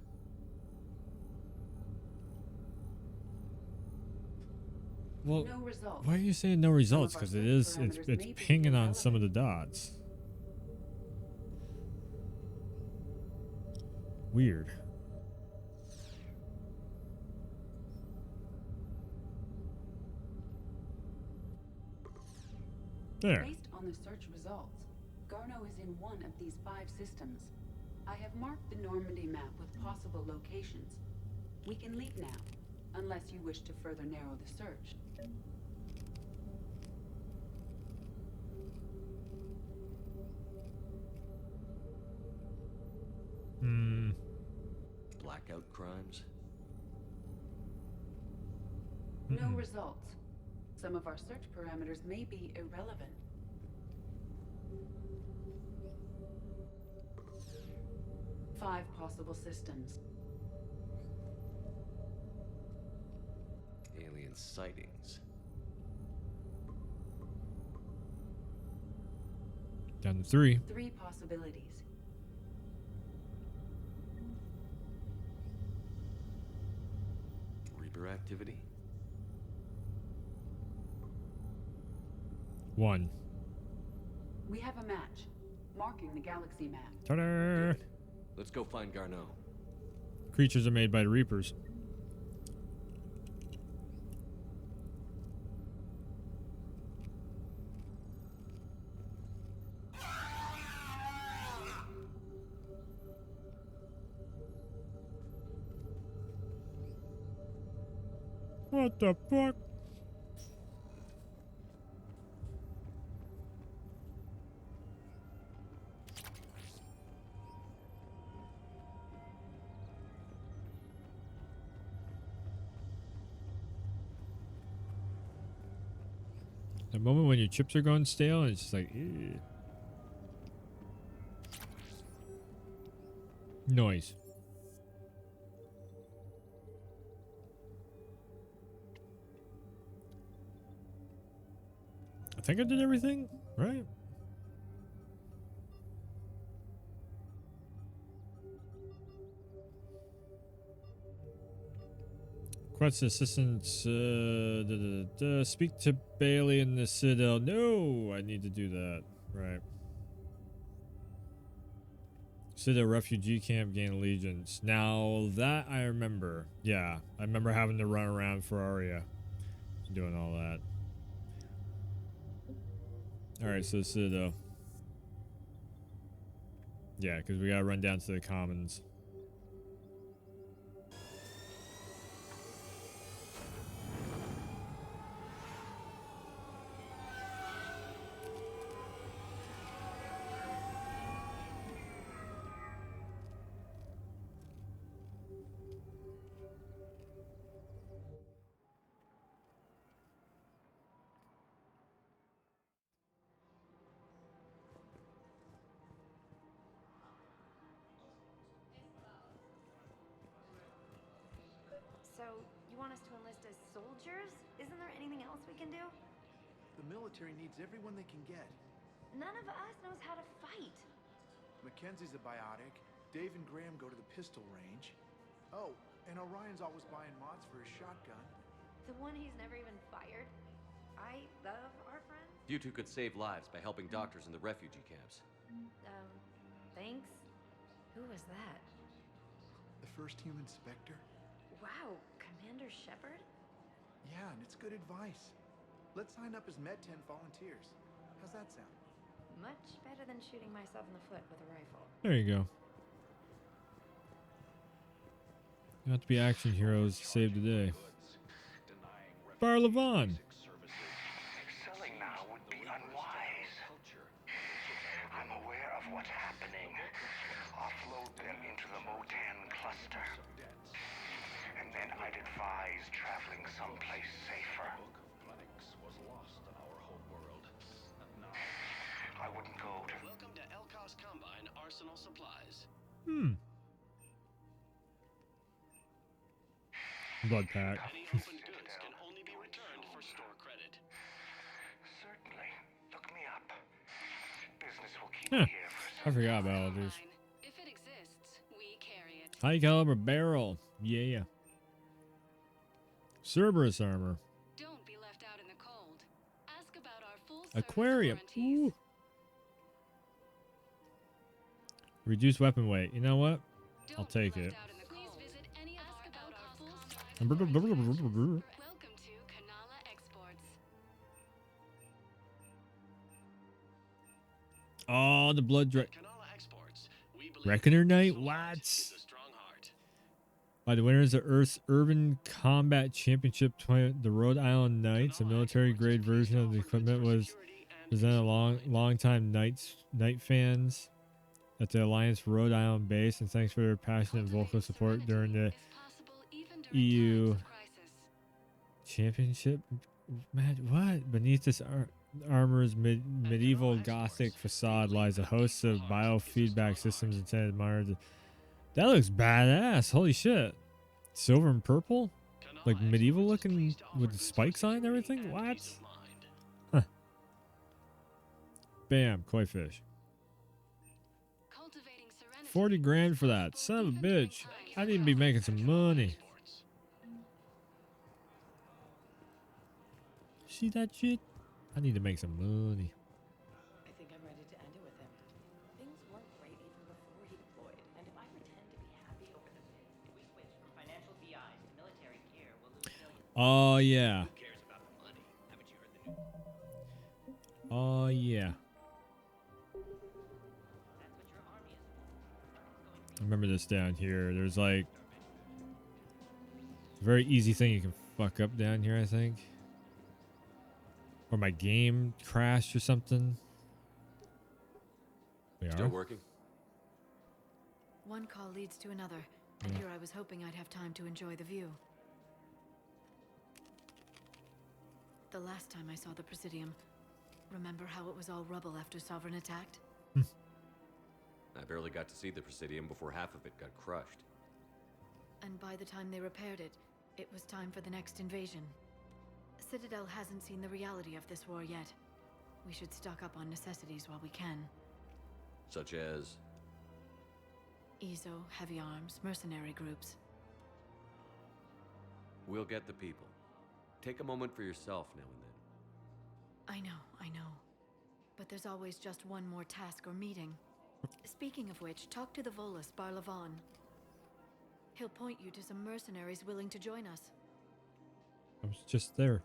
S1: Well,
S15: No results.
S1: why are you saying no results?
S15: Some of
S1: Because
S15: our
S1: it
S15: search
S1: is,
S15: parameters
S1: it's
S15: may be
S1: pinging on some of the dots. Weird. There.
S15: Based on the search results, Garno is in one of these 5 systems. I have marked the Normandy map with possible locations. We can leave now, unless you wish to further narrow the search.
S3: Blackout crimes.
S15: No results. Some of our search parameters may be irrelevant. Five possible systems.
S3: Alien sightings.
S1: Down to 3.
S15: 3 possibilities.
S3: Reaper activity.
S1: 1.
S15: We have a match, marking the galaxy map.
S1: Ta-da!
S3: Let's go find Garneau.
S1: Creatures are made by the Reapers. What the fuck? The moment when your chips are going stale and it's just like, ew. Noise. I think I did everything, right? Quest assistance, speak to Bailey in the Citadel. No, I need to do that. Right. Citadel refugee camp, gain allegiance. Now that I remember. Yeah, I remember having to run around for Arya. Doing all that. Alright, so Citadel. Yeah, because we gotta run down to the Commons.
S14: So, you want us to enlist as soldiers? Isn't there anything else we can do?
S16: The military needs everyone they can get.
S14: None of us knows how to fight.
S16: Mackenzie's a biotic. Dave and Graham go to the pistol range. Oh, and Orion's always buying mods for his shotgun.
S14: The one he's never even fired. I love our friends.
S3: You two could save lives by helping doctors in the refugee camps.
S14: Thanks. Who was that?
S16: The first human Spectre?
S14: Wow, Commander Shepard?
S16: Yeah, and it's good advice. Let's sign up as Med-10 volunteers. How's that sound?
S14: Much better than shooting myself in the foot with a rifle.
S1: There you go. You have to be action heroes to save the day. Bar Levon.
S13: Selling now would be unwise. I'm aware of what's happening. Offload them into the Motan cluster. And then I'd advise traveling someplace safer. I wouldn't go to...
S9: Welcome to Elkos Combine Arsenal Supplies.
S1: Blood pack.
S9: Any open goods can only be returned for store credit.
S13: Certainly. Look me up. Business will keep
S1: Huh.
S13: me here for
S1: I forgot about all these.
S20: If it exists, we carry it.
S1: High caliber barrel. Yeah. Cerberus armor.
S20: Don't be left out in the cold. Ask about our full
S1: Aquarium. Ooh. Reduced weapon weight. You know what? I'll take it.
S20: Please visit any of our
S1: Welcome
S20: to Kanala Exports.
S1: Oh, the blood dra
S9: Kanala Exports. We believe
S1: Reckoner Knight? What? By the winners of Earth's Urban Combat Championship, the Rhode Island Knights, a military-grade version of the equipment, was presented long-time Knight fans at the Alliance Rhode Island base, and thanks for their passionate vocal support during the EU Championship match. What? Beneath this armor's medieval Gothic facade lies a host of biofeedback systems intended to monitor. That looks badass. Holy shit. Silver and purple? Like medieval looking with the spikes on it and everything? What? Huh. Bam. Koi fish. 40 grand for that. Son of a bitch. I need to be making some money. See that shit? I need to make some money.
S17: I think I'm ready to end it with him. Things weren't great even before he deployed, and if I pretend to be happy over the if we switch from financial BIs to military gear, we'll lose millions.
S1: Oh, yeah.
S9: Who cares about the money? Haven't you heard the news?
S1: Oh, yeah. I remember this down here. There's like a very easy thing you can fuck up down here, I think. Or my game crashed or something.
S3: Still working?
S2: One call leads to another, and here I was hoping I'd have time to enjoy the view. The last time I saw the Presidium, remember how it was all rubble after Sovereign attacked?
S3: I barely got to see the Presidium before half of it got crushed.
S2: And by the time they repaired it, it was time for the next invasion. Citadel hasn't seen the reality of this war yet. We should stock up on necessities while we can.
S3: Such as?
S2: EZO, heavy arms, mercenary groups.
S3: We'll get the people. Take a moment for yourself now and then.
S2: I know. But there's always just one more task or meeting. Speaking of which, talk to the Volus, Bar Levon. He'll point you to some mercenaries willing to join us.
S1: I was just there.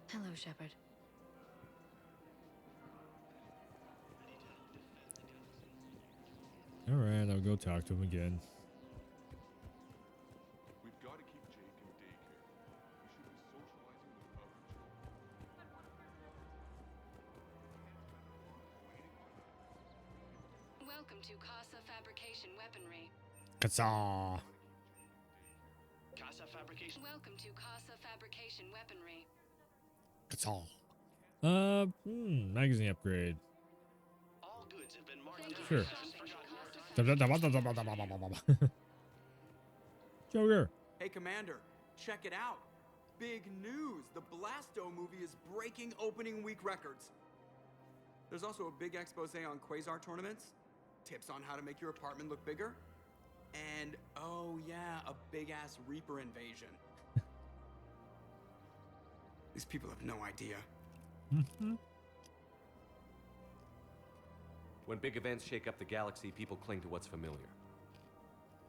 S2: Hello, Shepard.
S1: Alright, I'll go talk to him again.
S11: We've got to keep Jake in daycare. He should be socializing with other children.
S20: Welcome to Casa Fabrication Weaponry.
S1: Kazaa.
S9: Casa Fabrication.
S20: Welcome to Casa Fabrication Weaponry.
S1: Kazaa. Magazine upgrade.
S9: All goods have been marked.
S1: Sure. Joker.
S5: Hey, Commander, check it out. Big news. The Blasto movie is breaking opening week records. There's also a big expose on Quasar tournaments, tips on how to make your apartment look bigger, and, oh yeah, a big-ass Reaper invasion. These people have no idea.
S3: When big events shake up the galaxy, people cling to what's familiar.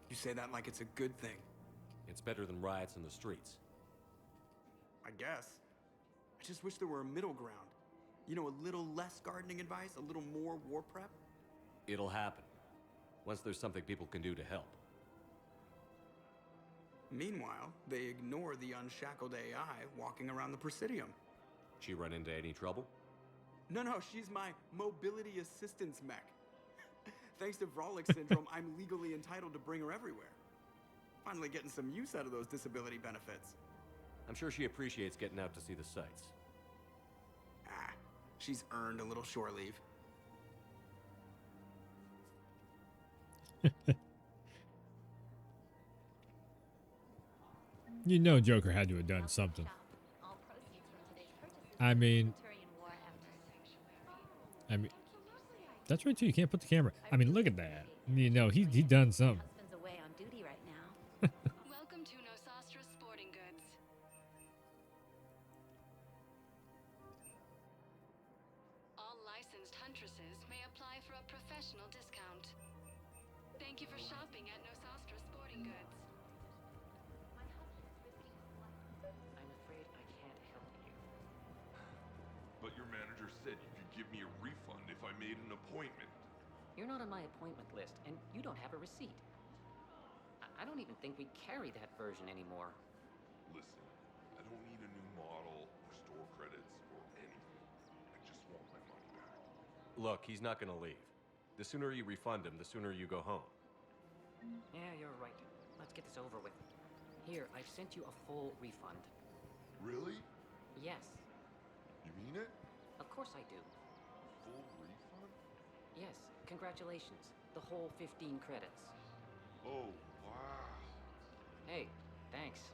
S5: You say that like it's a good thing.
S3: It's better than riots in the streets.
S5: I guess. I just wish there were a middle ground. You know, a little less gardening advice, a little more war prep.
S3: It'll happen. Once there's something people can do to help.
S5: Meanwhile, they ignore the unshackled AI walking around the Presidium.
S3: She run into any trouble?
S5: No, she's my mobility assistance mech. Thanks to Vrolic syndrome, I'm legally entitled to bring her everywhere. Finally getting some use out of those disability benefits.
S3: I'm sure she appreciates getting out to see the sights.
S5: She's earned a little shore leave.
S1: You know Joker had to have done something. I mean, that's right too. You can't put the camera. I mean, look at that. You know, he done something.
S21: Husband's away on duty right now.
S20: Welcome to Nosastra Sporting Goods. All licensed huntresses may apply for a professional discount. Thank you for shopping at Nosastra Sporting Goods.
S23: I'm afraid I can't help you.
S11: But your manager said you could give me a refund if I made an appointment.
S17: You're not on my appointment list, and you don't have a receipt. I don't even think we carry that version anymore.
S11: Listen, I don't need a new model or store credits or anything. I just want my money back.
S3: Look, he's not gonna leave. The sooner you refund him, the sooner you go home.
S17: Yeah, you're right. Let's get this over with. Here, I've sent you a full refund.
S11: Really?
S17: Yes.
S11: You mean it?
S17: Of course I do.
S11: Full refund?
S17: Yes, congratulations. The whole 15 credits.
S11: Oh, wow.
S17: Hey, thanks.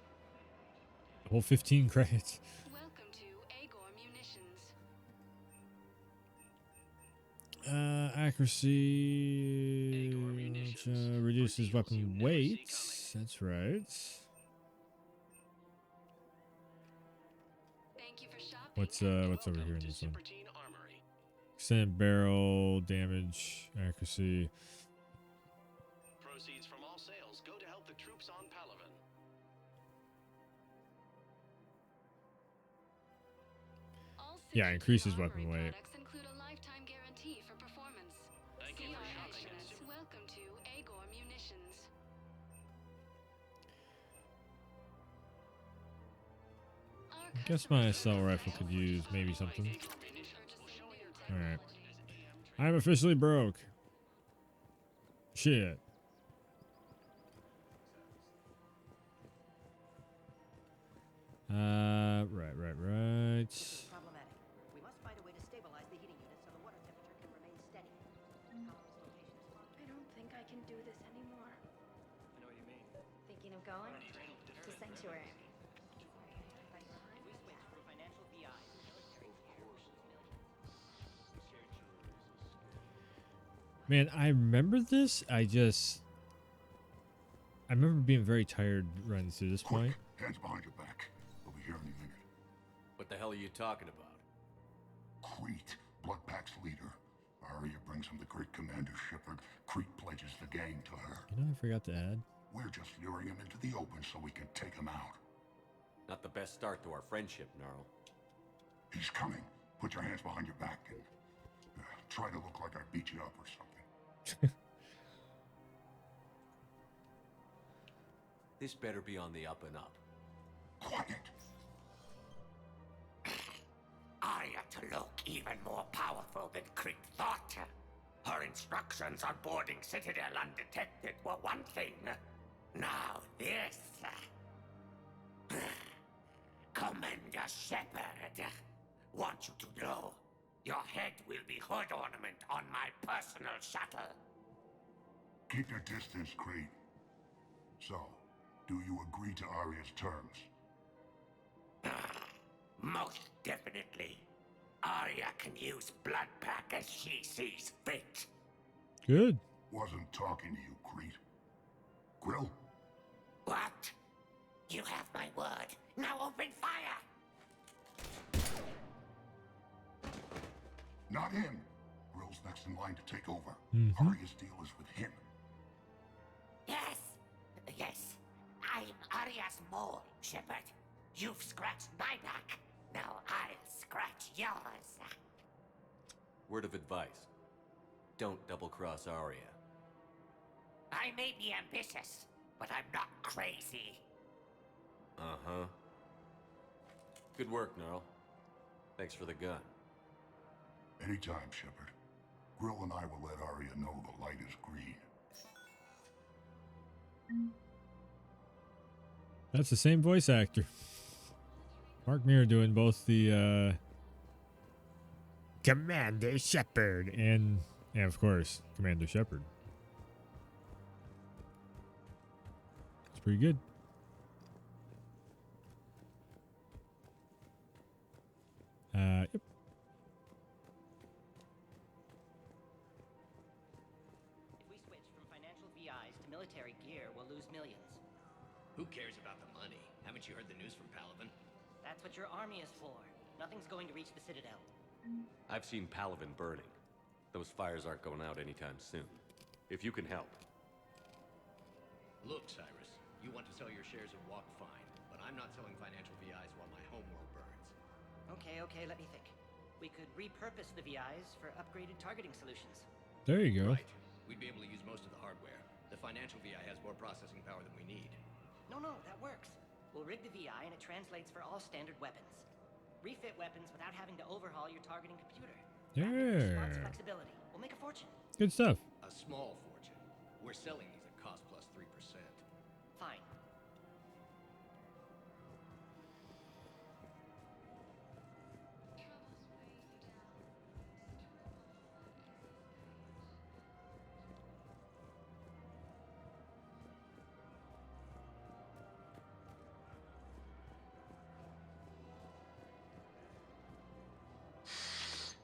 S1: The whole 15 credits.
S20: Welcome to Agor Munitions.
S1: Accuracy reduces weapon weight. That's right.
S20: Thank you for shopping.
S1: What's over here in this one? Extended barrel damage, accuracy.
S8: Proceeds from all sales go to help the troops on Palaven.
S1: Yeah, increases weapon weight.
S20: Include a lifetime guarantee for performance.
S8: Thank you for shopping at
S20: Welcome to Agor Munitions.
S1: I guess my assault rifle could use maybe something. Alright. I'm officially broke. Shit. Right.
S18: Problematic. We must find a way to stabilize the heating unit so the water temperature can remain steady.
S2: I don't think I can do this anymore.
S8: I know what you mean.
S2: Thinking of going? To Sanctuary.
S23: We switch from financial VI to military care.
S1: Man, I remember this. I remember being very tired running through this point.
S13: Hands behind your back. We'll be here any minute.
S3: What the hell are you talking about?
S13: Crete, Bloodpack's leader. Arya brings him the great commander Shepard. Crete pledges the gang to her.
S1: You know, I forgot to add.
S13: We're just luring him into the open so we can take him out.
S3: Not the best start to our friendship, Gnarl.
S13: He's coming. Put your hands behind your back and try to look like I beat you up or something.
S3: This better be on the up and up.
S13: Quiet.
S24: Arya to look even more powerful than Crete thought. Her instructions on boarding Citadel undetected were one thing. Now this. Commander Shepard. Want you to know, your head will be hood ornament on my personal shuttle.
S13: Keep your distance, Crete. So, Do you agree to Arya's terms?
S24: Most definitely. Arya can use Bloodpack as she sees fit.
S1: Good.
S13: Wasn't talking to you, Crete. Grill?
S24: What? You have my word. Now open fire!
S13: Not him. Grill's next in line to take over.
S1: Mm-hmm.
S13: Arya's deal is with him.
S24: Yes. Yes. I'm Arya's mole, Shepard. You've scratched my back. Now I'll scratch yours.
S3: Word of advice. Don't double-cross Arya.
S24: I may be ambitious, but I'm not crazy.
S3: Uh-huh. Good work, Gnarl. Thanks for the gun.
S13: Anytime, Shepard. Grill and I will let Arya know the light is green.
S1: That's the same voice actor. Mark Mir doing both the Commander Shepard and of course Commander Shepard. It's pretty good. Yep.
S23: If we switch from financial VIs to military gear, we'll lose millions.
S8: Who cares about the money? Haven't you heard the news from Palaven?
S23: That's what your army is for. Nothing's going to reach the Citadel.
S3: I've seen Palaven burning. Those fires aren't going out anytime soon. If you can help.
S8: Look, Cyrus, you want to sell your shares of Walk fine, but I'm not selling financial VIs while my homeworld burns.
S23: Okay, let me think. We could repurpose the VIs for upgraded targeting solutions.
S1: There you go.
S8: Right. We'd be able to use most of the hardware. The financial VI has more processing power than we need.
S23: No, that works. We'll rig the VI and it translates for all standard weapons. Refit weapons without having to overhaul your targeting computer.
S1: Yeah.
S23: Flexibility. We'll make a fortune.
S1: Good stuff.
S8: A small fortune. We're selling these at cost plus 3%.
S23: Fine.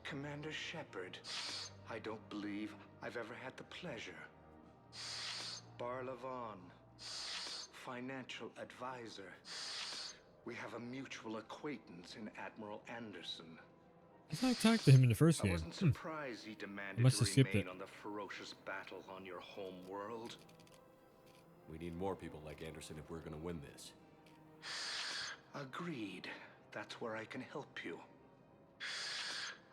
S12: Commander Shepard, I don't believe I've ever had the pleasure. Barlavon, financial advisor. We have a mutual acquaintance in Admiral Anderson.
S1: I thought I talked to him in the first
S12: I
S1: game.
S12: wasn't surprised he demanded
S1: Must
S12: to
S1: have skipped
S12: remain
S1: it.
S12: on the ferocious battle on your home world.
S3: We need more people like Anderson if we're gonna win this.
S12: Agreed. That's where I can help you.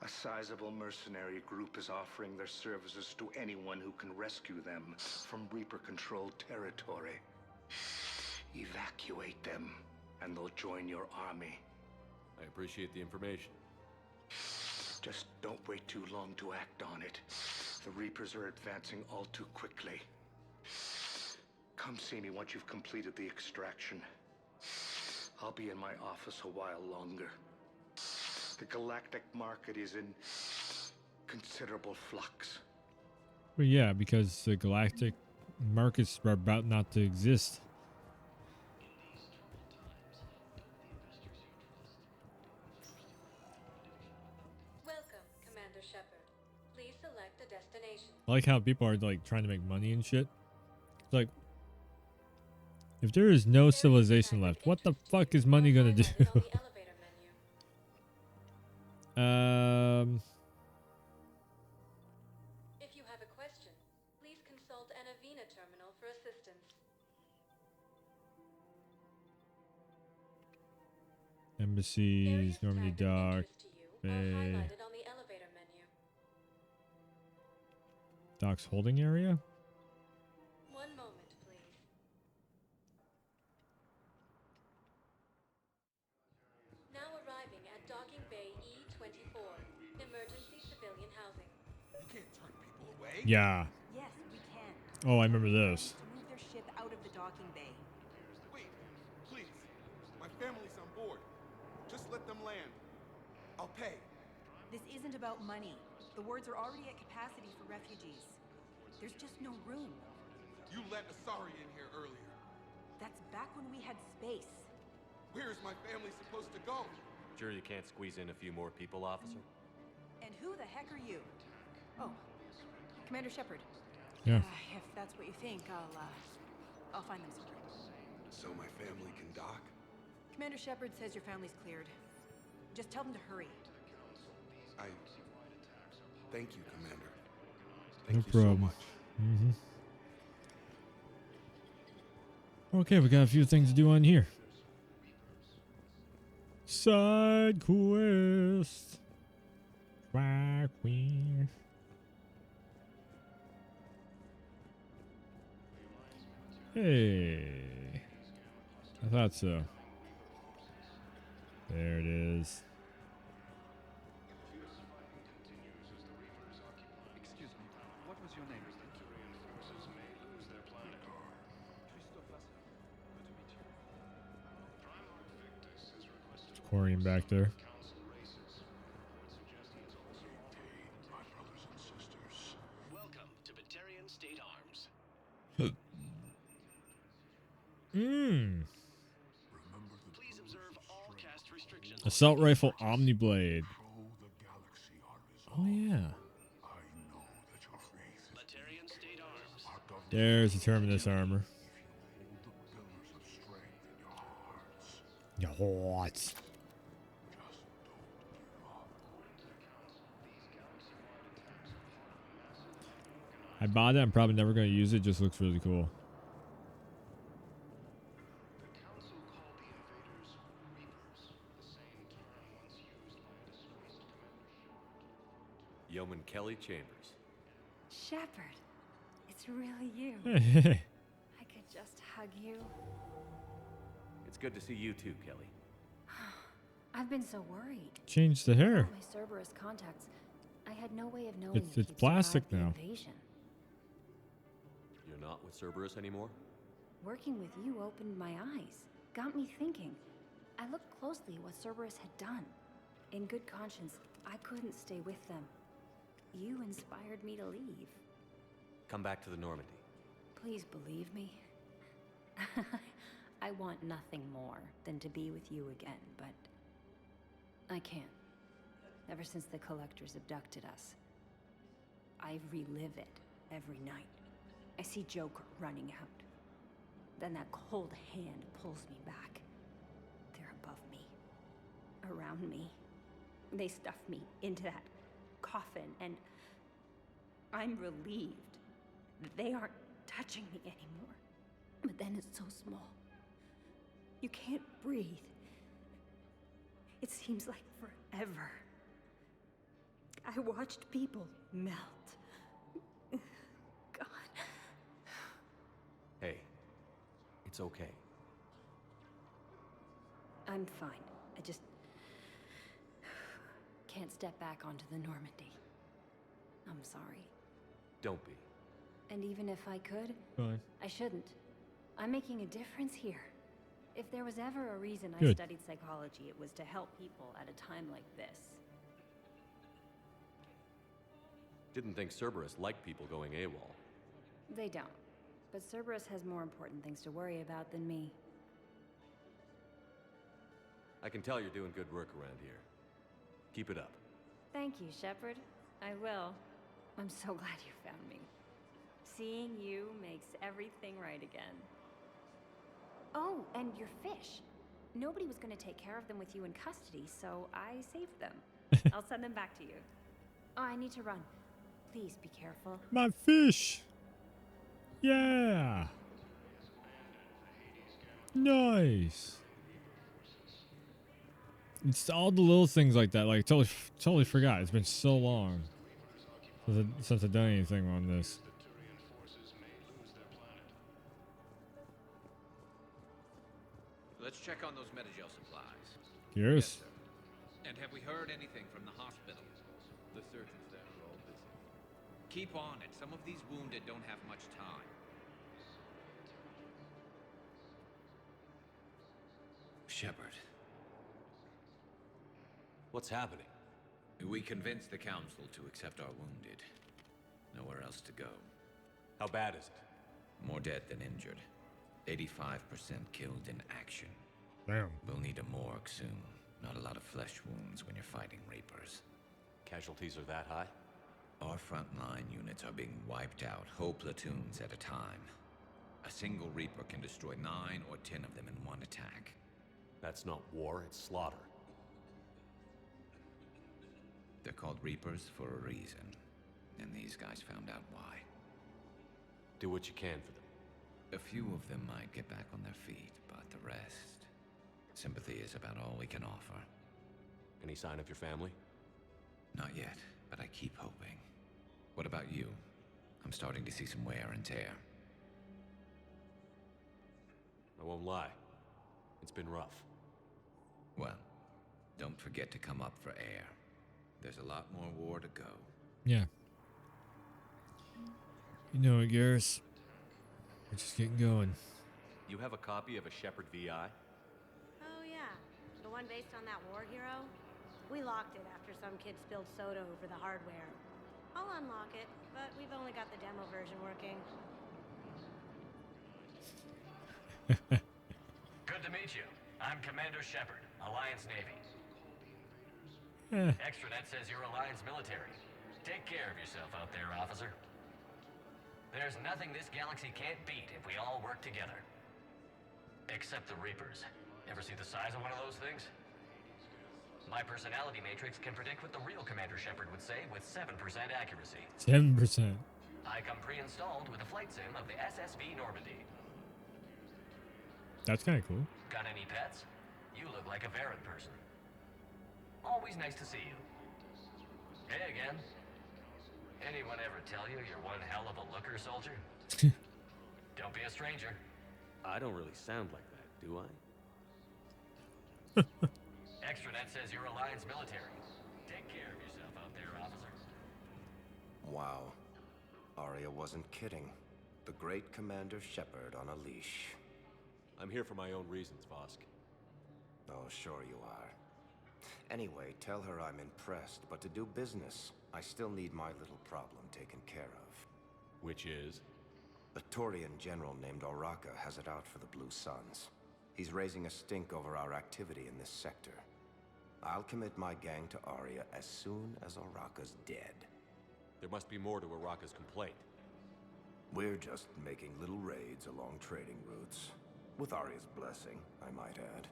S12: A sizable mercenary group is offering their services to anyone who can rescue them from Reaper-controlled territory. Evacuate them, and they'll join your army.
S3: I appreciate the information.
S12: Just don't wait too long to act on it. The Reapers are advancing all too quickly. Come see me once you've completed the extraction. I'll be in my office a while longer. The galactic market is in considerable flux.
S1: Well, yeah, because the galactic markets are about not to exist.
S4: Welcome, Commander Shepard. Please select a destination.
S1: I like how people are like trying to make money and shit. It's like, if there is no civilization left, what the fuck is money gonna do?
S4: If you have a question, please consult an Avena terminal for assistance.
S1: Embassies, Normandy Dock, Bay.
S4: Highlighted on the elevator menu.
S1: Dock's holding area?
S4: One moment, please. Now arriving at Docking Bay E-24, emergency civilian housing.
S5: You can't turn people away.
S1: Yeah.
S10: Yes, we can.
S1: Oh, I remember this.
S10: To move their ship out of the docking bay.
S5: Wait, please. My family's on board. Just let them land. I'll pay.
S10: This isn't about money. The wards are already at capacity for refugees. There's just no room.
S5: You let Asari in here earlier.
S10: That's back had space.
S5: Where's my family supposed to go?
S3: Sure you can't squeeze in a few more people, officer?
S10: And who the heck are you? Oh, Commander Shepard.
S1: Yeah.
S10: If that's what you think, I'll find them somewhere.
S5: So my family can dock?
S10: Commander Shepard says your family's cleared. Just tell them to hurry.
S5: Thank you, Commander.
S1: No
S5: Thank you
S1: problem.
S5: so much.
S1: Okay, we got a few things to do on here. Side quest. Quack queen. Hey. I thought so. There it is.
S6: Excuse me, what was your name?
S1: Quarian back there.
S9: Welcome to Batarian State Arms. Please observe all cast restrictions.
S1: Assault rifle Omniblade. Oh yeah.
S9: Batarian State Arms.
S1: There's the Terminus armor. What? I bought it. I'm probably never going to use it. Just looks really cool.
S3: Yeoman Kelly Chambers.
S7: Shepard, it's really you. I could just hug you.
S3: It's good to see you too, Kelly.
S7: I've been so worried.
S1: Change the hair.
S7: Without my Cerberus contacts, I had no way of knowing if
S1: It's
S7: you'd
S1: plastic
S7: survived the
S1: now.
S7: invasion.
S3: You're not with Cerberus anymore?
S7: Working with you opened my eyes, got me thinking. I looked closely at what Cerberus had done. In good conscience, I couldn't stay with them. You inspired me to leave.
S3: Come back to the Normandy.
S7: Please believe me. I want nothing more than to be with you again, but I can't. Ever since the Collectors abducted us, I relive it every night. I see Joker running out. Then that cold hand pulls me back. They're above me, around me. They stuff me into that coffin, and I'm relieved that they aren't touching me anymore. But then it's so small. You can't breathe. It seems like forever. I watched people melt. God.
S3: Hey, it's okay.
S7: I'm fine. I just can't step back onto the Normandy. I'm sorry.
S3: Don't be.
S7: And even if I could,
S1: Fine.
S7: I shouldn't. I'm making a difference here. If there was ever a reason I
S1: Good.
S7: studied psychology, it was to help people at a time like this.
S3: Didn't think Cerberus liked people going AWOL.
S7: They don't. But Cerberus has more important things to worry about than me.
S3: I can tell you're doing good work around here. Keep it up.
S7: Thank you, Shepard. I will. I'm so glad you found me. Seeing you makes everything right again. Oh, and your fish. Nobody was going to take care of them with you in custody, so I saved them. I'll send them back to you. Oh, I need to run. Please be careful.
S1: My fish. Yeah. Nice. It's all the little things like that. Like totally forgot. It's been so long since I've done anything on this.
S8: Let's check on those Metagel supplies.
S1: Yes.
S8: Sir. And have we heard anything from the hospital? The surgeons there are all busy. Keep on it. Some of these wounded don't have much time. Shepard.
S3: What's happening?
S8: We convinced the Council to accept our wounded. Nowhere else to go.
S3: How bad is it?
S8: More dead than injured. 85% killed in action.
S1: Damn.
S8: We'll need a morgue soon. Not a lot of flesh wounds when you're fighting Reapers.
S3: Casualties are that high?
S8: Our frontline units are being wiped out, whole platoons at a time. A single Reaper can destroy 9 or 10 of them in one attack.
S3: That's not war, it's slaughter.
S8: They're called Reapers for a reason, and these guys found out why.
S3: Do what you can for them.
S8: A few of them might get back on their feet, but the rest... sympathy is about all we can offer.
S3: Any sign of your family?
S8: Not yet, but I keep hoping. What about you? I'm starting to see some wear and tear.
S3: I won't lie. It's been rough.
S8: Well, don't forget to come up for air. There's a lot more war to go.
S1: Yeah. You know it, Garrus. We're just getting going.
S3: You have a copy of a Shepard VI?
S15: Oh yeah, the one based on that war hero? We locked it after some kid spilled soda over the hardware. I'll unlock it, but we've only got the demo version working.
S16: Good to meet you. I'm Commander Shepard, Alliance Navy. Extranet says you're Alliance military. Take care of yourself out there, officer. There's nothing this galaxy can't beat if we all work together. Except the Reapers. Ever see the size of one of those things? My personality matrix can predict what the real Commander Shepard would say with 7% accuracy.
S1: 7%.
S16: I come pre-installed with a flight sim of the SSV Normandy.
S1: That's kind of cool.
S16: Got any pets? You look like a Varren person. Always nice to see you. Hey again. Anyone ever tell you you're one hell of a looker, soldier? Don't be a stranger.
S3: I don't really sound like that, do I?
S16: Extranet says you're Alliance military. Take care of yourself out there, officer.
S19: Wow. Arya wasn't kidding. The great Commander Shepard on a leash.
S3: I'm here for my own reasons, Vosk.
S19: Oh, sure you are. Anyway, tell her I'm impressed, but to do business, I still need my little problem taken care of.
S3: Which is?
S19: A Turian general named Oraka has it out for the Blue Suns. He's raising a stink over our activity in this sector. I'll commit my gang to Arya as soon as Oraka's dead.
S3: There must be more to Oraka's complaint.
S19: We're just making little raids along trading routes. With Arya's blessing, I might add.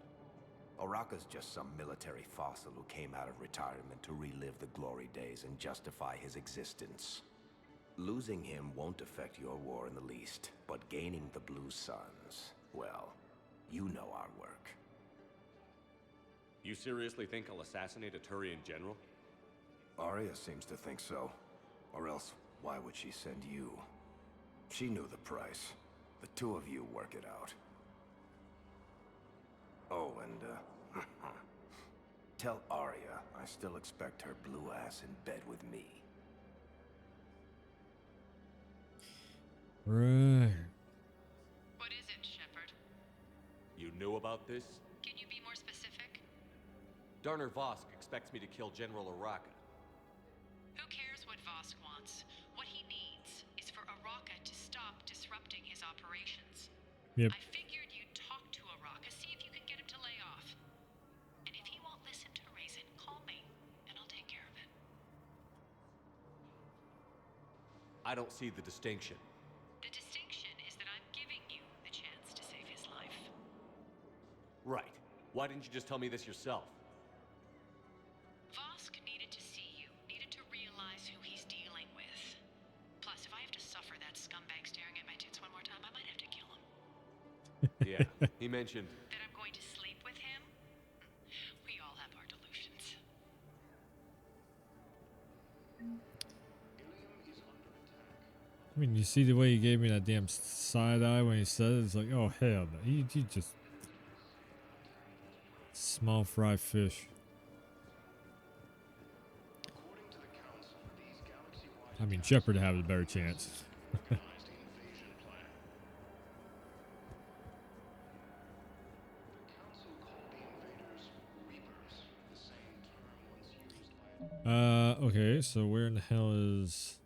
S19: Oraka's just some military fossil who came out of retirement to relive the glory days and justify his existence. Losing him won't affect your war in the least, but gaining the Blue Suns, well, you know our work.
S3: You seriously think I'll assassinate a Turian general?
S19: Arya seems to think so. Or else, why would she send you? She knew the price. The two of you work it out. Oh, and, tell Arya I still expect her blue ass in bed with me.
S1: Right.
S20: What is it, Shepard?
S3: You knew about this?
S20: Can you be more specific?
S3: Darner Vosk expects me to kill General Oraka.
S20: Who cares what Vosk wants? What he needs is for Oraka to stop disrupting his operations.
S1: Yep.
S20: I figured you'd talk to Oraka, see if you can get him to lay off. And if he won't listen to reason, call me, and I'll take care of it.
S3: I don't see the distinction.
S20: The distinction is that I'm giving you the chance to save his life.
S3: Right. Why didn't you just tell me this yourself?
S20: Vosk needed to see you, needed to realize who he's dealing with. Plus, if I have to suffer that scumbag staring at my tits one more time, I might have to kill him.
S3: Yeah, he mentioned...
S20: That I'm going to sleep with him? We all have our delusions.
S1: I mean, you see the way he gave me that damn side eye when he said it? It's like, oh, hell no. He just... Small fry fish. I mean, Shepard had a better chance. Okay, so where in the hell is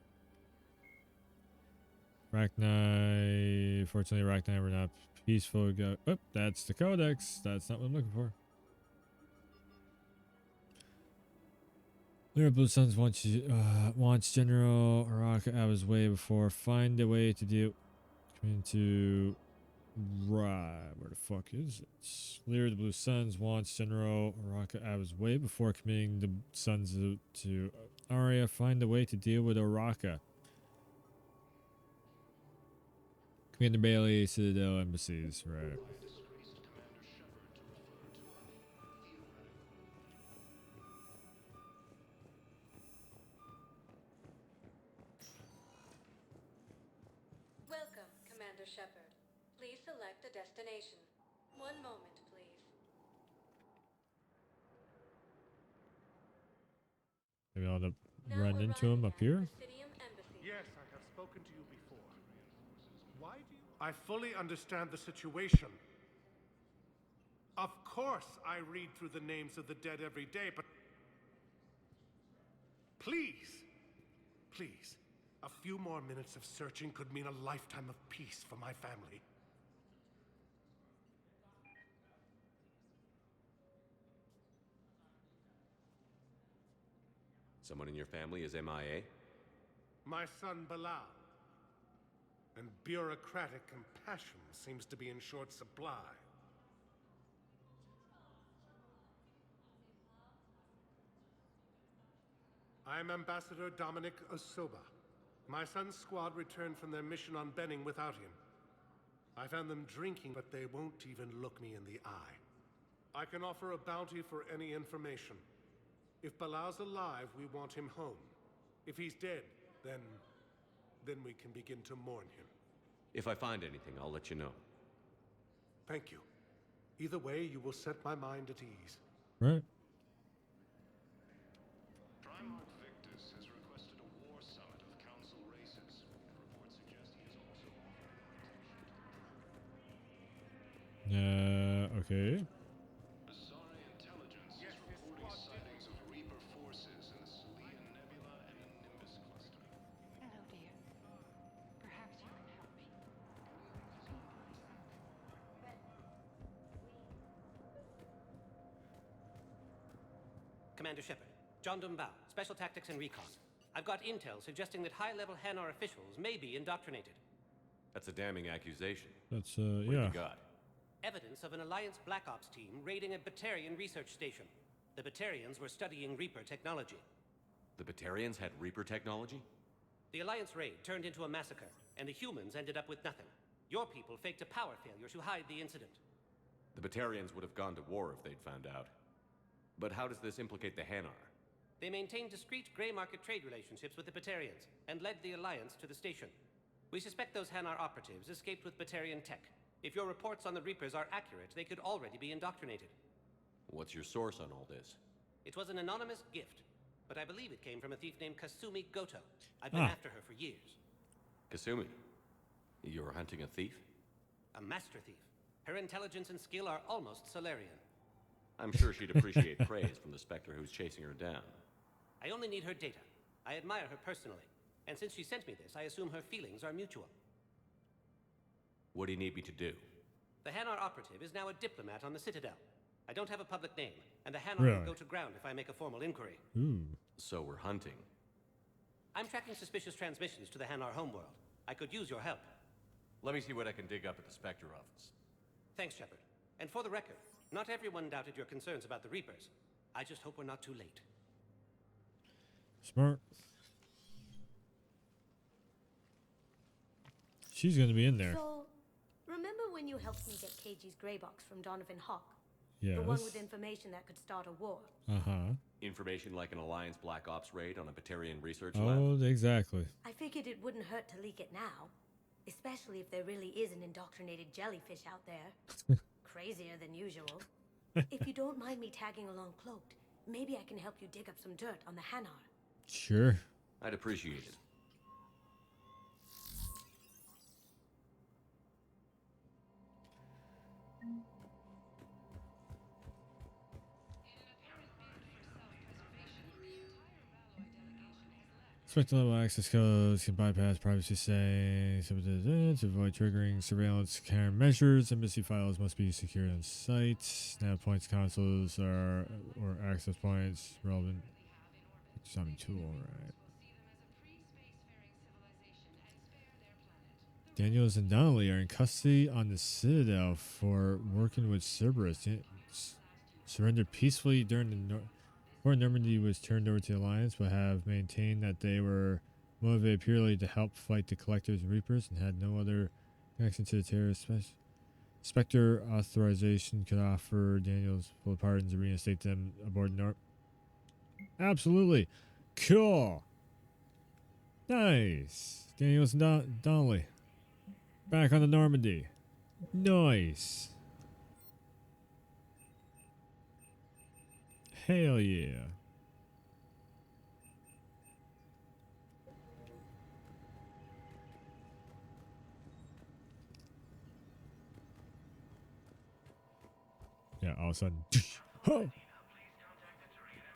S1: Rachni? Fortunately, Rachni, we're not Peaceful go. Oh, that's the codex. That's not what I'm looking for. Blue Suns wants you, wants General Araka out of his way before find a way to deal. Coming to right. Where the fuck is it? Leader of the Blue Suns wants General Araka out of his way before committing the Suns to Arya. Find a way to deal with Araka. Commander Bailey, Citadel embassies. Right.
S4: Welcome, Commander Shepard. Please select a destination. One moment, please.
S1: Maybe I'll end up running into him up here.
S13: Yes, I have spoken to you before. Why do you... I fully understand the situation. Of course I read through the names of the dead every day, but... Please, please, a few more minutes of searching could mean a lifetime of peace for my family.
S3: Someone in your family is MIA?
S13: My son Bilal. And bureaucratic compassion seems to be in short supply. I am Ambassador Dominic Osoba. My son's squad returned from their mission on Benning without him. I found them drinking, but they won't even look me in the eye. I can offer a bounty for any information. If Bilal's alive, we want him home. If he's dead, then we can begin to mourn him.
S3: If I find anything, I'll let you know.
S13: Thank you. Either way, you will set my mind at ease.
S1: Right.
S13: Primarch Victus has requested a war summit of council races. Reports suggest he is also
S1: Okay.
S13: Asari intelligence is reporting sightings of Reaper forces in the Salian Nebula and the Nimbus cluster.
S10: Hello, dear. Perhaps you can help me.
S18: Commander Shepard, John Dumbao, Special Tactics and Recon. I've got intel suggesting that high-level Hanar officials may be indoctrinated.
S3: That's a damning accusation.
S1: That's,
S3: What have
S1: yeah.
S3: you got?
S18: Evidence of an Alliance Black Ops team raiding a Batarian research station. The Batarians were studying Reaper technology.
S3: The Batarians had Reaper technology?
S18: The Alliance raid turned into a massacre, and the humans ended up with nothing. Your people faked a power failure to hide the incident.
S3: The Batarians would have gone to war if they'd found out. But how does this implicate the Hanar?
S18: They maintained discreet gray market trade relationships with the Batarians, and led the Alliance to the station. We suspect those Hanar operatives escaped with Batarian tech. If your reports on the Reapers are accurate, they could already be indoctrinated.
S3: What's your source on all this?
S18: It was an anonymous gift, but I believe it came from a thief named Kasumi Goto. I've been after her for years.
S3: Kasumi, you're hunting a thief?
S18: A master thief. Her intelligence and skill are almost Solarian.
S3: I'm sure she'd appreciate praise from the Spectre who's chasing her down.
S18: I only need her data. I admire her personally. And since she sent me this, I assume her feelings are mutual.
S3: What do you need me to do?
S18: The Hanar operative is now a diplomat on the Citadel. I don't have a public name, and the Hanar
S3: Really?
S18: will go to ground if I make a formal inquiry.
S3: So we're hunting.
S18: I'm tracking suspicious transmissions to the Hanar homeworld. I could use your help.
S3: Let me see what I can dig up at the Spectre office.
S18: Thanks, Shepard. And for the record, not everyone doubted your concerns about the Reapers. I just hope we're not too late.
S1: Smart. She's gonna be in there.
S15: So, remember when you helped me get KG's grey box from Donovan Hawk?
S1: Yes.
S15: The one with information that could start a war.
S3: Information like an Alliance Black Ops raid on a Batarian research
S1: Oh,
S3: lab?
S1: exactly.
S15: I figured it wouldn't hurt to leak it now. Especially if there really is an indoctrinated jellyfish out there. Crazier than usual. If you don't mind me tagging along cloaked, maybe I can help you dig up some dirt on the Hanar.
S1: Sure.
S3: I'd appreciate it.
S1: Spectral level access codes can bypass privacy settings to avoid triggering surveillance countermeasures. Embassy files must be secured on site. Nav points consoles are or access points relevant. Some tool, right? Daniels and Donnelly are in custody on the Citadel for working with Cerberus. Surrendered peacefully during the Fort Normandy was turned over to the Alliance, but have maintained that they were motivated purely to help fight the Collectors and Reapers and had no other connection to the terrorists. Spectre authorization could offer Daniels full pardons and reinstate them aboard Norm. Absolutely. Cool. Nice. Daniels and Donnelly. Back on the Normandy. Nice. Hell yeah. Yeah, all of a sudden. Oh.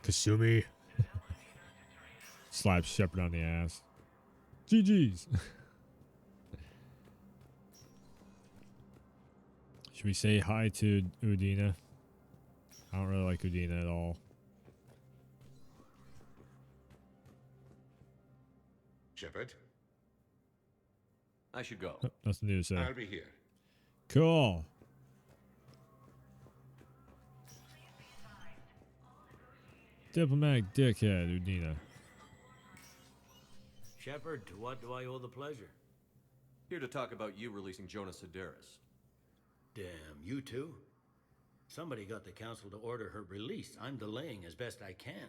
S1: Kasumi. Slaps Shepard on the ass. GG's. Should we say hi to Udina? I don't really like Udina at all.
S13: Shepard?
S3: I should go.
S1: Oh, nothing new to say.
S13: I'll be here.
S1: Cool. Diplomatic dickhead, Udina.
S11: Shepard, to what do I owe the pleasure?
S3: Here to talk about you releasing Jonas Sedaris.
S11: Damn, you too? Somebody got the council to order her release. I'm delaying as best I can.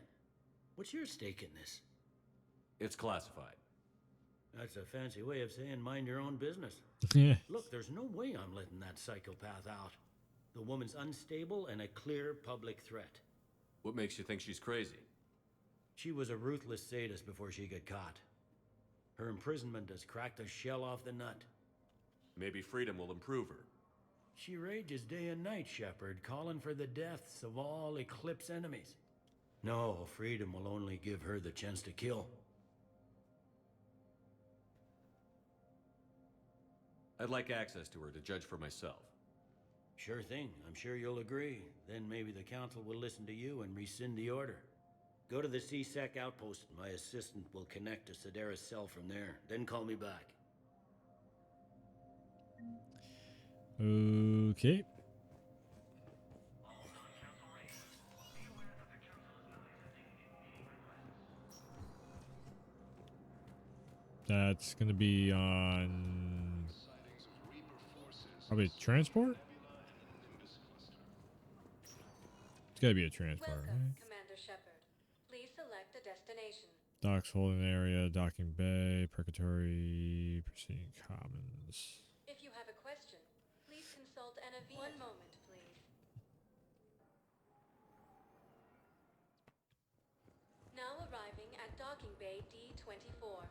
S11: What's your stake in this?
S3: It's classified.
S11: That's a fancy way of saying mind your own business.
S1: Yeah.
S11: Look, there's no way I'm letting that psychopath out. The woman's unstable and a clear public threat.
S3: What makes you think she's crazy?
S11: She was a ruthless sadist before she got caught. Her imprisonment has cracked the shell off the nut.
S3: Maybe freedom will improve her.
S11: She rages day and night, Shepard, calling for the deaths of all Eclipse enemies. No, freedom will only give her the chance to kill.
S3: I'd like access to her to judge for myself.
S11: Sure thing. I'm sure you'll agree. Then maybe the council will listen to you and rescind the order. Go to the C-Sec outpost. My assistant will connect to Sedaris' cell from there. Then call me back.
S1: Okay. That's gonna be on probably transport. It's gotta be a transport,
S4: Welcome,
S1: right?
S4: Commander Shepard. Please select a destination.
S1: Docks holding area, docking bay, purgatory, proceeding commons.
S4: If you have a question, please consult NAV. One moment, please. Now arriving at docking bay D-24.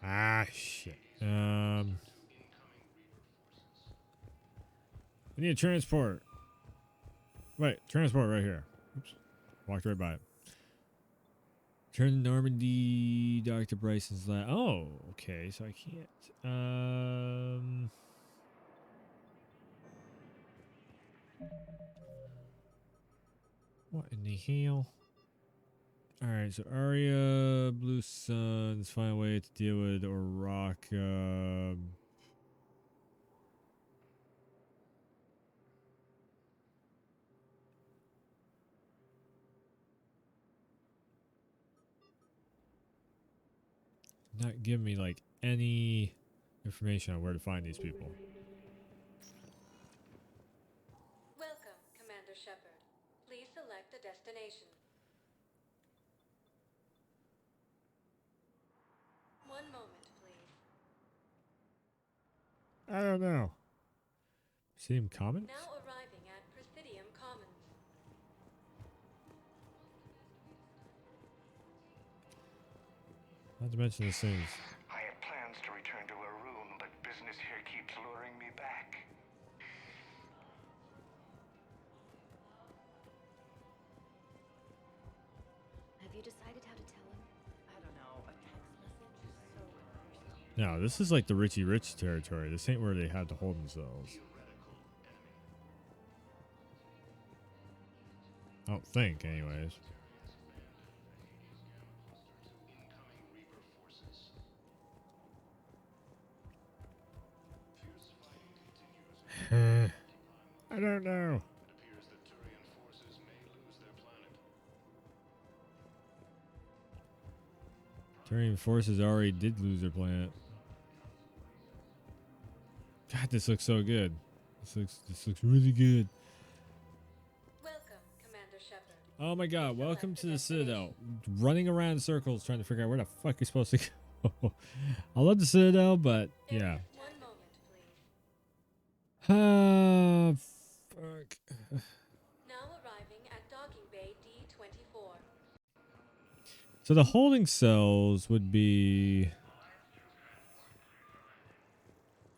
S1: Ah, shit. I need a transport. Wait, transport right here. Oops. Walked right by it. Turn to Normandy, Dr. Bryson's lab. Oh, okay, so I can't. What in the hell? Alright, so Arya, Blue Suns, find a way to deal with Oraka. Not giving me like any information on where to find these people.
S4: Welcome, Commander Shepard. Please select a destination. One moment, please.
S1: I don't know. Presidium Commons?
S4: Now arriving at Presidium Commons.
S1: Not to mention this thing's.
S12: I had plans to return to Arun, but business here keeps luring me back.
S2: Have you decided how to tell him?
S10: I don't know. A text message is so impersonal.
S1: No, this is like the Richie Rich territory. This ain't where they had to hold themselves. I don't think, anyways. I don't know. Turian forces already did lose their planet. God, this looks so good. This looks really good.
S4: Welcome, Commander Shepard.
S1: Oh my god, welcome to the Citadel. Running around in circles trying to figure out where the fuck you're supposed to go. I love the Citadel, but yeah.
S4: 1 moment, please.
S1: Fuck.
S4: Now arriving at docking bay D-24.
S1: So the holding cells would be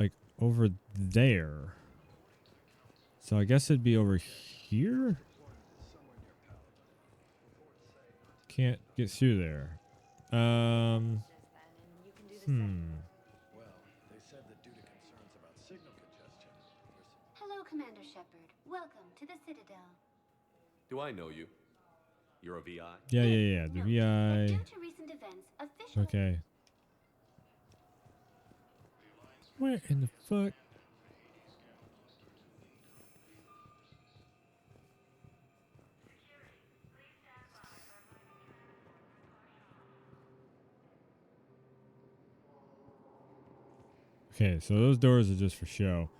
S1: like over there. So I guess it'd be over here. Can't get through there.
S6: Well, they said that due to concerns about signal congestion,
S14: Hello, Commander Shepard. Welcome to the Citadel.
S3: Do I know you? You're a VI?
S1: Yeah. The VI.
S14: Due to recent events, official.
S1: Okay. Where in the fuck? Okay, so those doors are just for show.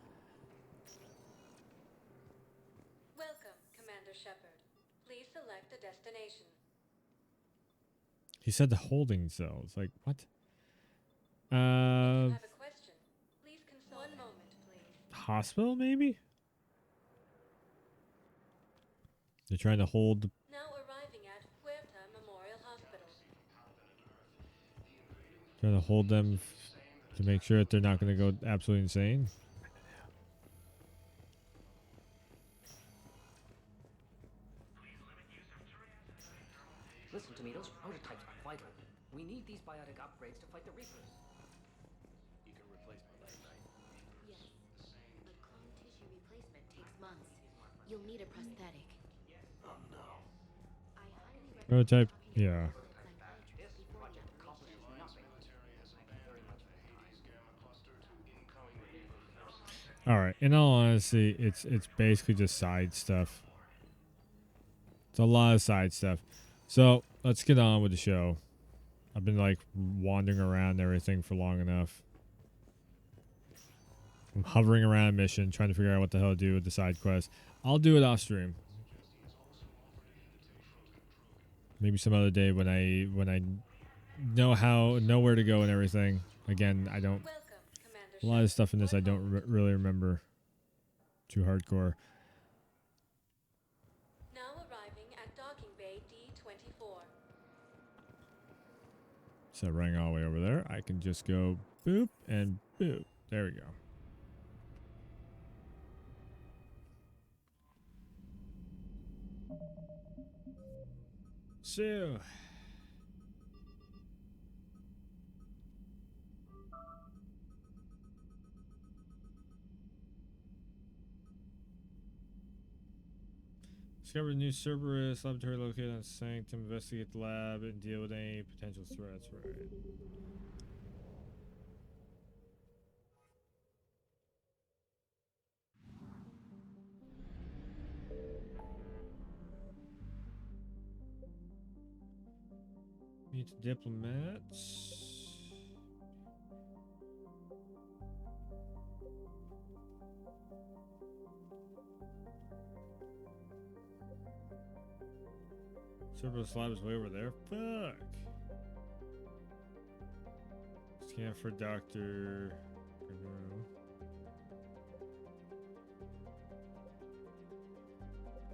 S4: Welcome, Commander Shepard. Please select a destination.
S1: He said the holding cells. Like, what?
S4: If you have a question, please consult. 1 moment, please.
S1: Hospital, maybe? They're trying to hold the...
S4: Now arriving at Huerta Memorial Hospital.
S1: Trying to hold them to make sure that they're not going to go absolutely insane.
S17: Listen to me, those prototypes are vital. We need these biotic upgrades to fight the Reapers.
S6: you can replace my leg, right?
S2: Yes, but clone tissue replacement takes months. You'll need a prosthetic.
S6: Oh no.
S2: I highly recommend
S1: Prototype, yeah.
S17: This project accomplishes nothing.
S1: All right. In all honesty, it's basically just side stuff. It's a lot of side stuff. So let's get on with the show. I've been like wandering around and everything for long enough. I'm hovering around a mission, trying to figure out what the hell to do with the side quest. I'll do it off stream. Maybe some other day when I know where to go and everything. Again, I don't. A lot of stuff in this I don't really remember. Too hardcore.
S4: Now arriving at docking bay D-24.
S1: So running all the way over there, I can just go boop and boop. There we go. So discover a new Cerberus laboratory located on Sanctum. Investigate the lab and deal with any potential threats. Right. Meet the diplomats. Cerberus lab is way over there. Fuck. Scan for Dr. For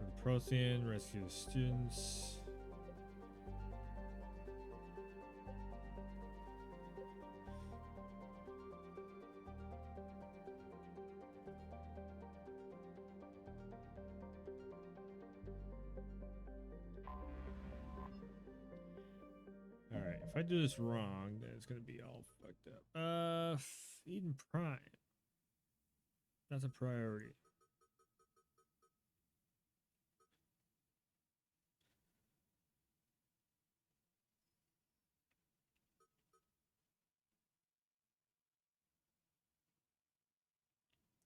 S1: the Prothean, rescue the students. If I do this wrong, then it's gonna be all fucked up. Eden Prime. That's a priority.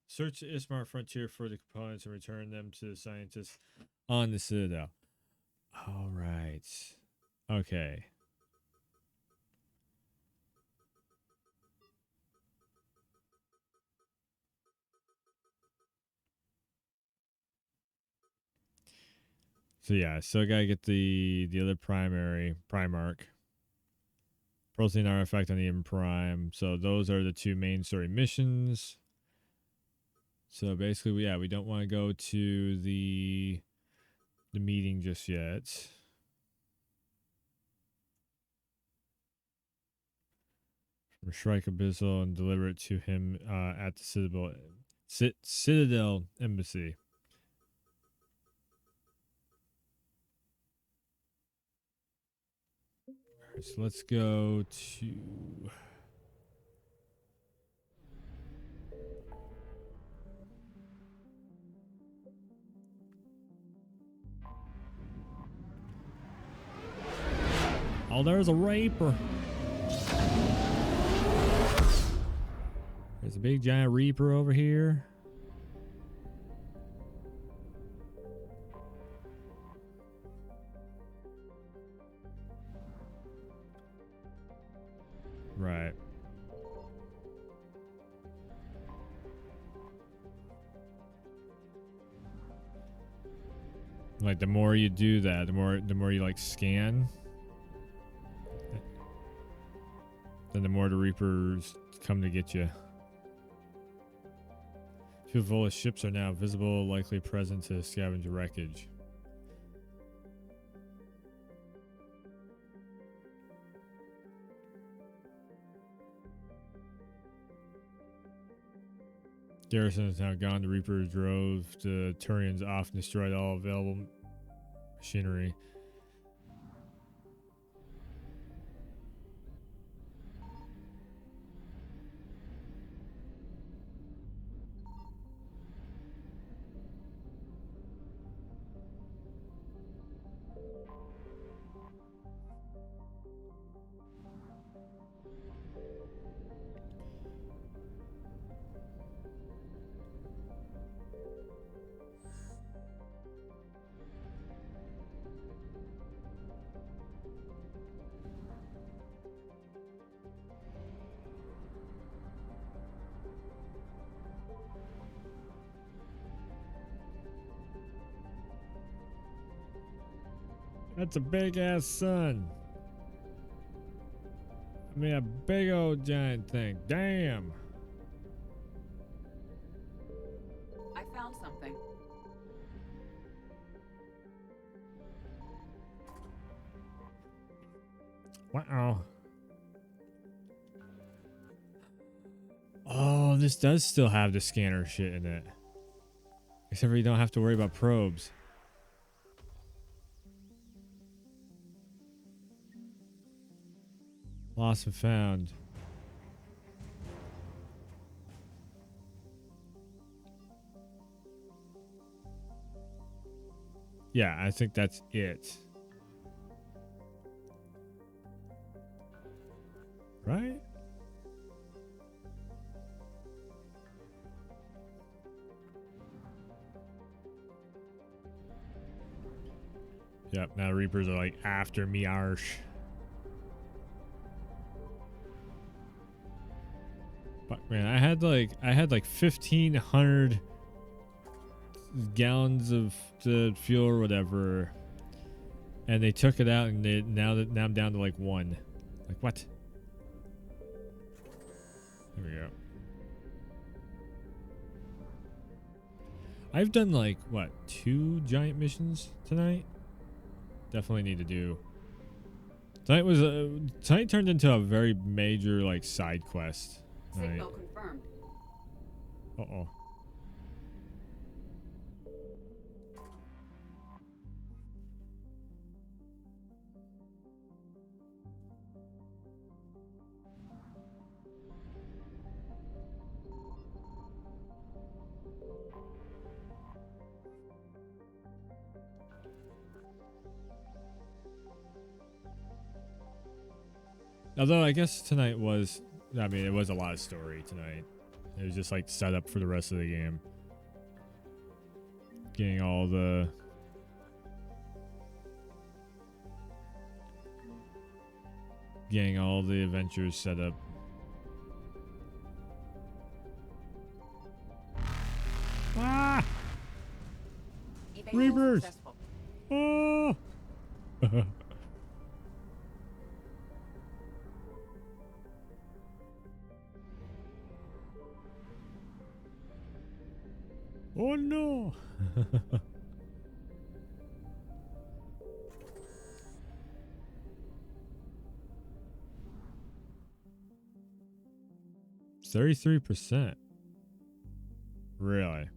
S1: Search the Ismar frontier for the components and return them to the scientists on the Citadel. All right. Okay. So yeah, I still gotta get the other primary Primarch. Protein artifact on the Eden Prime. So those are the two main story missions. So basically, yeah, we don't want to go to the meeting just yet. From Shrike Abyssal and deliver it to him at the Citadel Embassy. Right, so let's go to... Oh, there's a Reaper. There's a big giant Reaper over here. Right. Like the more you do that, the more you like scan, then the more the Reapers come to get you. Few Volus ships are now visible, likely present to scavenge wreckage. Garrison is now gone. The Reapers drove the Turians off and destroyed all available machinery. That's a big ass sun. I mean, a big old giant thing. Damn.
S21: I found something.
S1: Wow. Oh, this does still have the scanner shit in it. Except for you don't have to worry about probes. Lost and found. Yeah, I think that's it. Right? Yep, now Reapers are like after me, arsh. Fuck, man, I had like 1,500 gallons of the fuel or whatever, and they took it out, and now I'm down to like 1. Like what? There we go. I've done like what, 2 giant missions tonight? Definitely need to do. Tonight turned into a very major like side quest.
S21: Signal confirmed.
S1: Uh-oh. Although I guess tonight was, I mean, it was a lot of story tonight. It was just like set up for the rest of the game. Getting all the adventures set up. Ah! Reapers! Oh! Oh no! 33%. Really?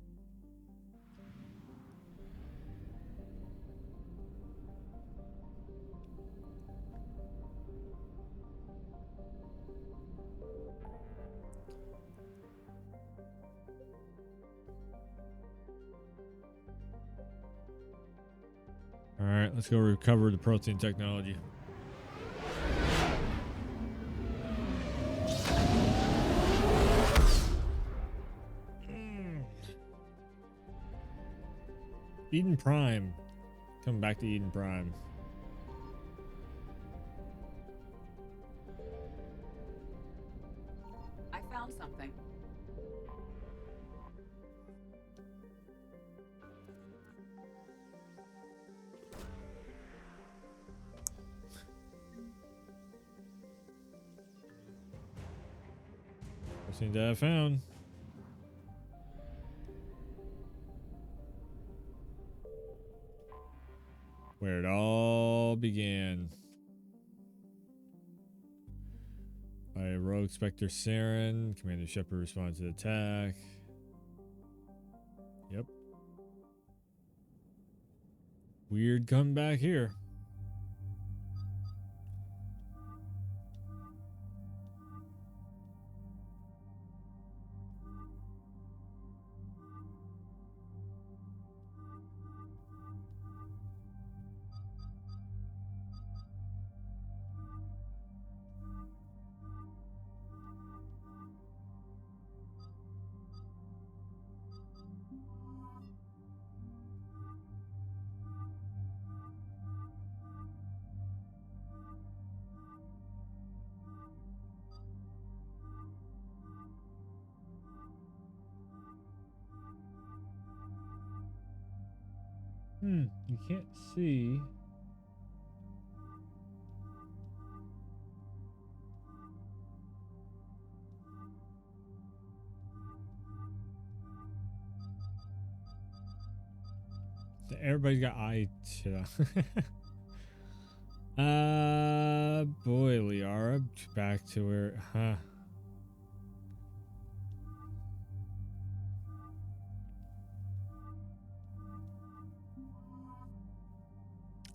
S1: All right, let's go recover the protein technology. Eden Prime. Coming back to Eden Prime.
S21: I found something.
S1: First thing that I found. Where it all began. By Rogue Spectre Saren. Commander Shepard responds to the attack. Yep. Weird comeback here. You can't see. Everybody's got eye shit on. Boy, Liara, back to where, huh?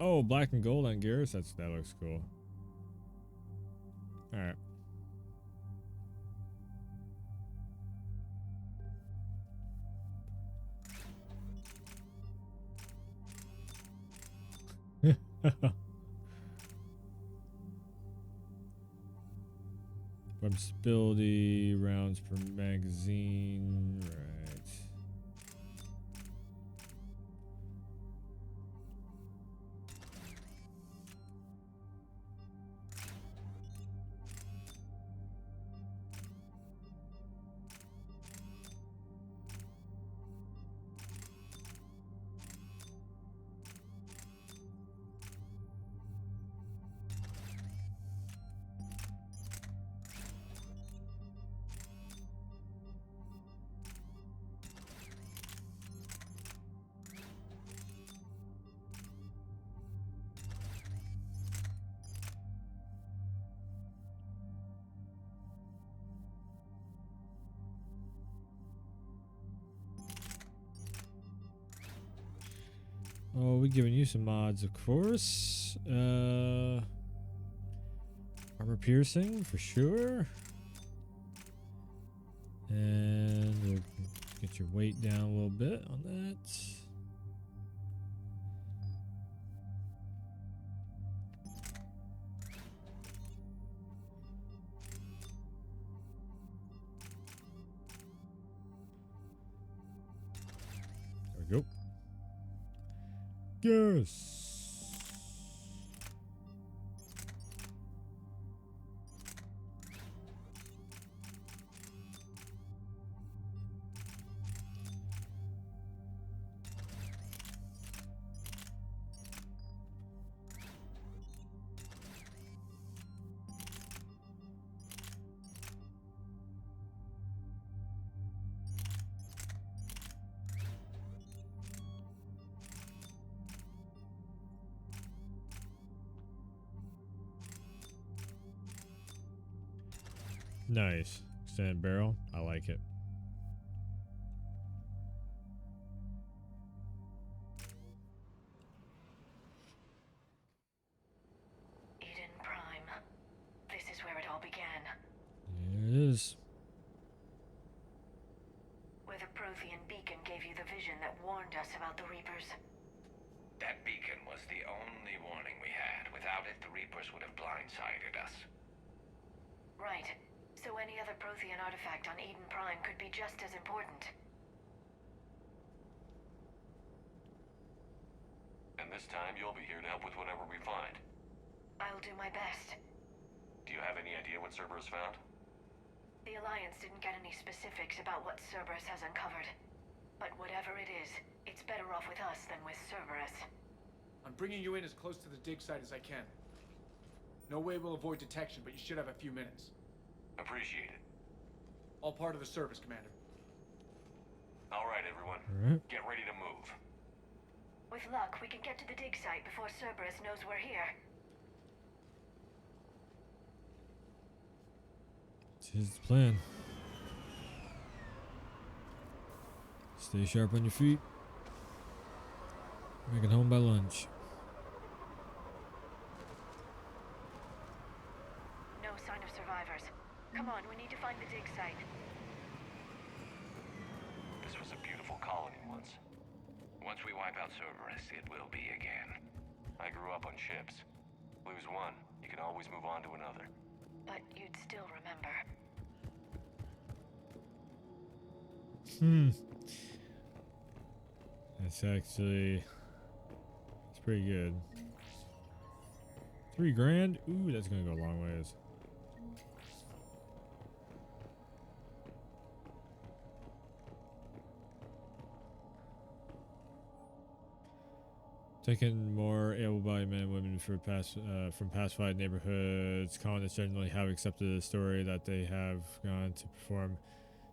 S1: Oh, black and gold on Garrus. That looks cool. All right. Weaponsability, rounds per magazine, right. Oh, we're giving you some mods, of course. Armor piercing for sure. And we'll get your weight down a little bit on that. we go. Yes. Nice. Extended barrel. I like it.
S2: Eden Prime. This is where it all began.
S1: Here it is.
S2: Where the Prothean beacon gave you the vision that warned us about the Reapers.
S9: That beacon was the only warning we had. Without it, the Reapers would have blindsided us.
S2: Right. So any other Prothean artifact on Eden Prime could be just as important.
S3: And this time, you'll be here to help with whatever we find.
S2: I'll do my best.
S3: Do you have any idea what Cerberus found?
S2: The Alliance didn't get any specifics about what Cerberus has uncovered. But whatever it is, it's better off with us than with Cerberus.
S6: I'm bringing you in as close to the dig site as I can. No way we'll avoid detection, but you should have a few minutes.
S3: Appreciate it.
S6: All part of the service, Commander.
S3: All right, everyone.
S1: All right.
S3: Get ready to move.
S2: With luck, we can get to the dig site before Cerberus knows we're here.
S1: Here's the plan. Stay sharp on your feet. Make it home by lunch.
S2: No sign of survivors. Come on, we need to find the dig site.
S3: This was a beautiful colony once.
S9: Once we wipe out Cerberus, it will be again.
S3: I grew up on ships. Lose one, you can always move on to another.
S2: But you'd still remember.
S1: That's actually... it's pretty good. $3 grand? Ooh, that's gonna go a long ways. Taking more able-bodied men and women from pacified neighborhoods. Colonists generally have accepted the story that they have gone to perform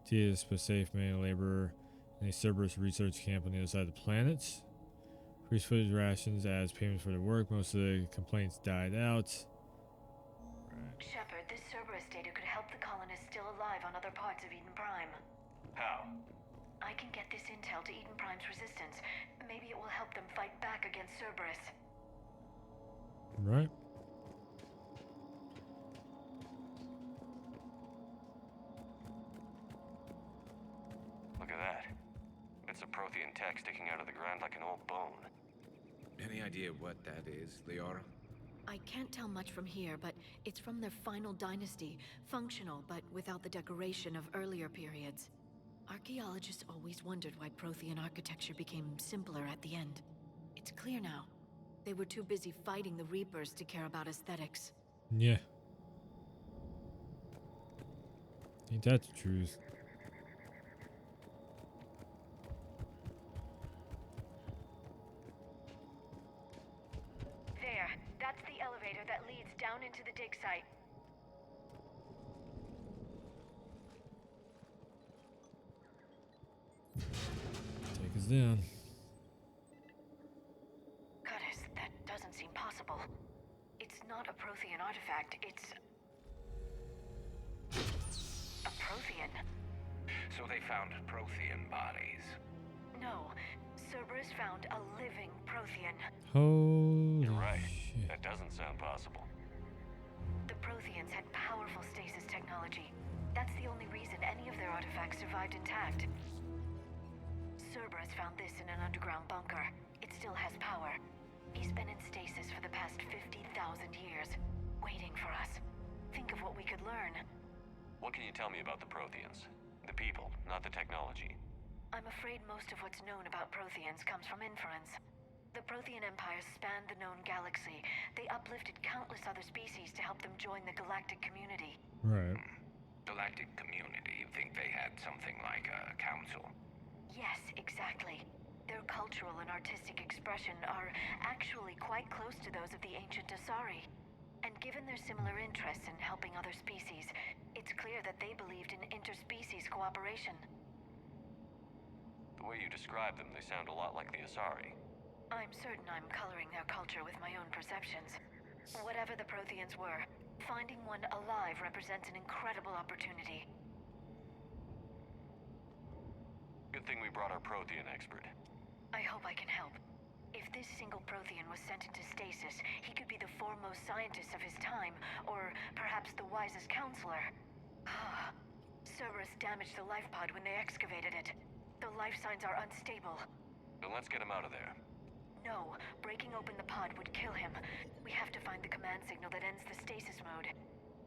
S1: tedious but safe manual labor in a Cerberus research camp on the other side of the planet. Increased food rations as payment for their work. Most of the complaints died out.
S2: Shepard, this Cerberus data could help the colonists still alive on other parts of Eden Prime.
S3: How?
S2: I can get this intel to Eden Prime's resistance. Maybe it will help them fight back against Cerberus.
S1: Right.
S3: Look at that. Bits of Prothean tech sticking out of the ground like an old bone.
S8: Any idea what that is, Leora?
S2: I can't tell much from here, but it's from their final dynasty. Functional, but without the decoration of earlier periods. Archaeologists always wondered why Prothean architecture became simpler at the end. It's clear now. They were too busy fighting the Reapers to care about aesthetics.
S1: Yeah. Ain't that the truth?
S2: There. That's the elevator that leads down into the dig site.
S1: Take us down.
S2: Curtis, that doesn't seem possible. It's not a Prothean artifact, it's... a Prothean.
S9: So they found Prothean bodies.
S2: No, Cerberus found a living Prothean.
S1: Holy
S3: You're right.
S1: shit.
S3: That doesn't sound possible.
S2: The Protheans had powerful stasis technology. That's the only reason any of their artifacts survived intact. Cerberus found this in an underground bunker. It still has power. He's been in stasis for the past 50,000 years, waiting for us. Think of what we could learn.
S3: What can you tell me about the Protheans? The people, not the technology.
S2: I'm afraid most of what's known about Protheans comes from inference. The Prothean empires spanned the known galaxy. They uplifted countless other species to help them join the galactic community.
S1: Right.
S19: Galactic community? You think they had something like a council?
S2: Yes, exactly. Their cultural and artistic expression are actually quite close to those of the ancient Asari. And given their similar interests in helping other species, it's clear that they believed in interspecies cooperation.
S3: The way you describe them, they sound a lot like the Asari.
S2: I'm certain I'm coloring their culture with my own perceptions. Whatever the Protheans were, finding one alive represents an incredible opportunity.
S3: Good thing we brought our Prothean expert.
S2: I hope I can help. If this single Prothean was sent into stasis, he could be the foremost scientist of his time, or perhaps the wisest counselor. Cerberus damaged the life pod when they excavated it. The life signs are unstable.
S3: Then let's get him out of there.
S2: No, breaking open the pod would kill him. We have to find the command signal that ends the stasis mode.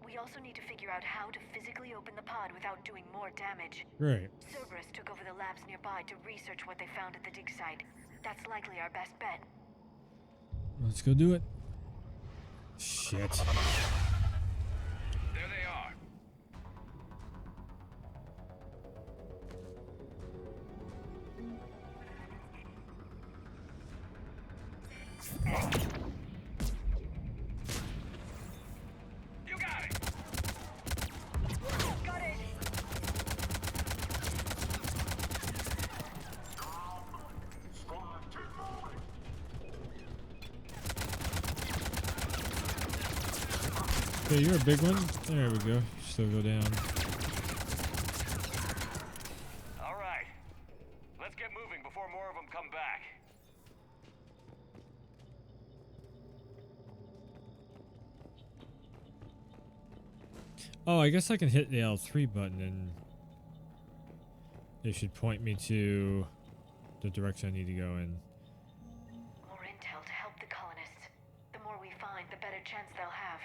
S2: We also need to figure out how to physically open the pod without doing more damage.
S1: Right.
S2: Cerberus took over the labs nearby to research what they found at the dig site. That's likely our best bet.
S1: Let's go do it. Shit.
S19: There they are. You got it.
S2: Got it.
S1: Okay, you're a big one. There we go. Still go down.
S3: All right. Let's get moving before more of them come back.
S1: Oh, I guess I can hit the L3 button and it should point me to the direction I need to go in.
S2: More intel to help the colonists. The more we find, the better chance they'll have.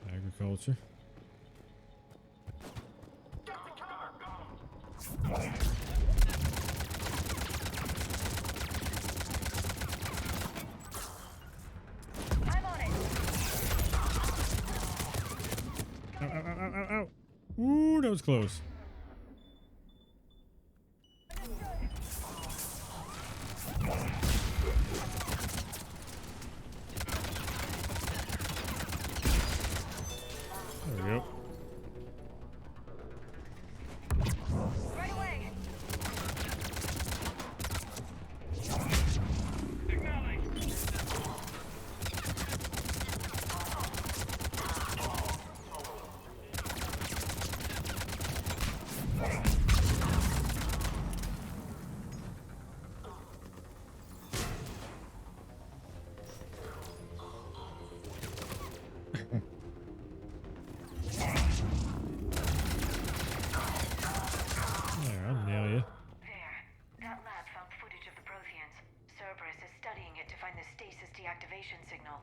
S1: Agriculture.
S2: I'm on it.
S1: Ow, ow, ow, ow, ow, ow. Ooh, that was close. There we go.
S2: Right away.
S1: There, I'll nail you.
S2: There. That lab found footage of the Protheans. Cerberus is studying it to find the stasis deactivation signal.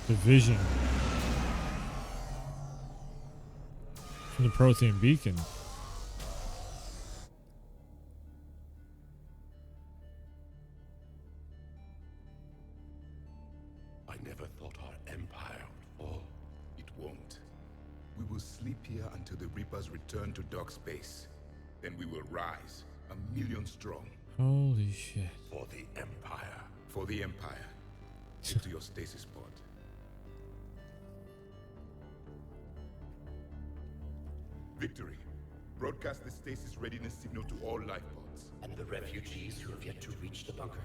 S1: The vision from the Prothean beacon.
S5: I never thought our empire would fall. It won't. We will sleep here until the Reapers return to dark space. Then we will rise, 1,000,000 strong.
S1: Holy shit.
S5: For the Empire. For the Empire. Get to your stasis pod. Victory. Broadcast the stasis readiness signal to all life pods.
S7: And the refugees who have yet to reach the bunker?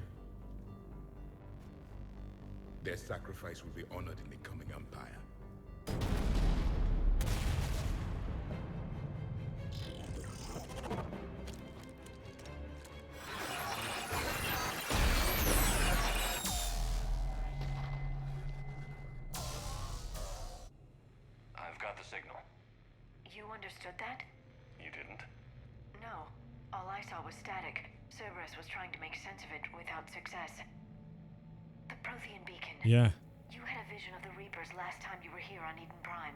S5: Their sacrifice will be honored in the coming Empire.
S16: I've got the signal.
S2: You understood that?
S16: You didn't?
S2: No. All I saw was static. Cerberus was trying to make sense of it without success. The Prothean beacon.
S1: Yeah.
S2: You had a vision of the Reapers last time you were here on Eden Prime.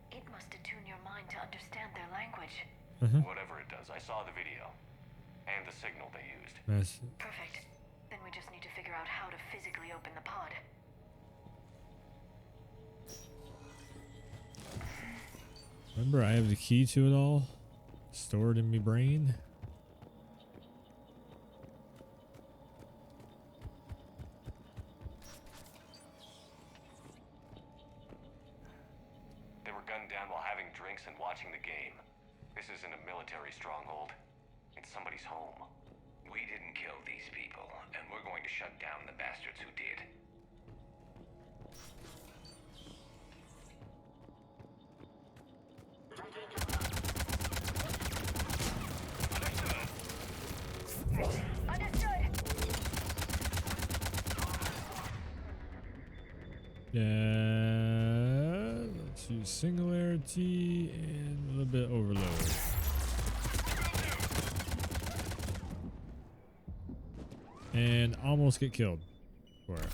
S2: It must attune your mind to understand their language.
S16: Whatever it does, I saw the video. And the signal they used.
S2: Perfect. Then we just need to figure out how to physically open the pod.
S1: Remember, I have the key to it all stored in my brain.
S16: They were gunned down while having drinks and watching the game. This isn't a military stronghold. It's somebody's home.
S7: We didn't kill these people, and we're going to shut down the bastards who did.
S1: Let's use singularity and a little bit overload. And almost get killed for it.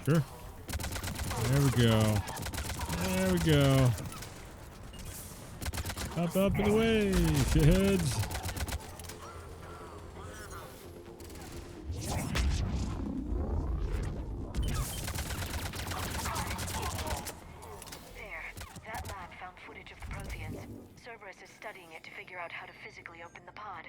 S1: Sure. There we go. There we go. Up and away, shitheads.
S2: There. That lab found footage of the Protheans. Cerberus is studying it to figure out how to physically open the pod.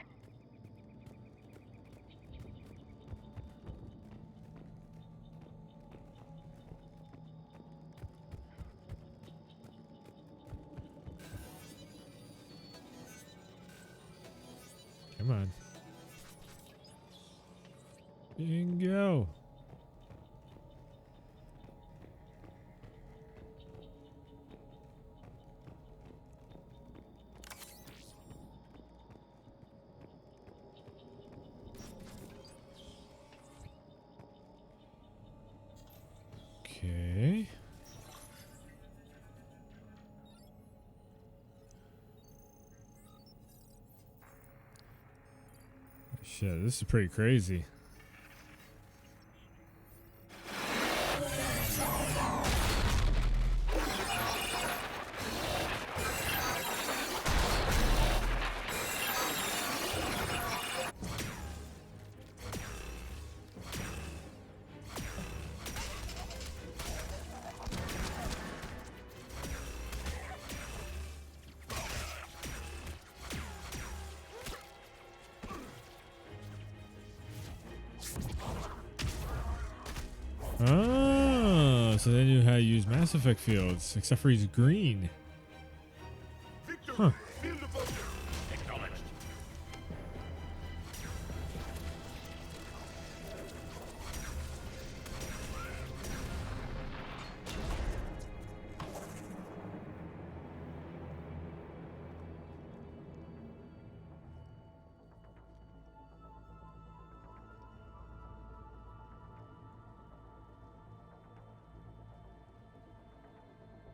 S1: Come on. Bingo. Okay. Shit, this is pretty crazy. Oh, so they knew how to use Mass Effect fields, except for he's green. Huh.
S7: Acknowledged.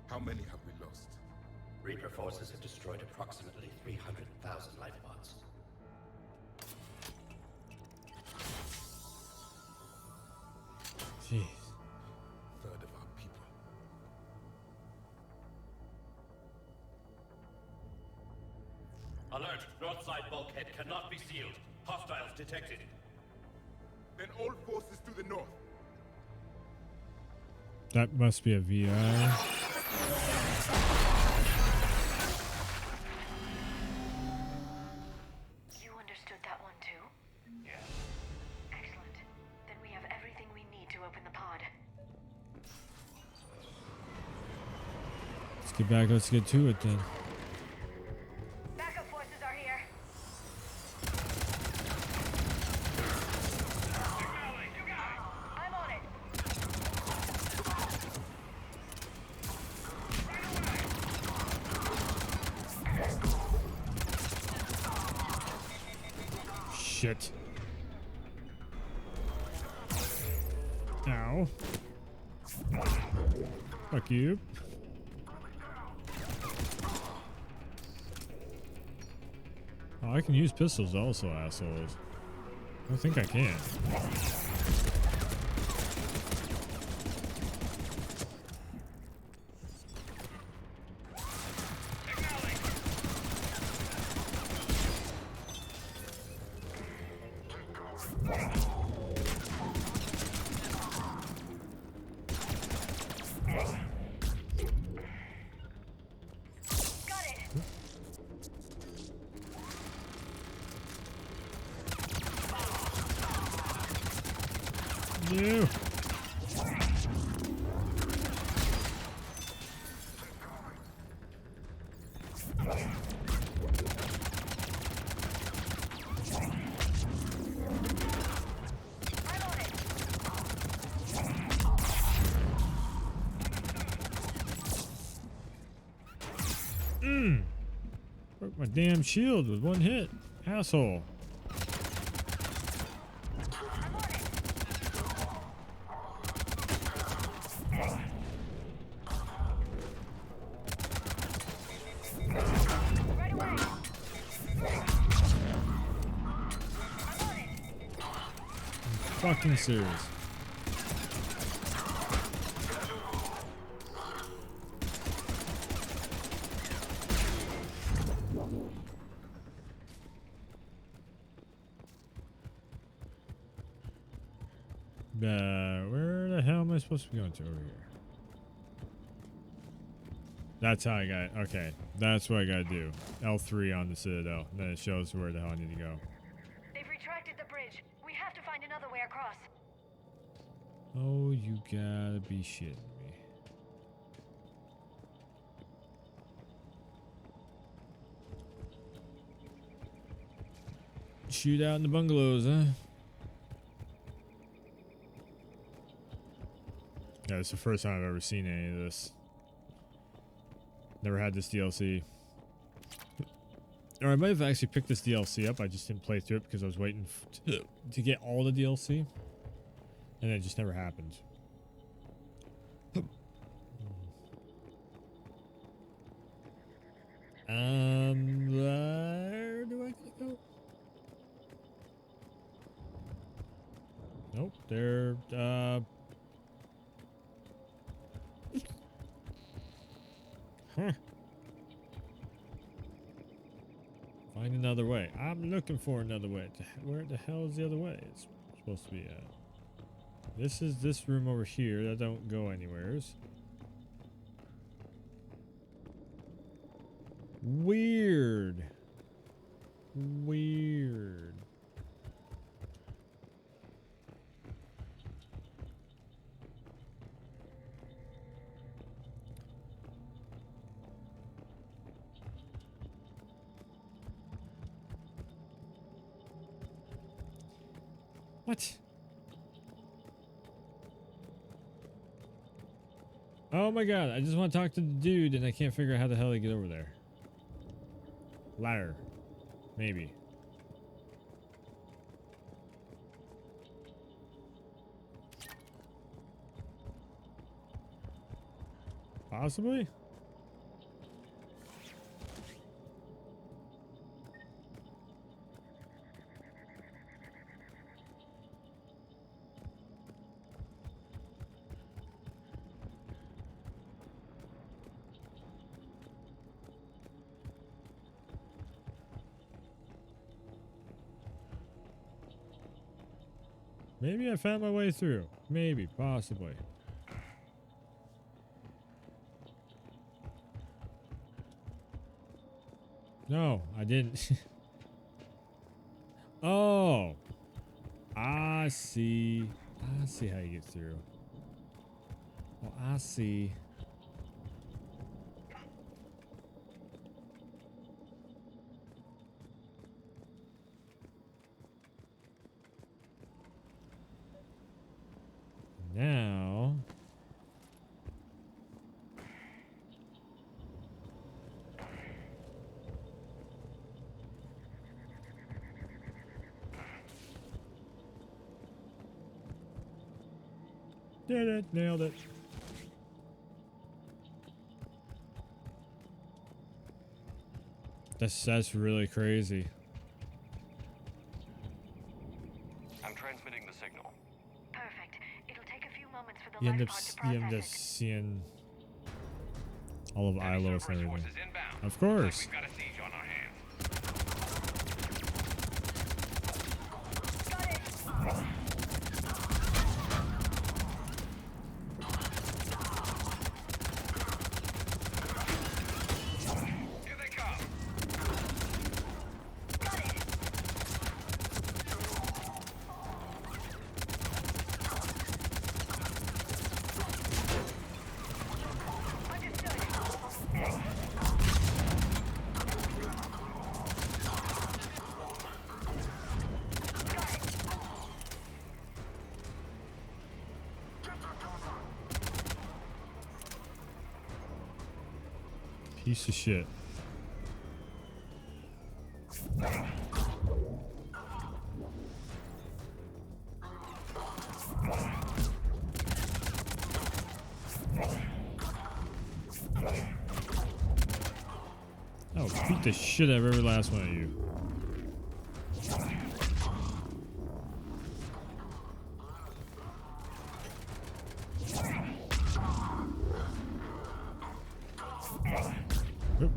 S5: How many have we lost?
S7: Reaper forces have destroyed approximately 300,000 life pods.
S1: Jeez.
S5: Third of our people.
S7: Alert! North side bulkhead cannot be sealed. Hostiles detected.
S5: Then all forces to the north.
S1: That must be a VI.
S2: You understood that one too?
S7: Yes.
S2: Excellent. Then we have everything we need to open the pod.
S1: Let's get back. Let's get to it then.
S2: Backup forces are here. I'm on it.
S1: Shit. Ow. Fuck you. Oh, I can use pistols also, assholes. I don't think I can. No. Broke my damn shield with one hit. Asshole. Fucking serious. Where the hell am I supposed to be going to? Over here. That's how I got it. Okay, that's what I gotta do. L3 on the Citadel. Then it shows where the hell I need to go.
S2: They've retracted the bridge. We have to find another way across.
S1: Oh, you gotta be shitting me. Shoot out in the bungalows, huh? Yeah, it's the first time I've ever seen any of this. Never had this DLC. Or I might have actually picked this DLC up. I just didn't play through it because I was waiting to get all the DLC. And it just never happened. Where do I go? Nope, they're, huh. Find another way. I'm looking for another way. Where the hell is the other way? It's supposed to be at. This is this room over here that don't go anywheres. Weird. Weird. What? Oh my god, I just want to talk to the dude and I can't figure out how the hell to get over there. Ladder. Maybe. Possibly? Maybe I found my way through. Maybe, possibly. No, I didn't. Oh, I see. I see how you get through. Oh, I see. Now. Did it, nailed it. That's really crazy.
S7: I'm transmitting the signal.
S2: Perfect. It'll take a few moments for the
S1: You end
S2: life
S1: up,
S2: pod to
S1: you end
S2: process
S1: up
S2: it.
S1: seeing all of Ilos and everything.
S7: Inbound.
S1: Of course.
S7: We've got a siege on our hands. Here they come.
S1: Piece of shit. Oh, beat the shit out of every last one of you. Oop.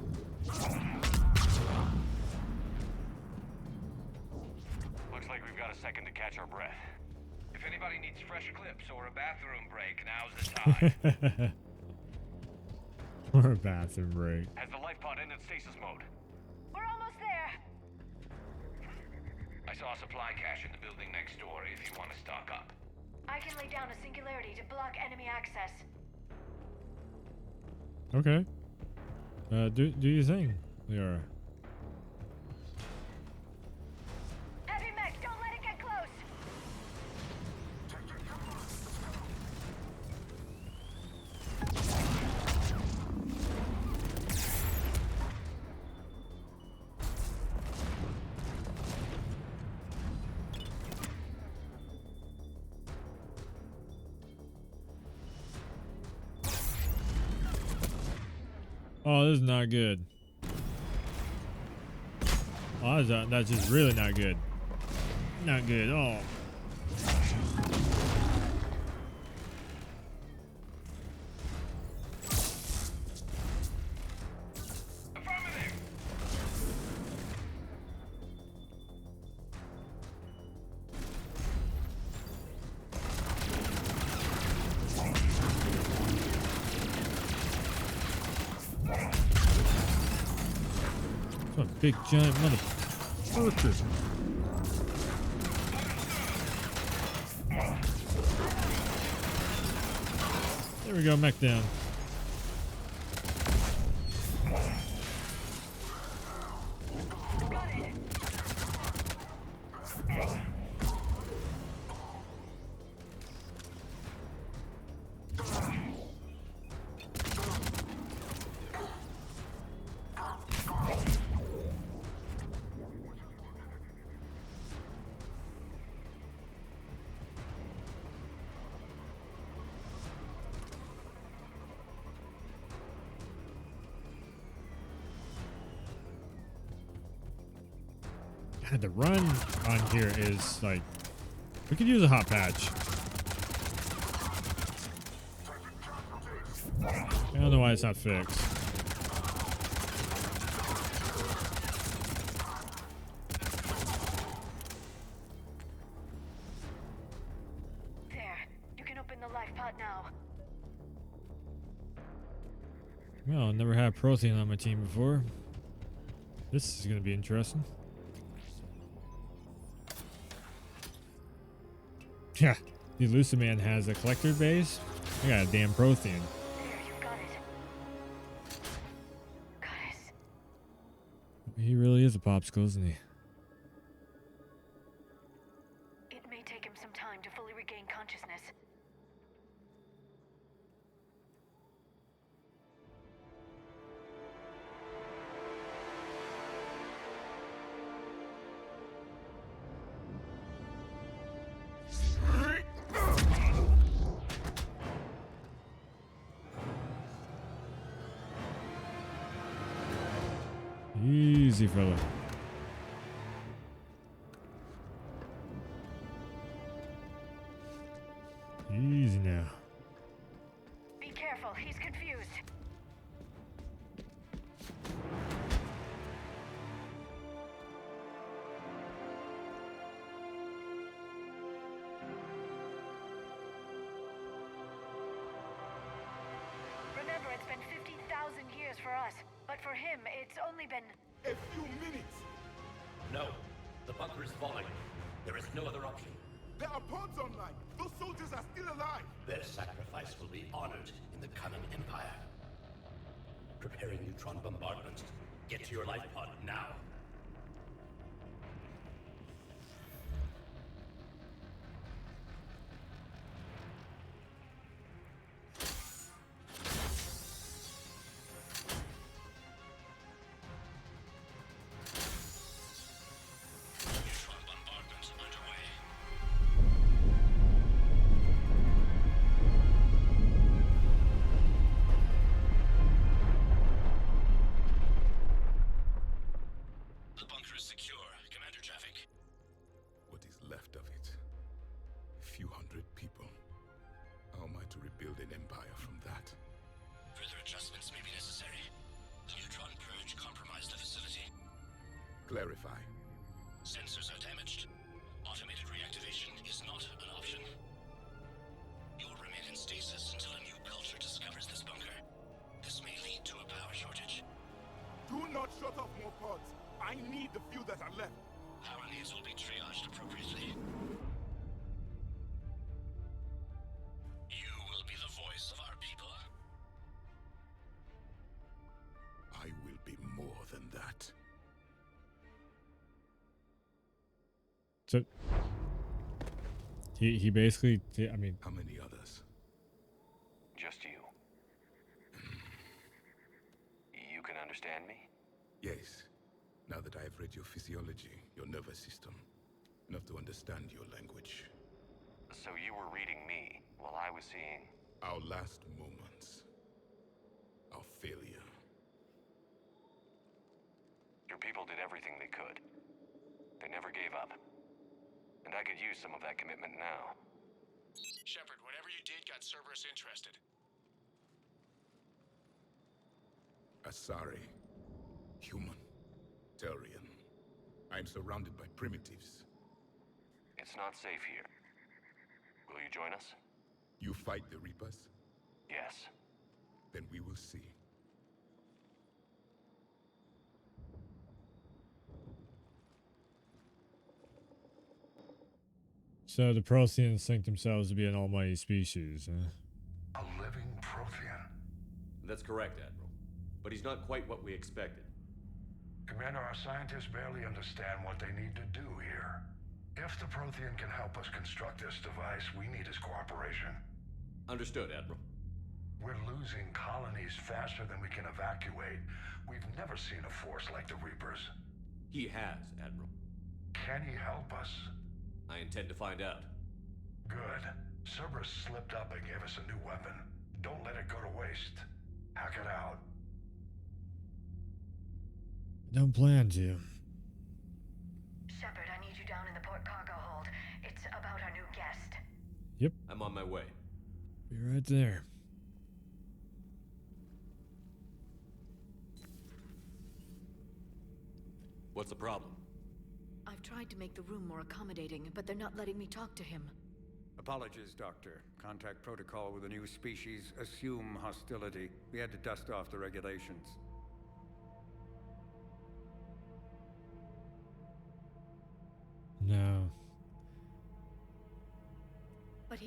S7: Looks like we've got a second to catch our breath. If anybody needs fresh clips or a bathroom break, now's the time.
S1: Or a bathroom break.
S7: Has the life pod ended stasis mode?
S2: We're almost there.
S7: I saw a supply cache in the building next door if you want to stock up.
S2: I can lay down a singularity to block enemy access.
S1: Okay. Do your thing, Liara.
S2: Heavy mech, don't let it get close.
S1: Oh, this is not good. Oh, that's just really not good. Not good at all. What a big giant motherfucker. There we go, mech down. God, the run on here is like, we could use a hot patch. I don't know why it's not fixed.
S2: There, you can open the life pod now.
S1: Well, I never had Prothean on my team before. This is gonna be interesting. Yeah, the Elusive Man has a collector base. I got a damn Prothean. He really is a popsicle, isn't he?
S2: It may take him some time to fully regain consciousness.
S1: Easy, fella. Easy now.
S2: Be careful, he's confused. Remember, it's been 50,000 years for us, but for him, it's only been
S5: a few minutes.
S9: No, the bunker is falling. There is no other option.
S5: There are pods online. Those soldiers are still alive.
S9: Their sacrifice will be honored in the coming empire. Preparing neutron bombardment. Get to your life pod now.
S5: Clarify.
S9: Sensors are damaged. Automated reactivation is not an option. You will remain in stasis until a new culture discovers this bunker. This may lead to a power shortage.
S5: Do not shut off more pods. I need the few that are left.
S9: Power needs will be triaged appropriately. You will be the voice of our people.
S5: I will be more than that.
S1: So he basically, I mean,
S5: how many others?
S7: Just you. You can understand me?
S5: Yes. Now that I have read your physiology, your nervous system, enough to understand your language.
S7: So you were reading me while I was seeing
S5: our last moments. Our failure.
S7: Your people did everything they could. They never gave up. And I could use some of that commitment now.
S20: Shepard, whatever you did got Cerberus interested.
S5: Asari. Human. Turian. I'm surrounded by primitives.
S7: It's not safe here. Will you join us?
S5: You fight the Reapers?
S7: Yes.
S5: Then we will see.
S1: so the Protheans think themselves to be an almighty species, huh?
S13: A living Prothean?
S3: That's correct, Admiral. But he's not quite what we expected.
S13: Commander, our scientists barely understand what they need to do here. If the Prothean can help us construct this device, we need his cooperation.
S3: Understood, Admiral.
S13: We're losing colonies faster than we can evacuate. We've never seen a force like the Reapers.
S3: He has, Admiral.
S13: Can he help us?
S3: I intend to find out.
S13: Good. Cerberus slipped up and gave us a new weapon. Don't let it go to waste. Hack it out.
S1: Don't plan to.
S2: Shepard, I need you down in the port cargo hold. It's about our new guest.
S1: Yep.
S3: I'm on my way.
S1: Be right there.
S3: What's the problem?
S2: I've tried to make the room more accommodating, but they're not letting me talk to him.
S22: Apologies, Doctor. Contact protocol with a new species. Assume hostility. We had to dust off the regulations.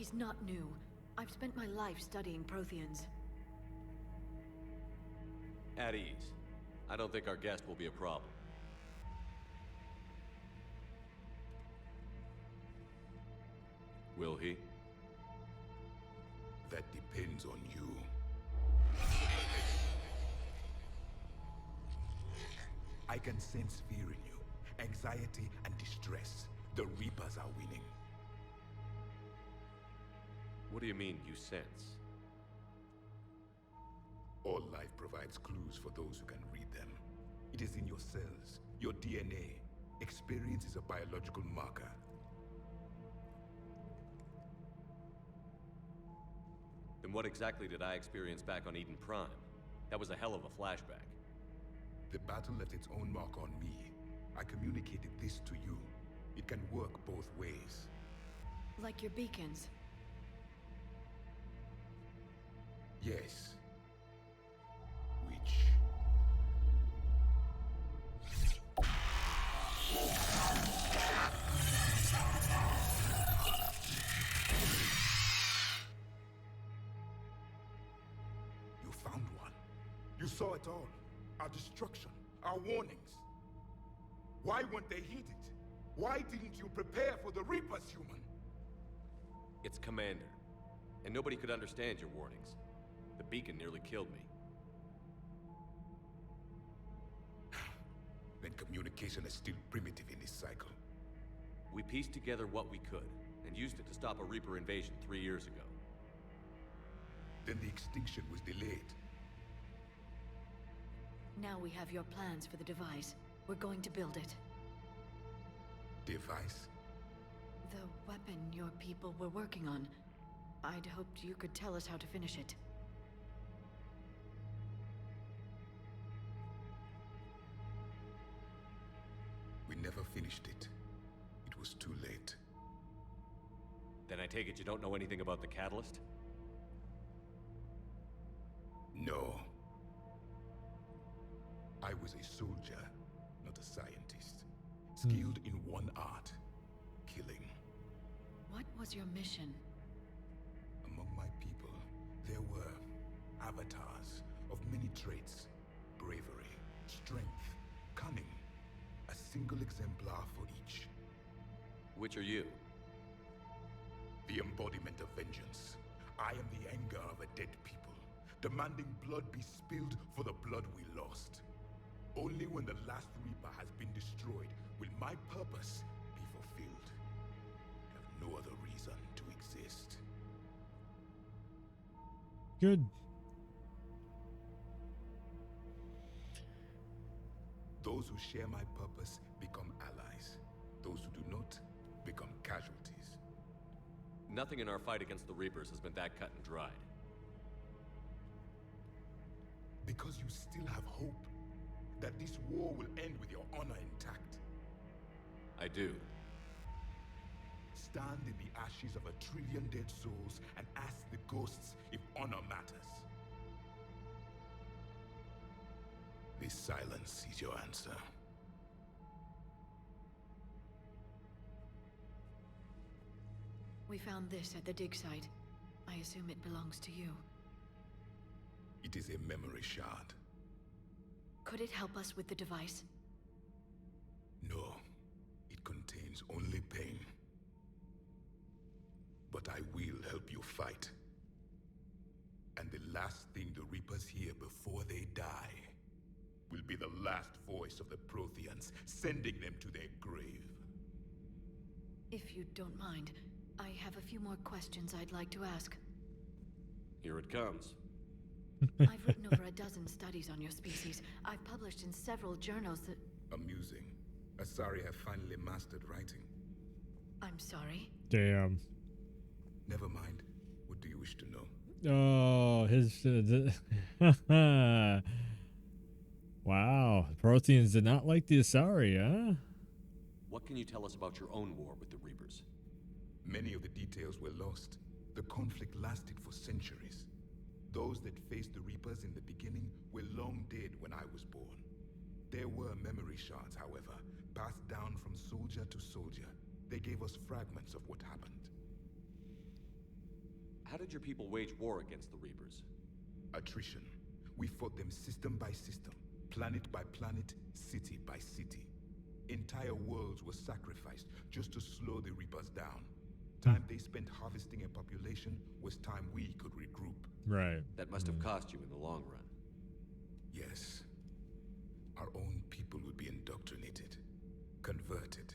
S2: He's not new. I've spent my life studying Protheans.
S3: At ease. I don't think our guest will be a problem. Will he?
S5: That depends on you. I can sense fear in you, anxiety and distress. The Reapers are winning.
S3: What do you mean, you sense?
S5: All life provides clues for those who can read them. It is in your cells, your DNA. Experience is a biological marker.
S3: Then what exactly did I experience back on Eden Prime? That was a hell of a flashback.
S5: The battle left its own mark on me. I communicated this to you. It can work both ways.
S2: Like your beacons.
S5: Yes. Which... You found one. You saw it all. Our destruction, our warnings. Why weren't they heeded? Why didn't you prepare for the Reapers, human?
S3: It's Commander. And nobody could understand your warnings. The beacon nearly killed me.
S5: Then communication is still primitive in this cycle.
S3: We pieced together what we could, and used it to stop a Reaper invasion 3 years ago.
S5: Then the extinction was delayed.
S2: Now we have your plans for the device. We're going to build it.
S5: Device?
S2: The weapon your people were working on. I'd hoped you could tell us how to finish it.
S5: We never finished it. It was too late.
S3: Then I take it you don't know anything about the catalyst?
S5: No. I was a soldier, not a scientist. Skilled in one art, killing.
S2: What was your mission?
S5: Among my people, there were avatars of many traits. Bravery, strength, cunning. A single exemplar for each.
S3: Which are you?
S5: The embodiment of vengeance. I am the anger of a dead people, demanding blood be spilled for the blood we lost. Only when the last Reaper has been destroyed will my purpose be fulfilled. I have no other reason to exist.
S1: Good.
S5: Those who share my purpose become allies. Those who do not become casualties.
S3: Nothing in our fight against the Reapers has been that cut and dried.
S5: Because you still have hope that this war will end with your honor intact.
S3: I do.
S5: Stand in the ashes of 1 trillion dead souls and ask the ghosts if honor matters. This silence is your answer.
S2: We found this at the dig site. I assume it belongs to you.
S5: It is a memory shard.
S2: Could it help us with the device?
S5: No, it contains only pain. But I will help you fight. And the last thing the Reapers hear before they die will be the last voice of the Protheans, sending them to their grave.
S2: If you don't mind, I have a few more questions I'd like to ask.
S3: Here it comes.
S2: I've written over a dozen studies on your species. I've published in several journals that...
S5: Amusing. Asari have finally mastered writing.
S2: I'm sorry?
S1: Damn.
S5: Never mind. What do you wish to know?
S1: Oh, his... Wow. Protheans did not like the Asari, huh?
S3: What can you tell us about your own war with the Reapers?
S5: Many of the details were lost. The conflict lasted for centuries. Those that faced the Reapers in the beginning were long dead when I was born. There were memory shards, however, passed down from soldier to soldier. They gave us fragments of what happened.
S3: How did your people wage war against the Reapers?
S5: Attrition. We fought them system by system, planet by planet, city by city. Entire worlds were sacrificed just to slow the Reapers down. Time they spent harvesting a population was time we could regroup.
S1: Right.
S3: That must have cost you in the long run.
S5: Yes. Our own people would be indoctrinated, converted,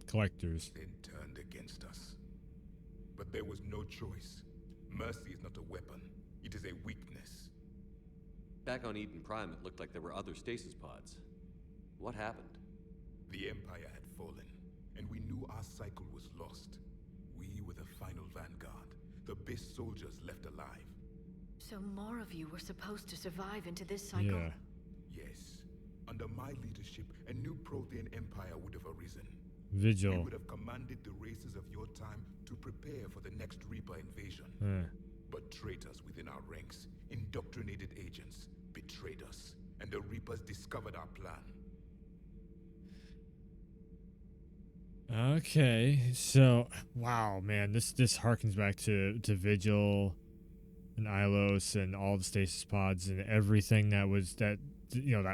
S1: Collectors.
S5: then turned against us. But there was no choice. Mercy is not a weapon. It is a weakness.
S3: Back on Eden Prime, it looked like there were other stasis pods. What happened?
S5: The Empire had fallen, and we knew our cycle was lost. We were the final vanguard, the best soldiers left alive.
S2: So more of you were supposed to survive into this cycle?
S1: Yeah.
S5: Yes. Under my leadership, a new Prothean empire would have arisen.
S1: Vigil.
S5: We would have commanded the races of your time to prepare for the next Reaper invasion. But traitors within our ranks, indoctrinated agents, betrayed us, and the Reapers discovered our plan.
S1: Okay, so wow, man, this harkens back to Vigil and Ilos and all the stasis pods and everything that was that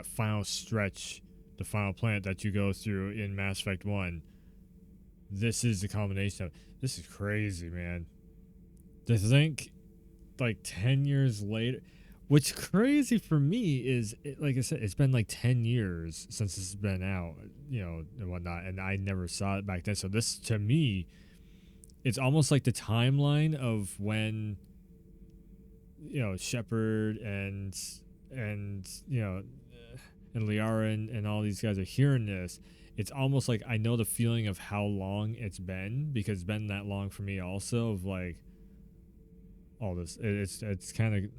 S1: final stretch, the final planet that you go through in Mass Effect 1. This is the combination of this is crazy, man. To think like 10 years later. What's crazy for me is, like I said, it's been like 10 years since this has been out, and whatnot, and I never saw it back then. So this, to me, it's almost like the timeline of when, Shepard and Liara and all these guys are hearing this. It's almost like I know the feeling of how long it's been, because it's been that long for me also, of like all this. It's kind of...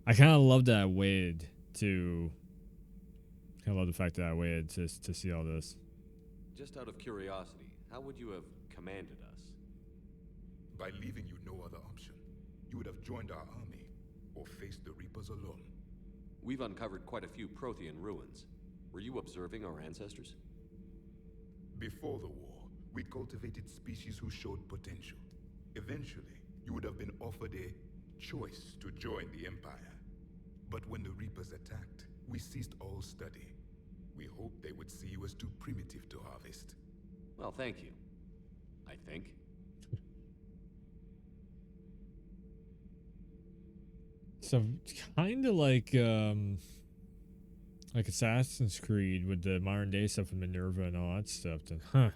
S1: I kind of love that I waited to... I love the fact that I waited to see all this.
S3: Just out of curiosity, how would you have commanded us?
S5: By leaving you no other option. You would have joined our army, or faced the Reapers alone.
S3: We've uncovered quite a few Prothean ruins. Were you observing our ancestors?
S5: Before the war, we cultivated species who showed potential. Eventually, you would have been offered a choice to join the Empire. But when the Reapers attacked, we ceased all study. We hoped they would see you as too primitive to harvest.
S3: Well, thank you. I think.
S1: So kind of like Assassin's Creed with the modern day stuff with Minerva and all that stuff. Then,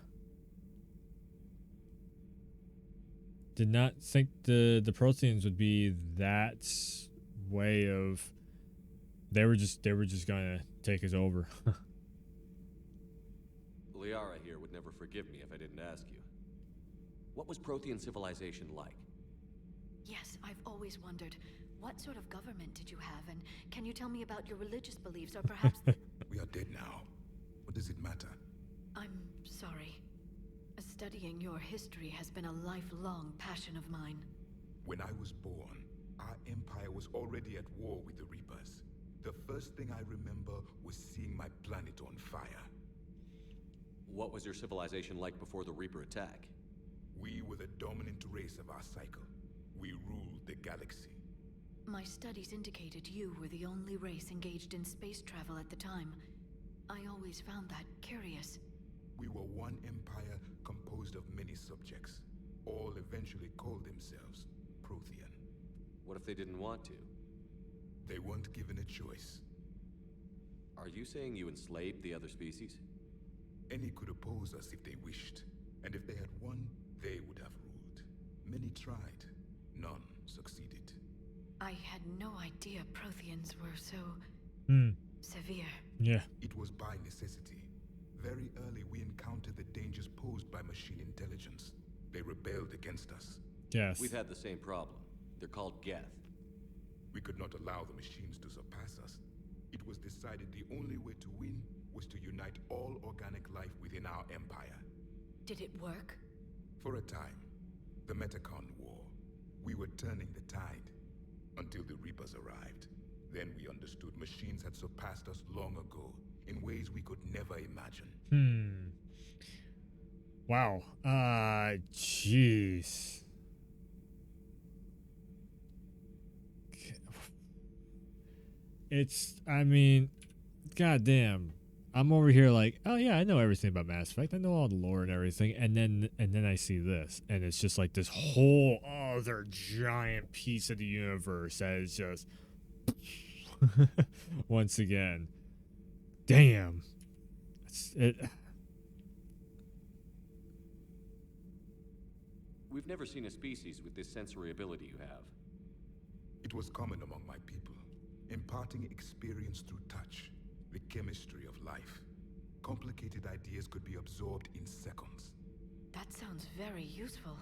S1: did not think the Protheans would be that way of... They were just gonna take us over.
S3: Liara here would never forgive me if I didn't ask you. What was Prothean civilization like?
S2: Yes, I've always wondered, what sort of government did you have, and can you tell me about your religious beliefs, or perhaps...
S5: We are dead now. What does it matter?
S2: I'm sorry. Studying your history has been a lifelong passion of mine.
S5: When I was born, our empire was already at war with the Reapers. The first thing I remember was seeing my planet on fire.
S3: What was your civilization like before the Reaper attack?
S5: We were the dominant race of our cycle. We ruled the galaxy.
S2: My studies indicated you were the only race engaged in space travel at the time. I always found that curious.
S5: We were one empire composed of many subjects. All eventually called themselves Prothean.
S3: What if they didn't want to?
S5: They weren't given a choice.
S3: Are you saying you enslaved the other species?
S5: Any could oppose us if they wished. And if they had won, they would have ruled. Many tried. None succeeded.
S2: I had no idea Protheans were so... severe.
S1: Yeah.
S5: It was by necessity. Very early we encountered the dangers posed by machine intelligence. They rebelled against us.
S1: Yes.
S3: We've had the same problem. They're called Geth.
S5: We could not allow the machines to surpass us. It was decided the only way to win was to unite all organic life within our empire.
S2: Did it work?
S5: For a time. The Metacon War. We were turning the tide. Until the Reapers arrived. Then we understood machines had surpassed us long ago, in ways we could never imagine.
S1: Wow. Jeez. I mean, goddamn. I'm over here like, oh yeah, I know everything about Mass Effect. I know all the lore and everything. And then I see this, and it's just like this whole other giant piece of the universe that is just once again. Damn.
S3: We've never seen a species with this sensory ability you have.
S5: It was common among my people, imparting experience through touch, the chemistry of life. Complicated ideas could be absorbed in seconds.
S2: That sounds very useful.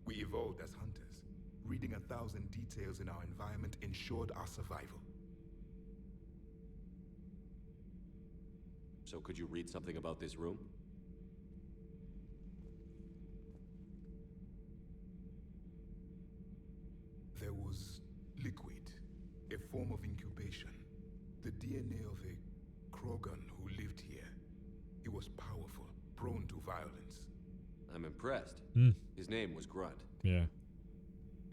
S5: We evolved as hunters. Reading 1,000 details in our environment ensured our survival.
S3: So could you read something about this room?
S5: There was liquid, a form of incubation. The DNA of a Krogan who lived here. He was powerful, prone to violence.
S3: I'm impressed. His name was Grunt.
S1: Yeah.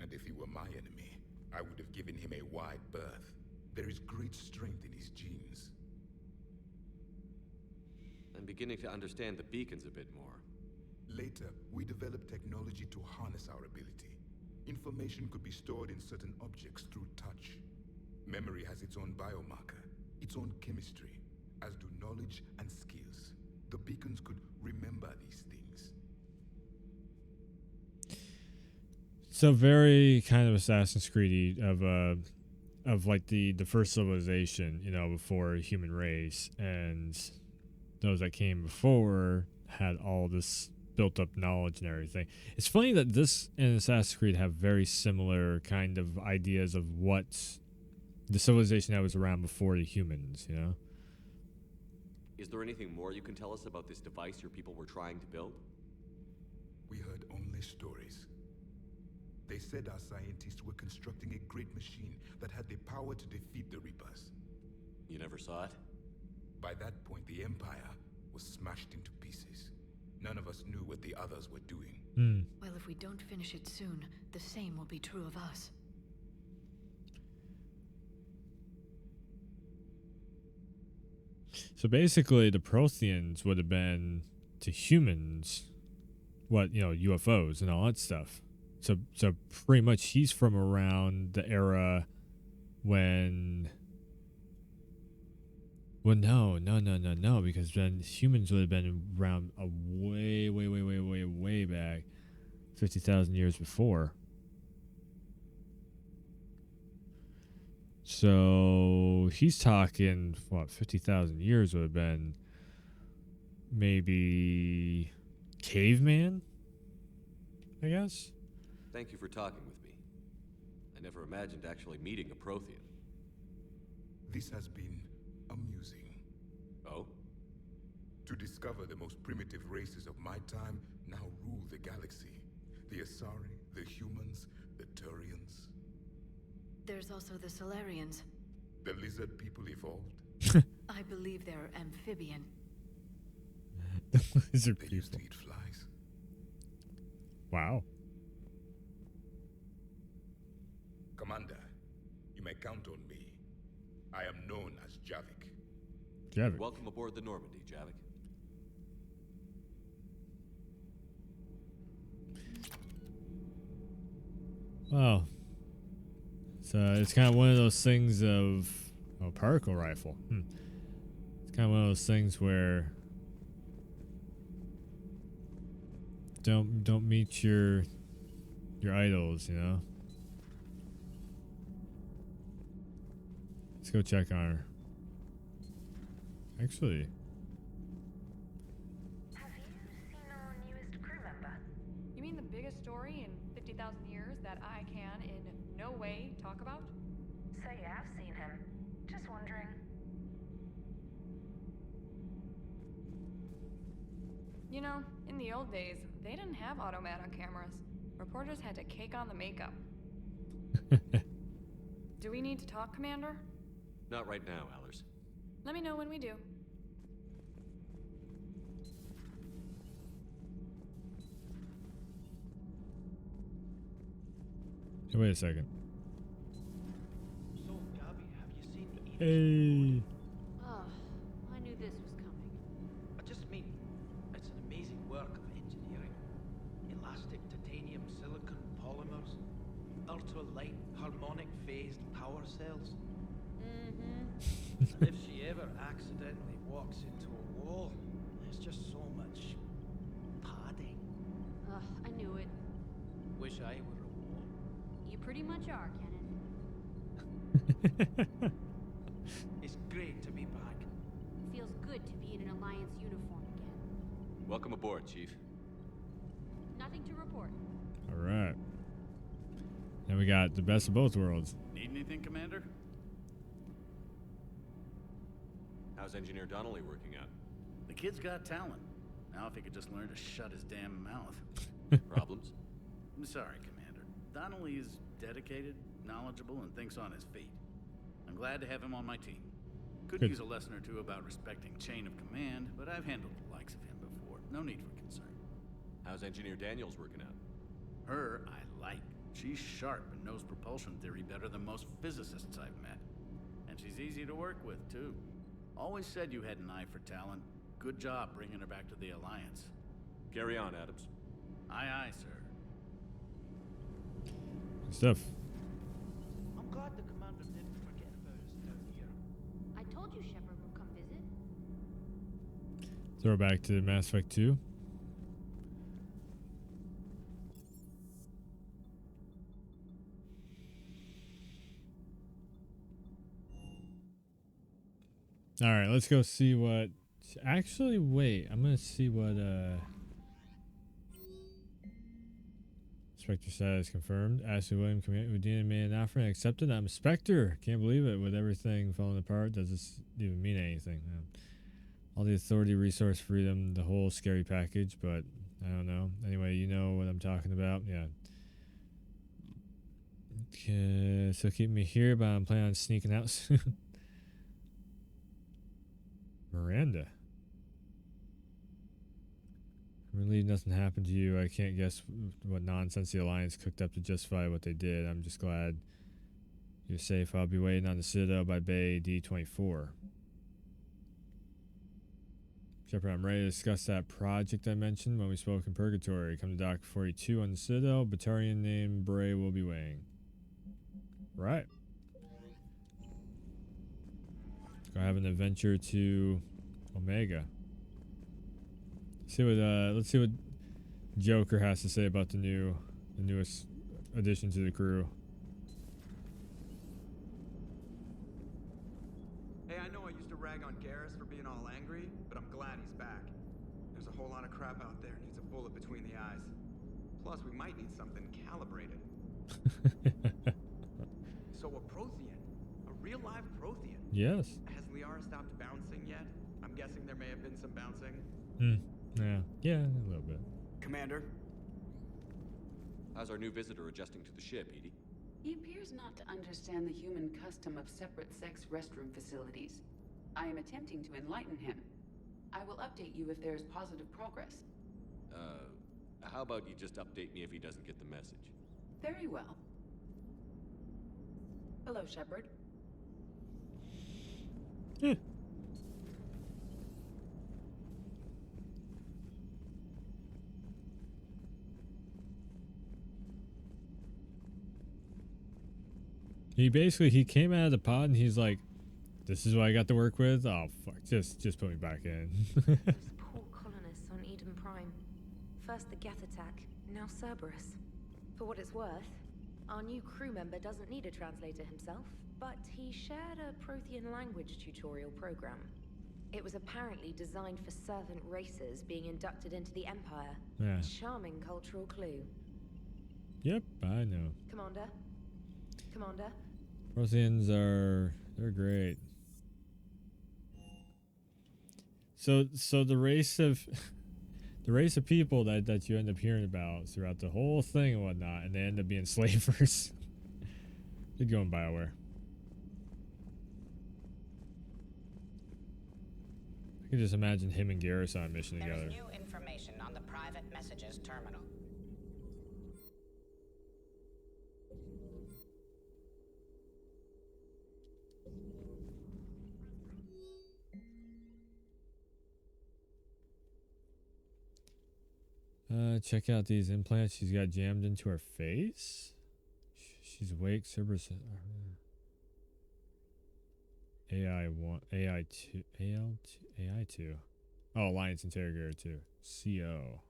S5: And if he were my enemy, I would have given him a wide berth. There is great strength in his genes.
S3: I'm beginning to understand the beacons a bit more.
S5: Later, we developed technology to harness our ability. Information could be stored in certain objects through touch. Memory has its own biomarker, its own chemistry, as do knowledge and skills. The beacons could remember these things.
S1: So very kind of Assassin's Creed of like the first civilization, you know, before human race, and those that came before had all this built up knowledge and everything. It's funny that this and Assassin's Creed have very similar kind of ideas of what the civilization that was around before the humans, you know?
S3: Is there anything more you can tell us about this device your people were trying to build?
S5: We heard only stories. They said our scientists were constructing a great machine that had the power to defeat the Reapers.
S3: You never saw it?
S5: By that point, the Empire was smashed into pieces. None of us knew what the others were doing.
S2: Well, if we don't finish it soon, the same will be true of us.
S1: So basically, the Protheans would have been to humans what, you know, UFOs and all that stuff. So pretty much he's from around the era when... Well, no, because then humans would have been around a way back, 50,000 years before. So he's talking, what, 50,000 years would have been maybe caveman, I guess?
S3: Thank you for talking with me. I never imagined actually meeting a Prothean.
S5: This has been amusing.
S3: Oh?
S5: To discover the most primitive races of my time now rule the galaxy. The Asari, the humans, the Turians.
S2: There's also the Solarians.
S5: The lizard people evolved.
S2: I believe they're amphibian.
S1: The lizard
S5: They
S1: people.
S5: used to eat flies.
S1: Wow.
S5: Commander, you may count on me. I am known as Javik.
S1: Javik.
S3: Welcome aboard the Normandy, Javik.
S1: Wow. So it's kind of one of those things of particle rifle. It's kind of one of those things where don't meet your idols, you know. Let's go check on her. Actually,
S10: Have you seen our newest crew member? You mean the biggest story in 50,000 years that I can in no way talk about? So you have seen him. Just wondering. You know, in the old days, they didn't have automatic cameras. Reporters had to cake on the makeup. Do we need to talk, Commander?
S3: Not right now, Allers.
S10: Let me know when we do.
S1: hey, wait a second.
S15: So, Gabby, have you seen
S1: Hey.
S15: Oh, I knew this was coming.
S18: I just mean, it's an amazing work of engineering. Elastic titanium silicon polymers, ultra-light harmonic phased power cells. And if she ever accidentally walks into a wall, there's just so much padding.
S15: Ugh, I knew it.
S18: Wish I were a wall.
S15: You pretty much are, Kenneth.
S18: It's great to be back.
S15: Feels good to be in an Alliance uniform again.
S3: Welcome aboard, Chief.
S15: Nothing to report.
S1: All right. Now we got the best of both worlds.
S23: Need anything, Commander?
S3: How's Engineer Donnelly working out?
S23: The kid's got talent. Now if he could just learn to shut his damn mouth.
S3: Problems?
S23: I'm sorry, Commander. Donnelly is dedicated, knowledgeable, and thinks on his feet. I'm glad to have him on my team. Could
S1: Good.
S23: use a lesson or two about respecting chain of command, but I've handled the likes of him before. No need for concern.
S3: How's Engineer Daniels working out?
S23: Her, I like. She's sharp and knows propulsion theory better than most physicists I've met. And she's easy to work with, too. Always said you had an eye for talent. Good job bringing her back to the Alliance.
S3: Carry on, Adams.
S23: Aye, aye, sir.
S1: Good stuff.
S18: I'm glad the commander didn't forget about us down here.
S15: I told you Shepard would come visit.
S1: Throwback to Mass Effect 2. All right, let's go see what. Actually, wait. I'm gonna see what. Spectre status confirmed. Ashley William, Udina made an offer and accepted. I'm a Spectre. Can't believe it. With everything falling apart, does this even mean anything? All the authority, resource, freedom, the whole scary package, but I don't know. Anyway, you know what I'm talking about. Yeah. Okay, so keep me here, but I'm planning on sneaking out soon. Miranda. I'm relieved nothing happened to you. I can't guess what nonsense the Alliance cooked up to justify what they did. I'm just glad you're safe. I'll be waiting on the Citadel by Bay D24. Shepard, I'm ready to discuss that project I mentioned when we spoke in Purgatory. Come to Dock 42 on the Citadel. Battalion named Bray will be waiting. Right. Go have an adventure to Omega. Let's see what Joker has to say about the newest addition to the crew.
S24: Hey, I know I used to rag on Garrus for being all angry, but I'm glad he's back. There's a whole lot of crap out there needs a bullet between the eyes. Plus, we might need something calibrated. So a Prothean, a real live Prothean.
S1: Yes.
S24: Has Liara stopped bouncing yet? I'm guessing there may have been some bouncing.
S1: Yeah, a little bit.
S24: Commander?
S3: How's our new visitor adjusting to the ship, Edie?
S21: He appears not to understand the human custom of separate sex restroom facilities. I am attempting to enlighten him. I will update you if there is positive progress.
S3: How about you just update me if he doesn't get the message?
S21: Very well. Hello, Shepard.
S1: He came out of the pod and he's like, "This is what I got to work with. Oh fuck, just put me back in."
S25: Those poor colonists on Eden Prime. First the Geth attack, now Cerberus. For what it's worth, our new crew member doesn't need a translator himself, but he shared a Prothean language tutorial program. It was apparently designed for servant races being inducted into the Empire.
S1: Yeah.
S25: Charming cultural clue.
S1: Yep, I know.
S25: Commander? Commander?
S1: Protheans they're great. So the race of people that you end up hearing about throughout the whole thing and whatnot, and they end up being slavers. They go in BioWare. I can just imagine him and Garrus on a mission together.
S26: There is new information on the private messages terminal.
S1: Check out these implants she's got jammed into her face. She's awake. Cerberus. AI1, AI2, AL2, AI2. Oh, Alliance Interrogator 2. CO.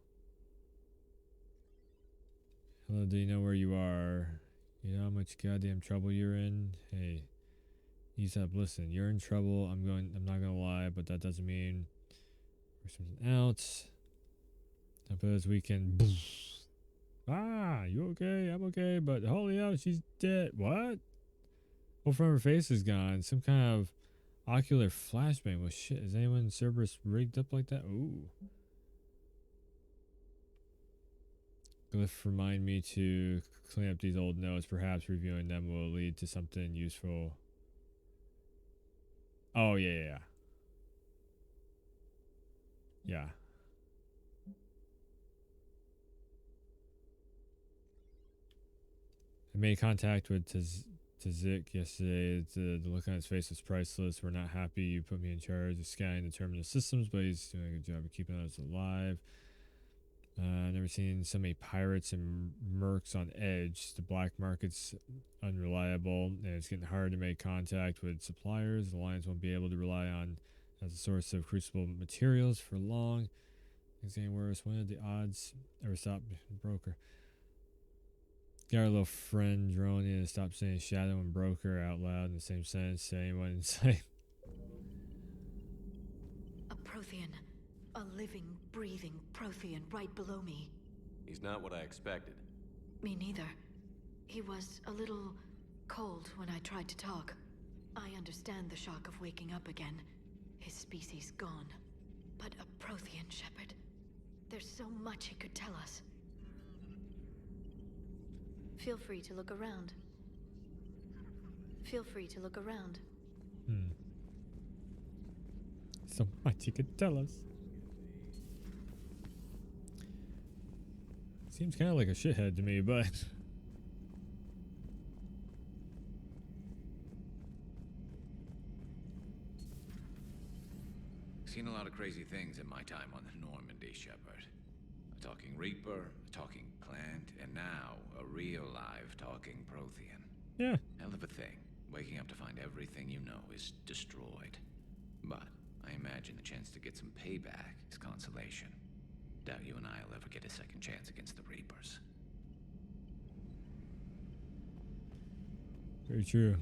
S1: Hello, do you know where you are? You know how much goddamn trouble you're in? Hey, ease up. Listen, you're in trouble. I'm not gonna lie, but that doesn't mean there's something else. I suppose we can. Ah, you okay? I'm okay, but holy hell, she's dead. What? Whole front of her face is gone. Some kind of ocular flashbang. Well, shit. Is anyone in Cerberus rigged up like that? Ooh. Glyph remind me to clean up these old notes. Perhaps reviewing them will lead to something useful. Oh, yeah. Yeah. I made contact with Tazik yesterday. The look on his face was priceless. We're not happy you put me in charge of scanning the terminal systems, but he's doing a good job of keeping us alive. Never seen so many pirates and mercs on edge. The black market's unreliable, and it's getting hard to make contact with suppliers. The Alliance won't be able to rely on as a source of crucible materials for long. Things getting worse. When did the odds ever stop? Broker. Got our little friend drone in to stop saying shadow and broker out loud in the same sentence to anyone in sight.
S2: A Prothean. A living, breathing Prothean right below me.
S3: He's not what I expected.
S2: Me neither. He was a little cold when I tried to talk. I understand the shock of waking up again. His species gone. But a Prothean, Shepard. There's so much he could tell us. Feel free to look around. Feel free to look around.
S1: So much he could tell us. Seems kind of like a shithead to me, but...
S8: Seen a lot of crazy things in my time on the Normandy, Shepard. A talking Reaper, a talking plant, and now a real live talking Prothean.
S1: Yeah.
S8: Hell of a thing. Waking up to find everything you know is destroyed. But I imagine the chance to get some payback is consolation. Doubt you and I'll ever get a second chance against the Reapers.
S1: Very true.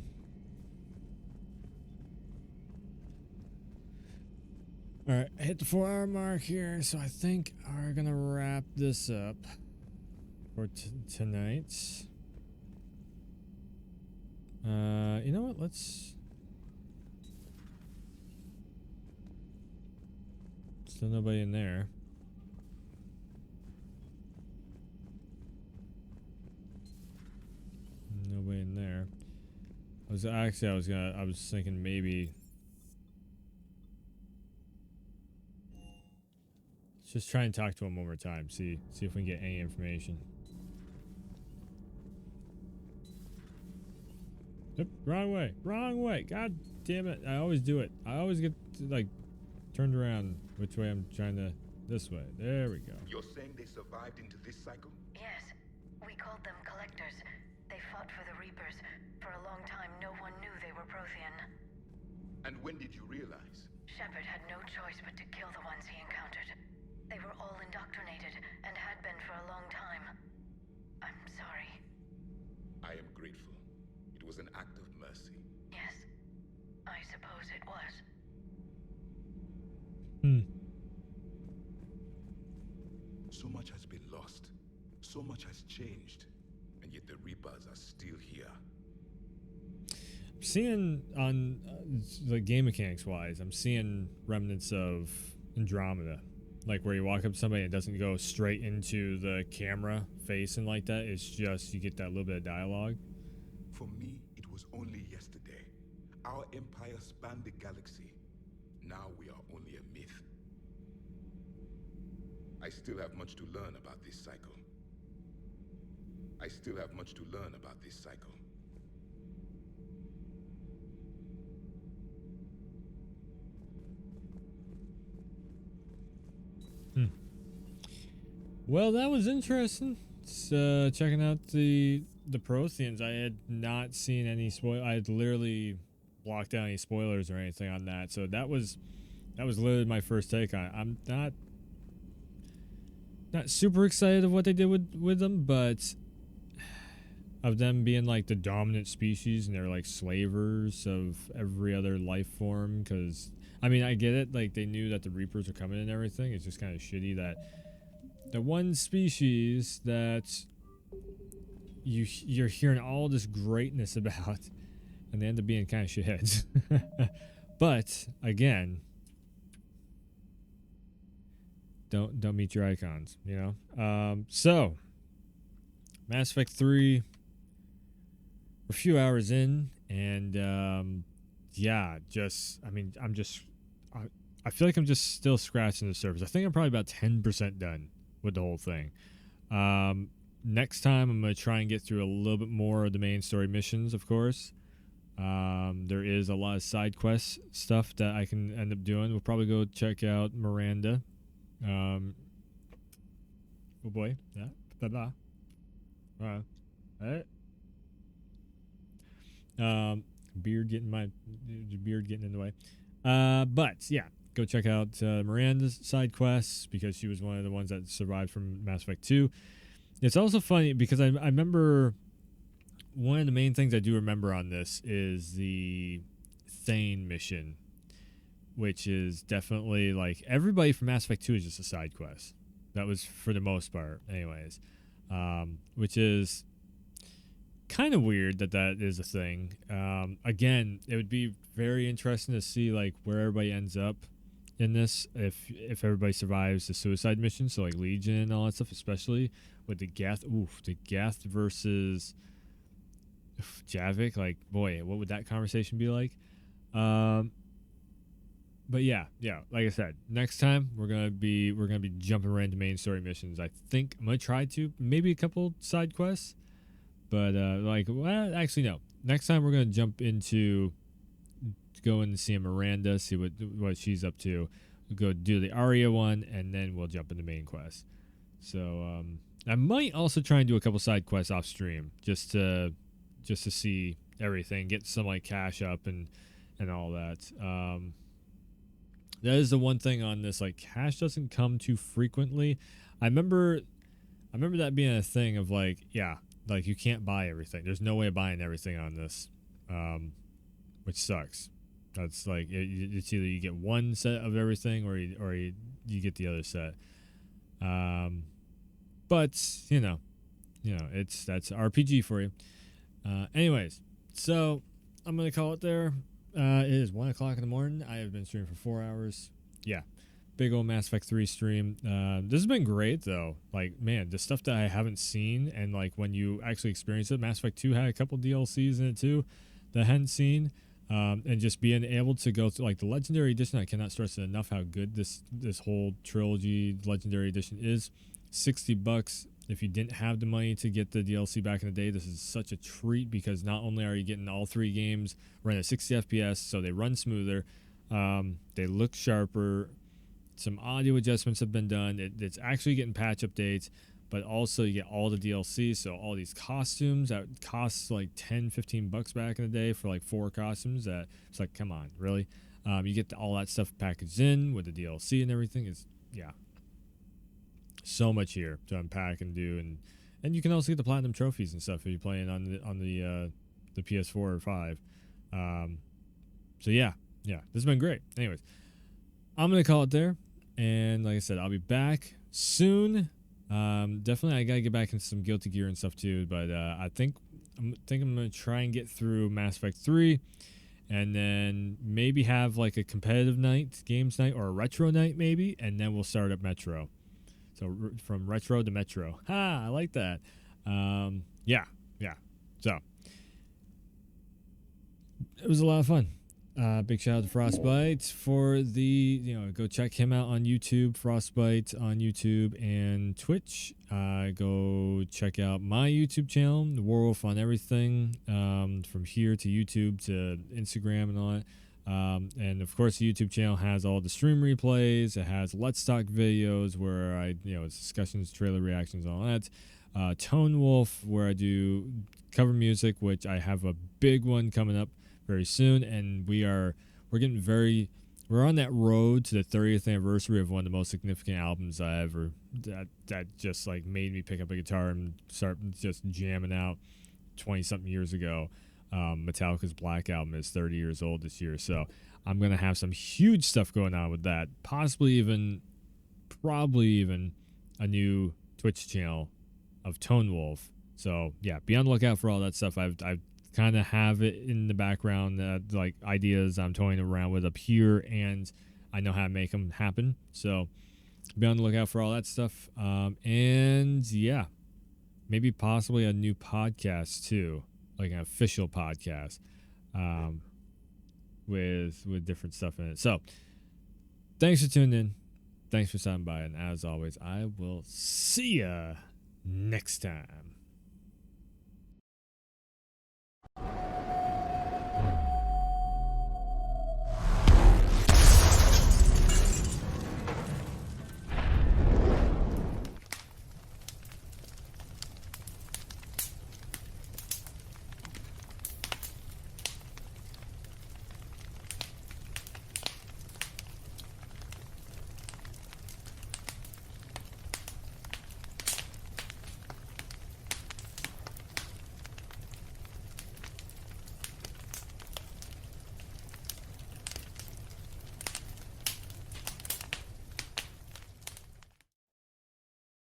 S1: Alright, I hit the 4-hour mark here, so I think we're gonna wrap this up for tonight. You know what? Still nobody in there. Nobody in there. I was thinking maybe let's just try and talk to him one more time. See if we can get any information. Yep, wrong way. God damn it. I always do it. I always get like turned around which way I'm trying to. This way. There we go.
S5: You're saying they survived into this cycle?
S2: Yes. We called them collectors. They fought for the Reapers. For a long time, no one knew they were Prothean.
S5: And when did you realize?
S2: Shepard had no choice but to kill the ones he encountered. They were all indoctrinated, and had been for a long time. I'm sorry.
S5: I am grateful. It was an act of mercy.
S2: Yes. I suppose it was.
S5: So much has been lost. So much has changed. And yet the Reapers are still here.
S1: I'm seeing on the game mechanics wise, I'm seeing remnants of Andromeda. Like where you walk up to somebody and it doesn't go straight into the camera face and like that. It's just you get that little bit of dialogue.
S5: For me, it was only yesterday. Our empire spanned the galaxy. Now we are only a myth. I still have much to learn about this cycle.
S1: Well, that was interesting. Checking out the Protheans. I had not seen any spoil. I had literally blocked out any spoilers or anything on that. So that was literally my first take on it. I'm not super excited of what they did with them, but of them being like the dominant species and they're like slavers of every other life form. Because I mean, I get it. Like they knew that the Reapers are coming and everything. It's just kind of shitty that the one species that you're hearing all this greatness about, and they end up being kind of shitheads. But again, don't meet your icons, you know. So Mass Effect 3, we're a few hours in, and yeah, I feel like I'm just still scratching the surface. I think I'm probably about 10% done with the whole thing. Next time I'm going to try and get through a little bit more of the main story missions, of course. There is a lot of side quest stuff that I can end up doing. We'll probably go check out Miranda. Oh boy. Yeah. Blah, blah. Beard getting in the way. But yeah, go check out Miranda's side quests because she was one of the ones that survived from Mass Effect 2. It's also funny because I remember one of the main things I do remember on this is the Thane mission, which is definitely like everybody from Mass Effect 2 is just a side quest. That was for the most part, anyways. Which is kind of weird that is a thing. Again, it would be very interesting to see like where everybody ends up in this if everybody survives the suicide mission, so like Legion and all that stuff, especially with the Geth versus Javik. Like, boy, what would that conversation be like? But yeah, like I said, next time we're gonna be jumping right into main story missions. I think I'm gonna try to maybe a couple side quests, but actually no. Next time we're gonna jump into going to see Miranda, see what she's up to. We'll go do the Aria one, and then we'll jump into main quest. So I might also try and do a couple side quests off stream just to see everything, get some like cash up and all that. That is the one thing on this, like cash doesn't come too frequently. I remember that being a thing of like, yeah, like you can't buy everything. There's no way of buying everything on this, which sucks. That's like it's either you get one set of everything or you get the other set. But you know, that's RPG for you. Anyways, so I'm gonna call it there. It is 1 o'clock in the morning. I have been streaming for 4 hours. Yeah, big old Mass Effect 3 stream. This has been great though. Like, man, the stuff that I haven't seen, and like when you actually experience it, Mass Effect 2 had a couple DLCs in it too that I hadn't seen. And just being able to go through like the Legendary Edition, I cannot stress it enough how good this whole trilogy Legendary Edition is. $60. If you didn't have the money to get the DLC back in the day, this is such a treat because not only are you getting all three games run at 60 FPS, so they run smoother, they look sharper, some audio adjustments have been done, it's actually getting patch updates, but also you get all the DLC, so all these costumes that cost like $10-15 back in the day for like 4 costumes. That it's like, come on, really? You get all that stuff packaged in with the DLC and everything. It's so much here to unpack and do, and you can also get the platinum trophies and stuff if you're playing on the PS4 or 5. So yeah, this has been great. Anyways, I'm gonna call it there, and like I said, I'll be back soon. Definitely I gotta get back into some Guilty Gear and stuff too, but I think I'm gonna try and get through Mass Effect 3, and then maybe have like a competitive night, games night, or a retro night maybe, and then we'll start up Metro. So from retro to Metro. I like that. Yeah. So it was a lot of fun. Big shout out to Frostbite for go check him out on YouTube, Frostbite on YouTube and Twitch. Go check out my YouTube channel, The Warwolf on everything, from here to YouTube to Instagram and all that. And of course, the YouTube channel has all the stream replays. It has Let's Talk videos where it's discussions, trailer reactions, all that. Tone Wolf, where I do cover music, which I have a big one coming up very soon, and we're on that road to the 30th anniversary of one of the most significant albums I ever that just like made me pick up a guitar and start just jamming out 20 something years ago. Metallica's Black Album is 30 years old this year, so I'm gonna have some huge stuff going on with that. Probably even a new Twitch channel of Tone Wolf. So yeah, be on the lookout for all that stuff. I've kind of have it in the background, like ideas I'm toying around with up here, and I know how to make them happen. So be on the lookout for all that stuff. And yeah, maybe possibly a new podcast too, like an official podcast, with different stuff in it. So thanks for tuning in. Thanks for stopping by. And as always, I will see ya next time.